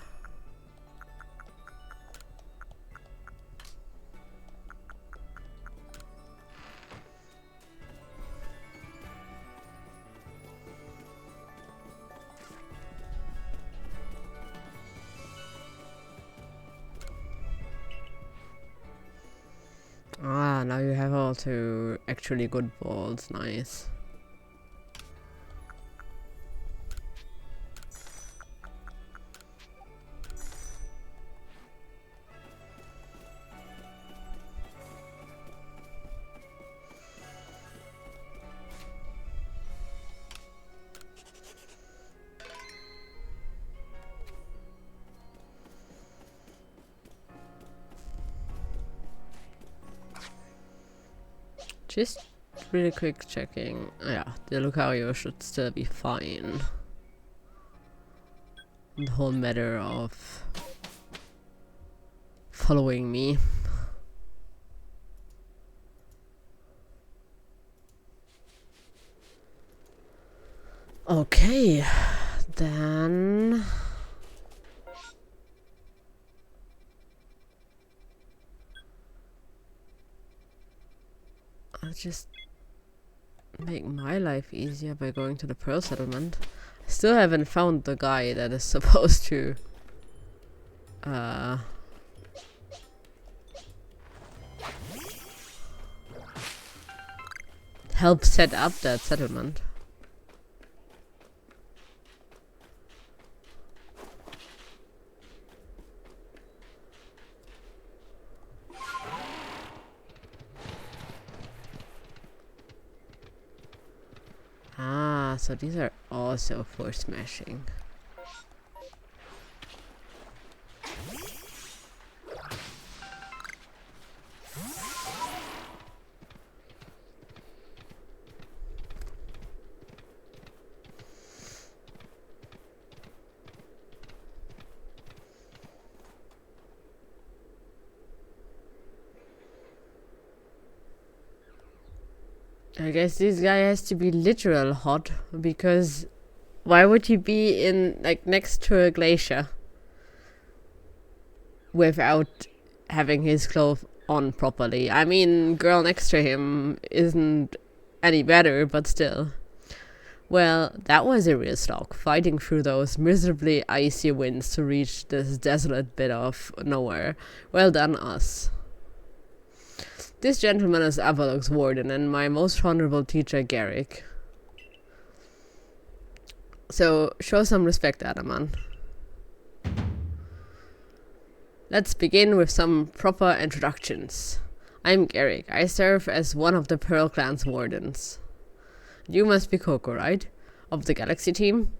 Ah, now you have also actually good balls. Nice. Just really quick checking. Yeah, the Lucario should still be fine. The whole matter of following me. Okay, then I'll just make my life easier by going to the Pearl Settlement. I still haven't found the guy that is supposed to help set up that settlement. Ah, so these are also for smashing. I guess this guy has to be literal hot, because why would he be in, like, next to a glacier without having his clothes on properly? I mean, girl next to him isn't any better, but still. Well, that was a real slog, fighting through those miserably icy winds to reach this desolate bit of nowhere. Well done, us. This gentleman is Avalok's warden and my most honorable teacher, Garrick. So, show some respect, Adaman. Let's begin with some proper introductions. I'm Garrick. I serve as one of the Pearl Clan's wardens. You must be Coco, right? Of the Galaxy team?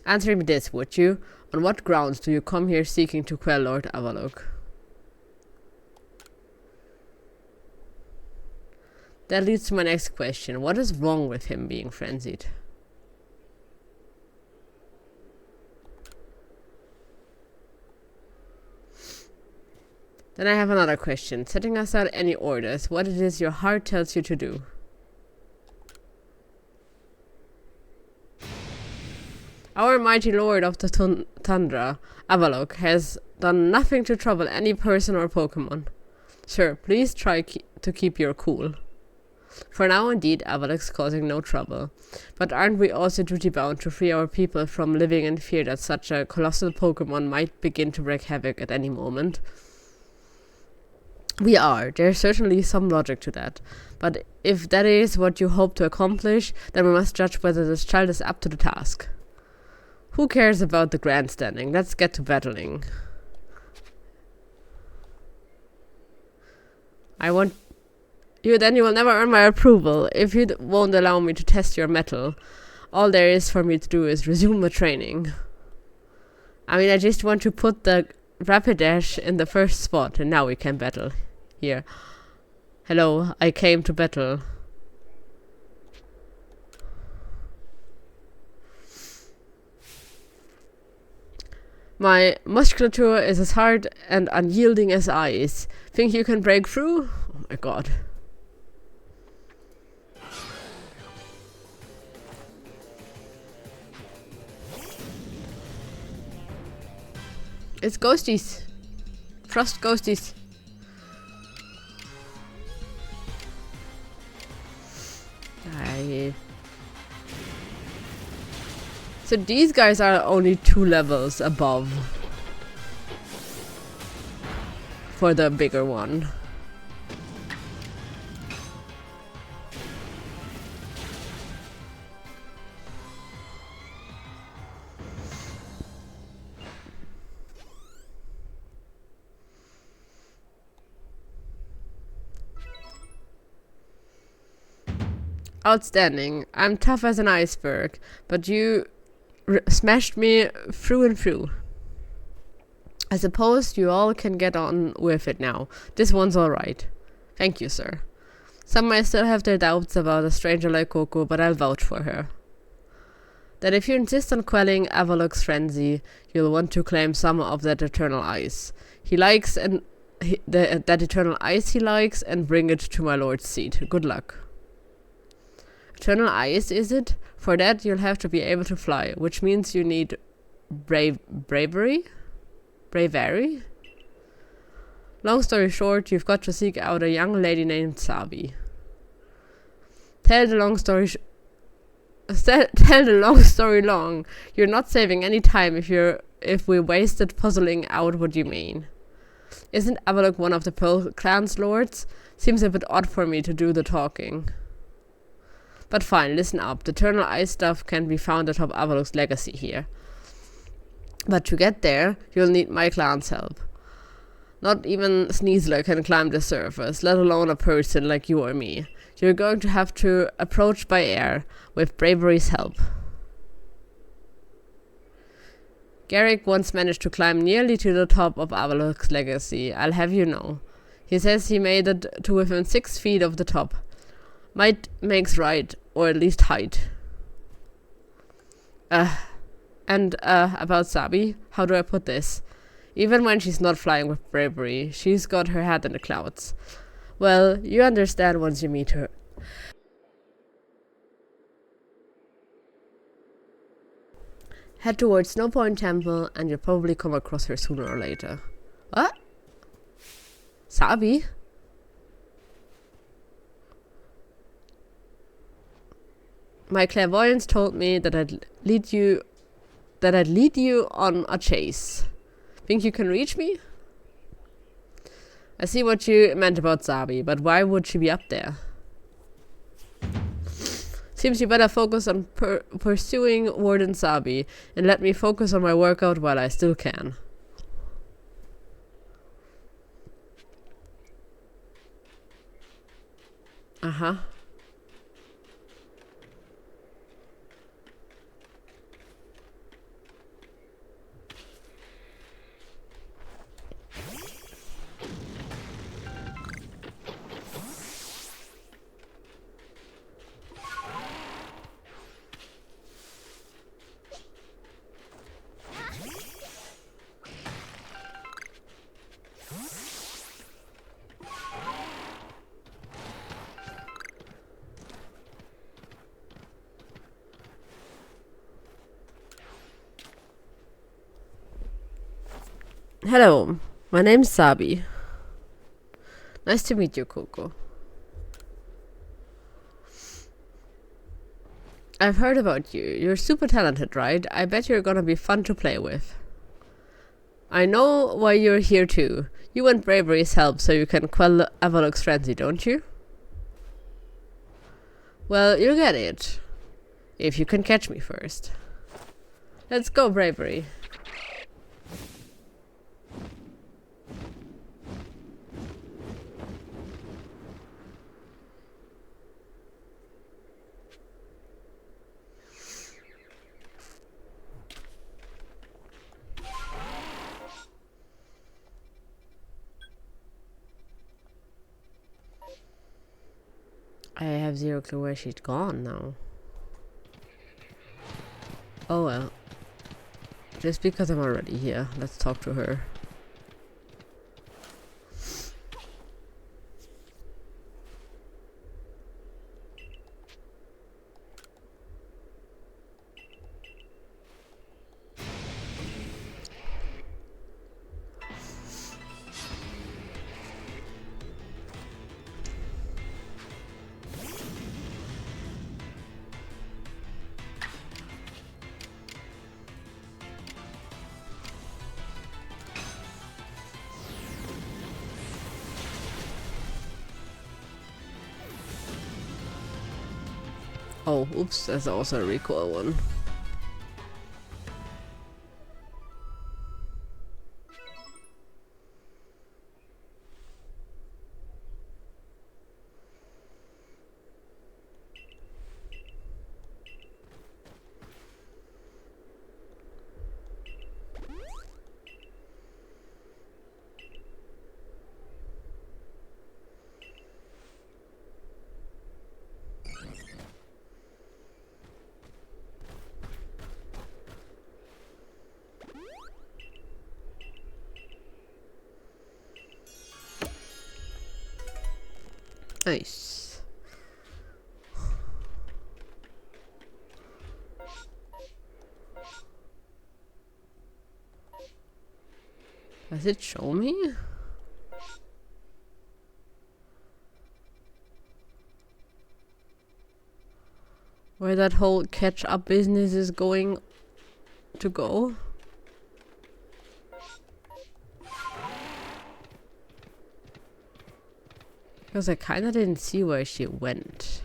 Answer me this, would you? On what grounds do you come here seeking to quell Lord Avalok? That leads to my next question. What is wrong with him being frenzied? Then I have another question. Setting aside any orders, what it is your heart tells you to do? Our mighty lord of the tundra, Avalok, has done nothing to trouble any person or Pokémon. Sir, please try to keep your cool. For now, indeed, Avalok's causing no trouble. But aren't we also duty-bound to free our people from living in fear that such a colossal Pokémon might begin to wreak havoc at any moment? We are. There's certainly some logic to that. But if that is what you hope to accomplish, then we must judge whether this child is up to the task. Who cares about the grandstanding? Let's get to battling. I want you, then you will never earn my approval if you won't allow me to test your mettle. All there is for me to do is resume the training. I mean, I just want to put the Rapidash in the first spot and now we can battle. Here. Hello, I came to battle. My musculature is as hard and unyielding as ice. Think you can break through? Oh my god. It's ghosties. Frost ghosties. So these guys are only 2 levels above for the bigger one. Outstanding. I'm tough as an iceberg, but you smashed me through and through. I suppose you all can get on with it now. This one's alright. Thank you, sir. Some might still have their doubts about a stranger like Coco, but I'll vouch for her. That if you insist on quelling Avalok's frenzy, you'll want to claim some of that eternal ice. That eternal ice he likes, and bring it to my lord's seat. Good luck. Eternal ice, is it? For that, you'll have to be able to fly, which means you need bravery? Long story short, you've got to seek out a young lady named Sabi. Tell the long story long. You're not saving any time if we wasted puzzling out what you mean. Isn't Avalok one of the Pearl Clan's lords? Seems a bit odd for me to do the talking. But fine, listen up. The eternal ice stuff can be found atop Avalok's legacy here. But to get there, you'll need my clan's help. Not even Sneasler can climb the surface, let alone a person like you or me. You're going to have to approach by air, with bravery's help. Garrick once managed to climb nearly to the top of Avalok's legacy, I'll have you know. He says he made it to within 6 feet of the top. Might makes right, or at least height. About Sabi, how do I put this? Even when she's not flying with bravery, she's got her head in the clouds. Well, you understand once you meet her. Head towards Snow Point Temple, and you'll probably come across her sooner or later. What? Sabi? My clairvoyance told me that I'd lead you on a chase. Think you can reach me? I see what you meant about Zabi, but why would she be up there? Seems you better focus on pursuing Warden Zabi and let me focus on my workout while I still can. Uh-huh. Hello, my name's Sabi. Nice to meet you, Coco. I've heard about you. You're super talented, right? I bet you're gonna be fun to play with. I know why you're here too. You want Bravery's help so you can quell Avalok's frenzy, don't you? Well, you'll get it. If you can catch me first. Let's go, Bravery. I have zero clue where she's gone now. Oh well. Just because I'm already here, let's talk to her. Oh, oops, that's also a recoil one. Nice. Does it show me? Where that whole catch-up business is going to go? Because I kinda didn't see where she went.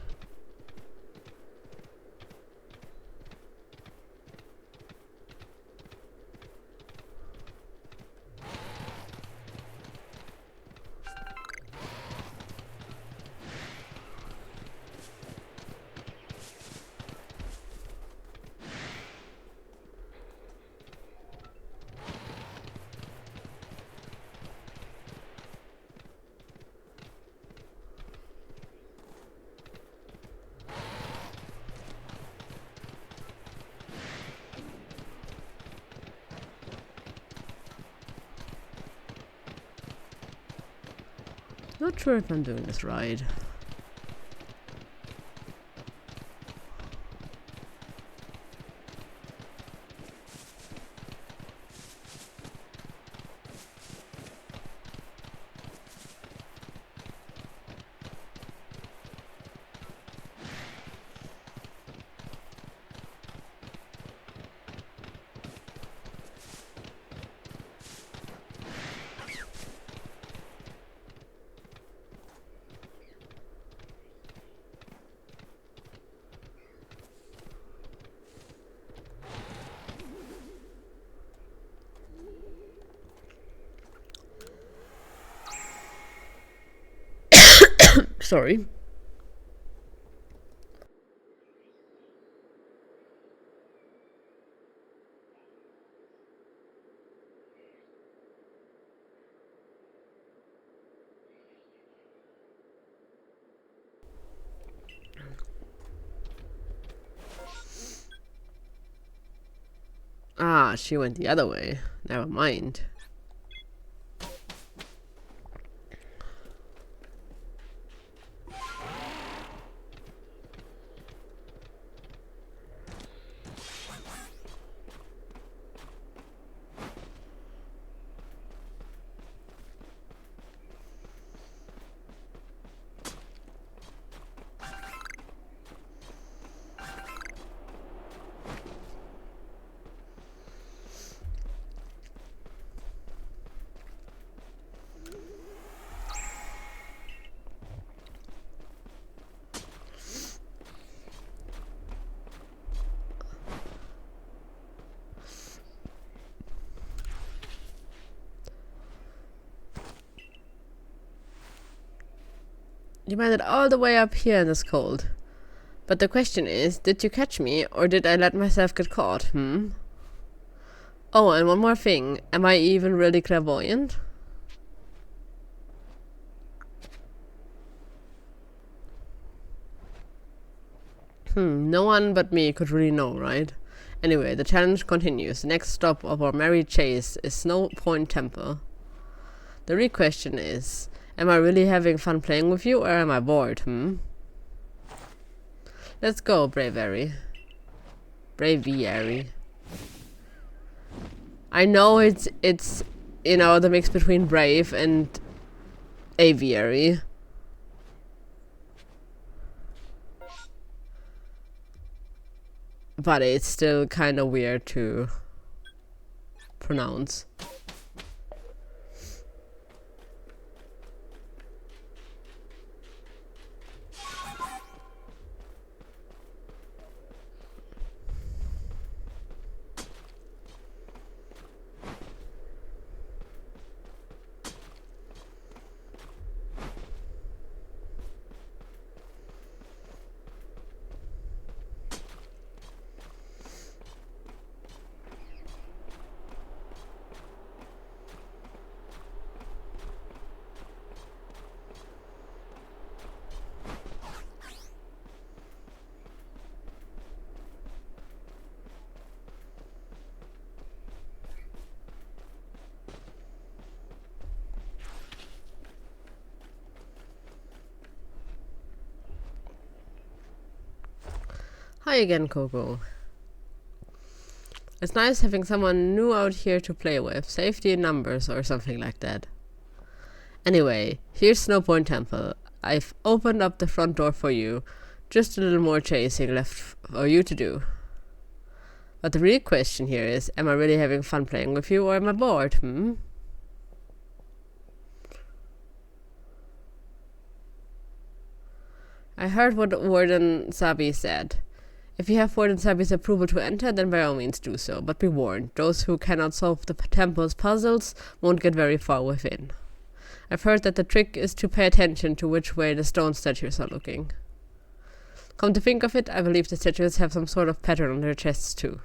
Not sure if I'm doing this right. Sorry. Ah, she went the other way. Never mind. You made it all the way up here in this cold. But the question is, did you catch me, or did I let myself get caught, Oh, and one more thing. Am I even really clairvoyant? No one but me could really know, right? Anyway, the challenge continues. The next stop of our merry chase is Snow Point Temple. The real question is, am I really having fun playing with you, or am I bored, Let's go, Braviary. Braviary. I know it's you know, the mix between brave and aviary. But it's still kind of weird to pronounce. Hi again, Coco. It's nice having someone new out here to play with. Safety in numbers or something like that. Anyway, here's Snow Point Temple. I've opened up the front door for you. Just a little more chasing left for you to do. But the real question here is, am I really having fun playing with you, or am I bored, I heard what Warden Sabi said. If you have Warden Sabi's approval to enter, then by all means do so. But be warned, those who cannot solve the temple's puzzles won't get very far within. I've heard that the trick is to pay attention to which way the stone statues are looking. Come to think of it, I believe the statues have some sort of pattern on their chests too.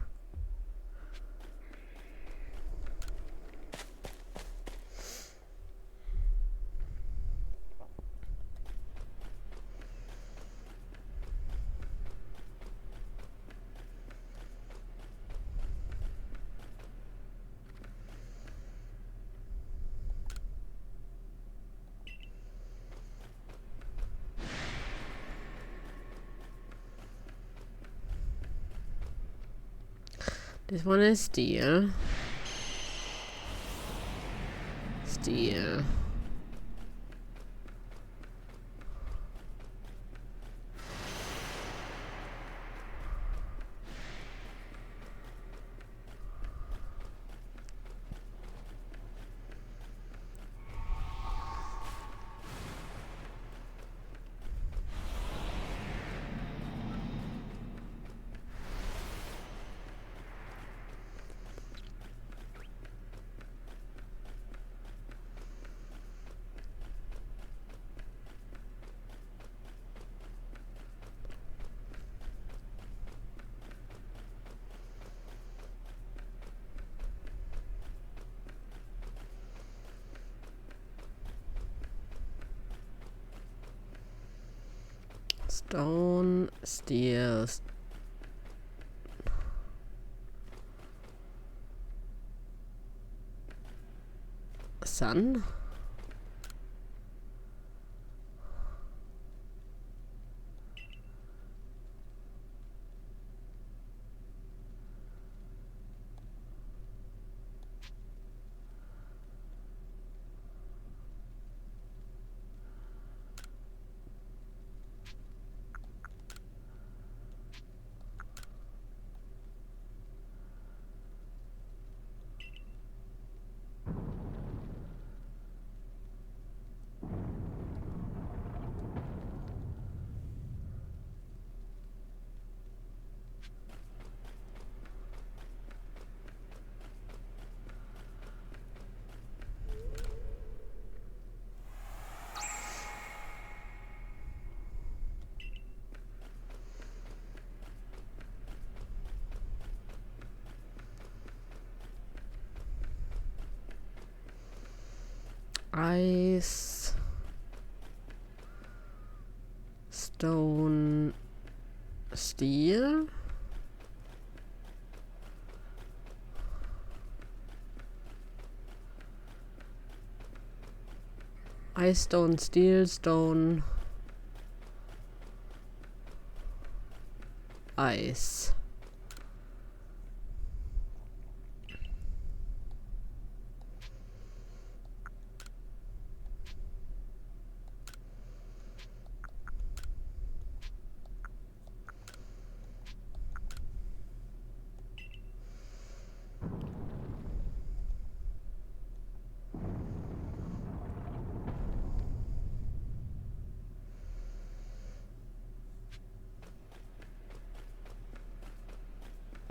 This one is steel. Steel. Stone, steel, sun. Ice, stone, steel. Ice, stone, steel, stone, ice.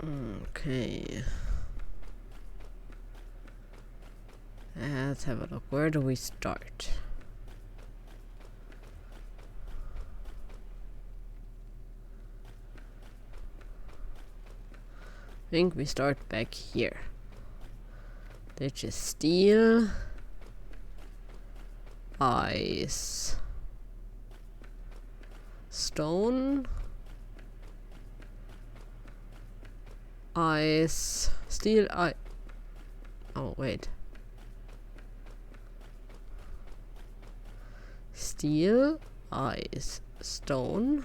Okay. Let's have a look. Where do we start? I think we start back here. Which is steel, ice, stone, ice, steel, ice. Oh, wait. Steel, ice, stone,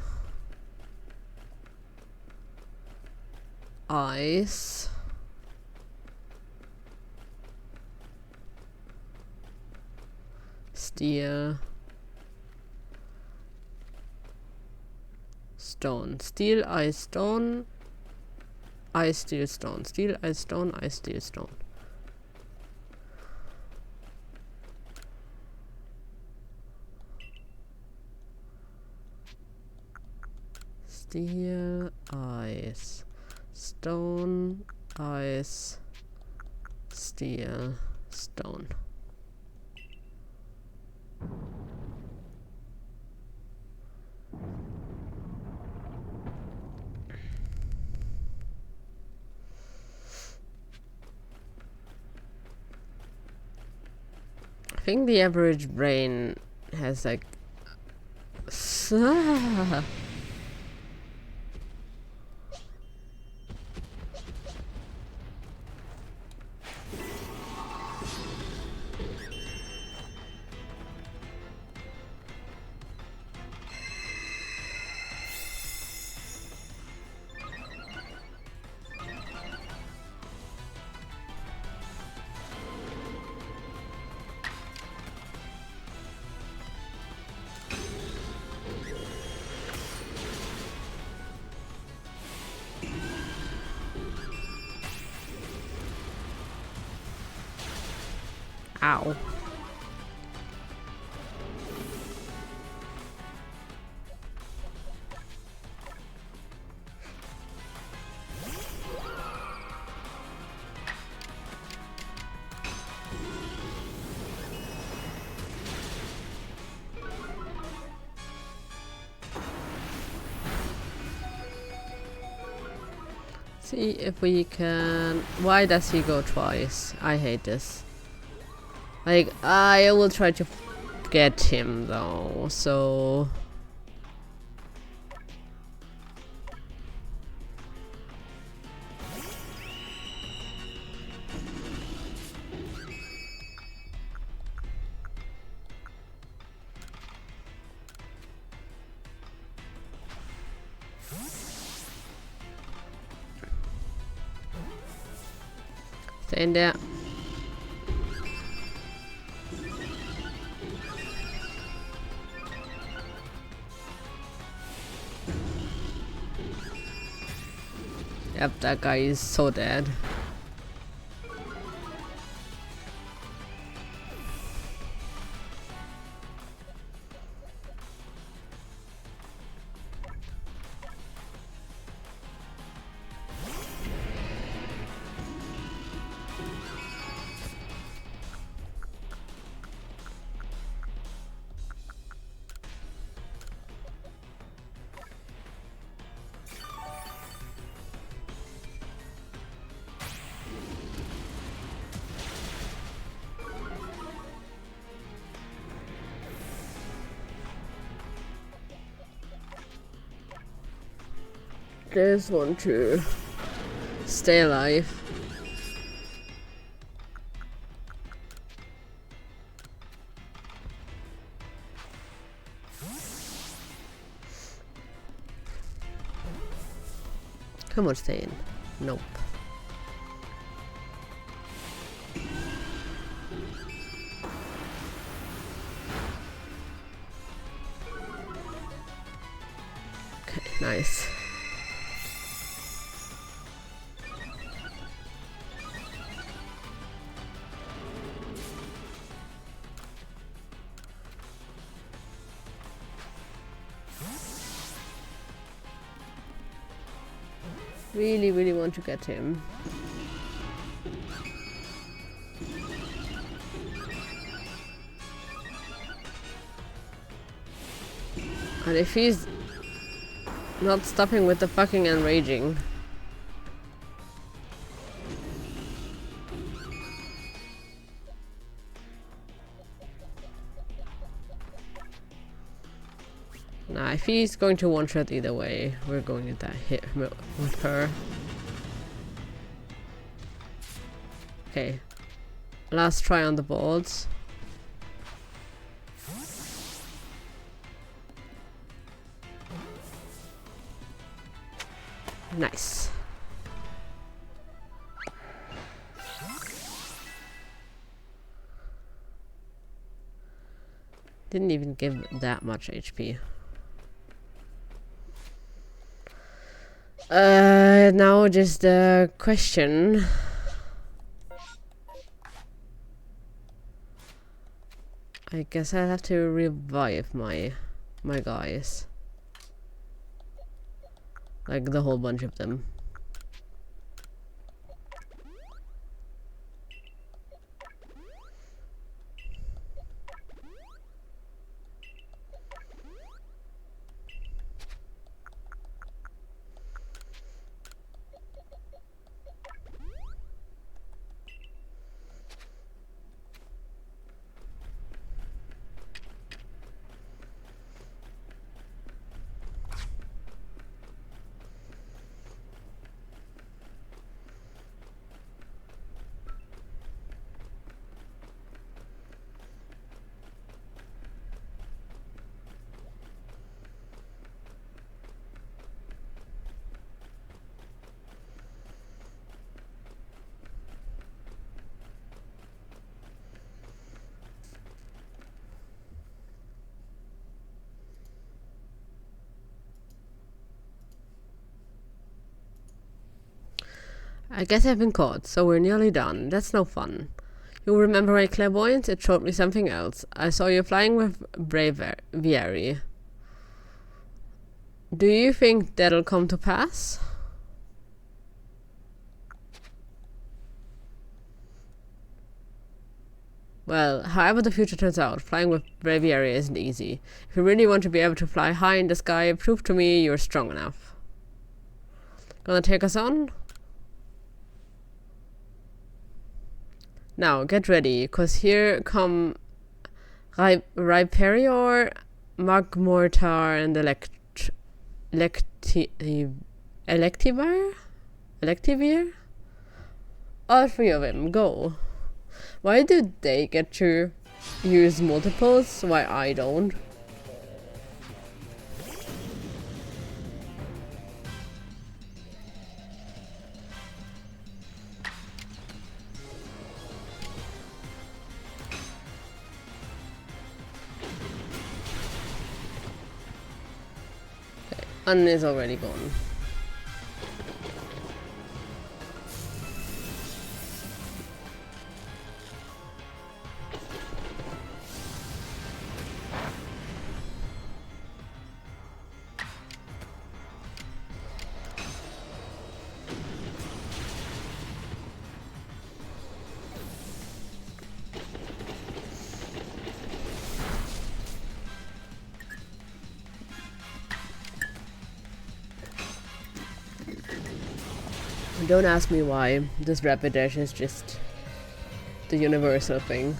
ice, steel, stone, steel, ice, stone, ice, steel, stone, steel, ice, stone, ice, steel, stone. Steel, ice, stone, ice, steel, stone. I think the average brain has like ow. See if we can. Why does he go twice? I hate this. Like, I will try to get him though, so Stay in there. Yep, that guy is so dead. Just want to stay alive. Come on, stay in. Nope. Okay, nice. Really want to get him. And if he's not stopping with the fucking enraging. Nah, if he's going to one-shot either way, we're going to hit with her. Okay. Last try on the boards. Nice. Didn't even give that much HP. Now just a question. I guess I have to revive my guys. Like the whole bunch of them. I guess I've been caught, so we're nearly done. That's no fun. You remember my clairvoyance? It showed me something else. I saw you flying with bravery. Do you think that'll come to pass? Well, however the future turns out, flying with bravery isn't easy. If you really want to be able to fly high in the sky, prove to me you're strong enough. Gonna take us on? Now, get ready, cause here come Rhyperior, Magmortar, and Electivire? All three of them, go. Why do they get to use multiples, why I don't? and is already gone. Don't ask me why. This rapid dash is just the universal thing.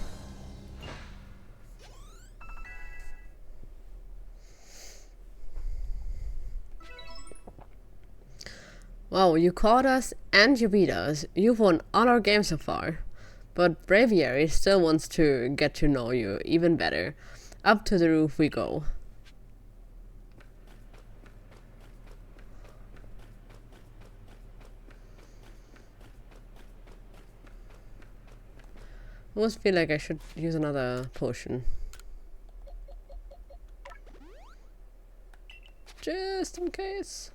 Wow, you caught us and you beat us. You've won all our games so far. But Braviary still wants to get to know you even better. Up to the roof we go. I almost feel like I should use another potion. Just in case.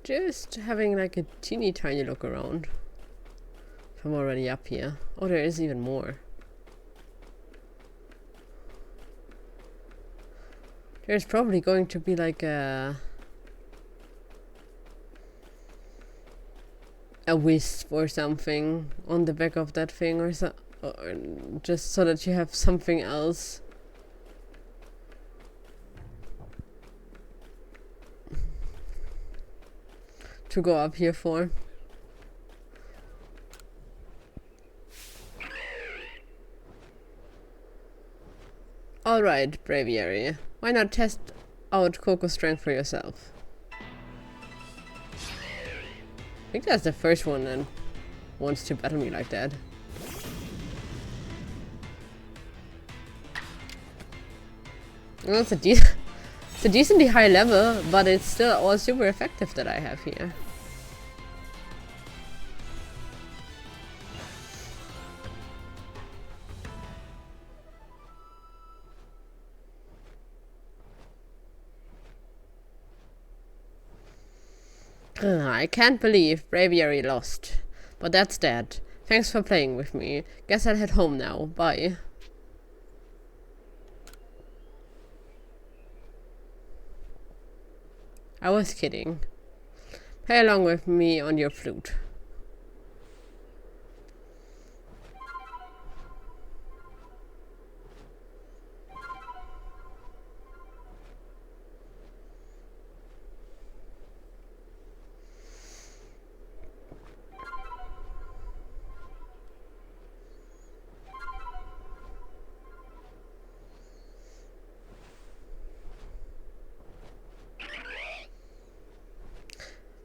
Just having like a teeny tiny look around. If I'm already up here. Oh, there is even more. There's probably going to be like a wisp or something on the back of that thing, or so, or just so that you have something else. To go up here for. Alright, Braviary. Why not test out Coco's strength for yourself? I think that's the first one that wants to battle me like that. Well, it's a decently high level, but it's still all super effective that I have here. I can't believe Braviary lost. But that's that. Thanks for playing with me. Guess I'll head home now. Bye. I was kidding. Play along with me on your flute.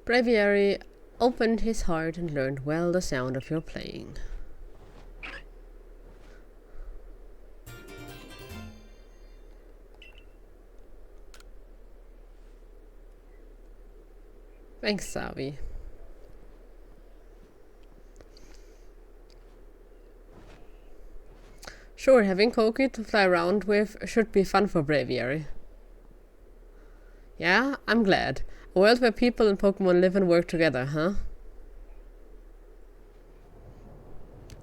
Braviary opened his heart and learned well the sound of your playing. Thanks, Savi. Sure, having Koki to fly around with should be fun for Braviary. Yeah, I'm glad. A world where people and Pokemon live and work together, huh?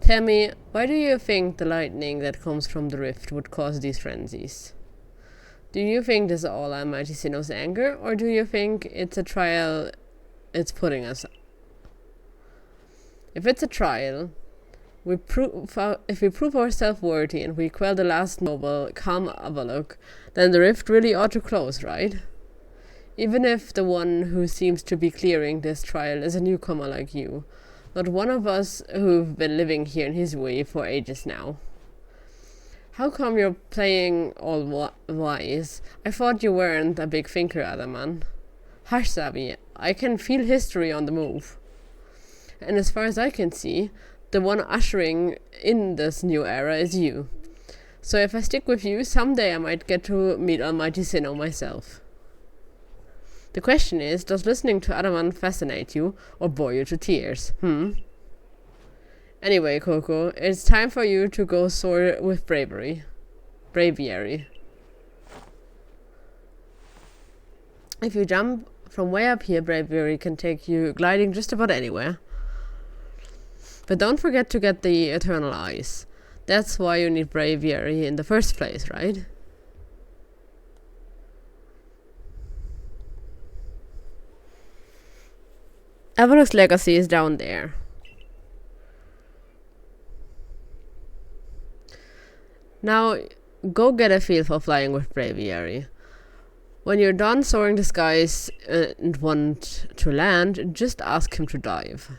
Tell me, why do you think the lightning that comes from the rift would cause these frenzies? Do you think this is all Almighty Sinnoh's anger, or do you think it's a trial it's putting us? If it's a trial, if we prove ourselves worthy and we quell the last noble, calm Avalok, then the rift really ought to close, right? Even if the one who seems to be clearing this trial is a newcomer like you, not one of us who've been living here in his way for ages now. How come you're playing all wise? I thought you weren't a big thinker, Adaman. Hush, Sabi, I can feel history on the move. And as far as I can see, the one ushering in this new era is you. So if I stick with you, someday I might get to meet Almighty Sinnoh myself. The question is, does listening to Adaman fascinate you or bore you to tears? Anyway, Coco, it's time for you to go soar with bravery. Braviary. If you jump from way up here, Braviary can take you gliding just about anywhere. But don't forget to get the Eternal Eyes. That's why you need Braviary in the first place, right? Avalok's legacy is down there. Now, go get a feel for flying with Braviary. When you're done soaring the skies and want to land, just ask him to dive.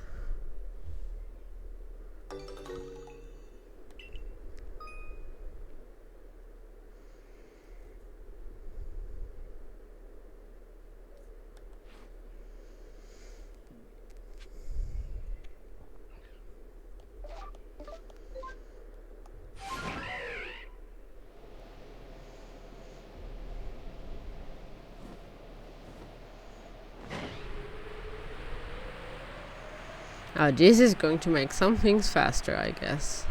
Oh, this is going to make some things faster, I guess.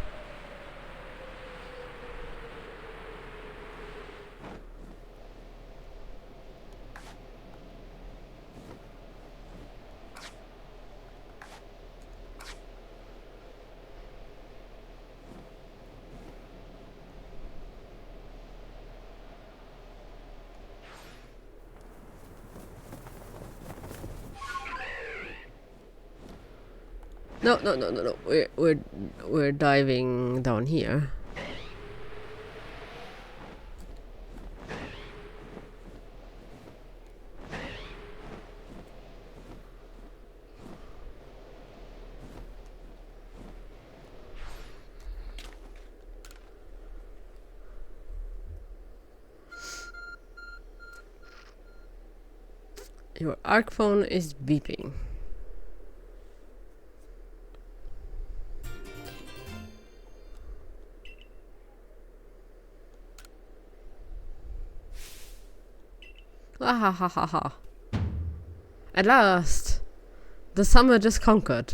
No. We're diving down here. Your arc phone is beeping. Ha. At last! The summer just conquered.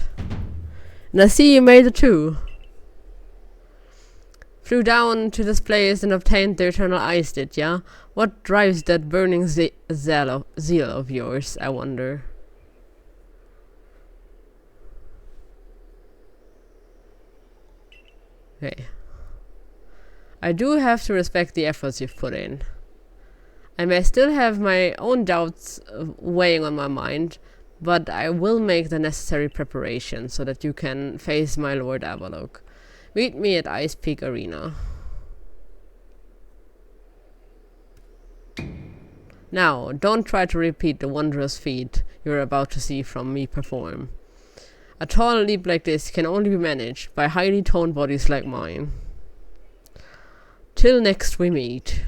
And I see you made it too. Flew down to this place and obtained the Eternal Eyes, did ya? What drives that burning zeal of yours, I wonder? Okay. I do have to respect the efforts you've put in. I may still have my own doubts weighing on my mind, but I will make the necessary preparation so that you can face my Lord Avalok. Meet me at Ice Peak Arena. Now, don't try to repeat the wondrous feat you're about to see from me perform. A tall leap like this can only be managed by highly toned bodies like mine. Till next we meet.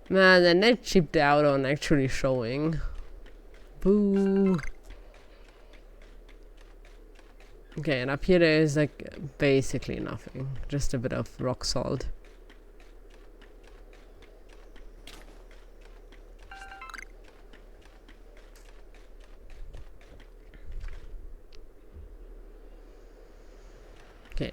Man, the net chipped out on actually showing. Boo. Okay, and up here there is like basically nothing. Just a bit of rock salt. Okay.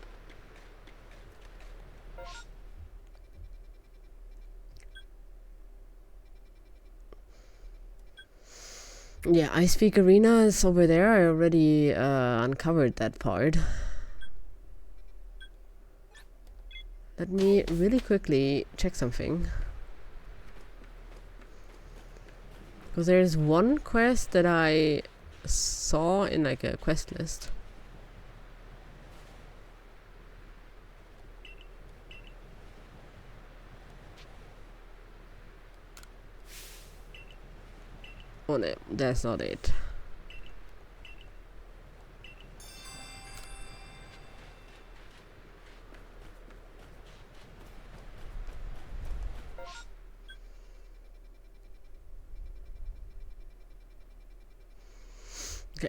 Yeah, Ice Peak Arena is over there. I already uncovered that part. Let me really quickly check something. Because there's one quest that I saw in like a quest list. Oh no, that's not it. Okay.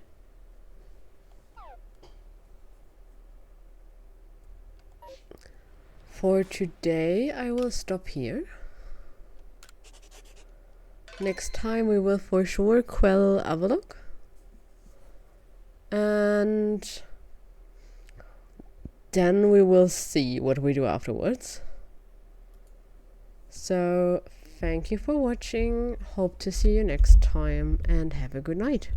for today I will stop here. Next time we will for sure quell Avalok. And then we will see what we do afterwards. So thank you for watching. Hope to see you next time and have a good night.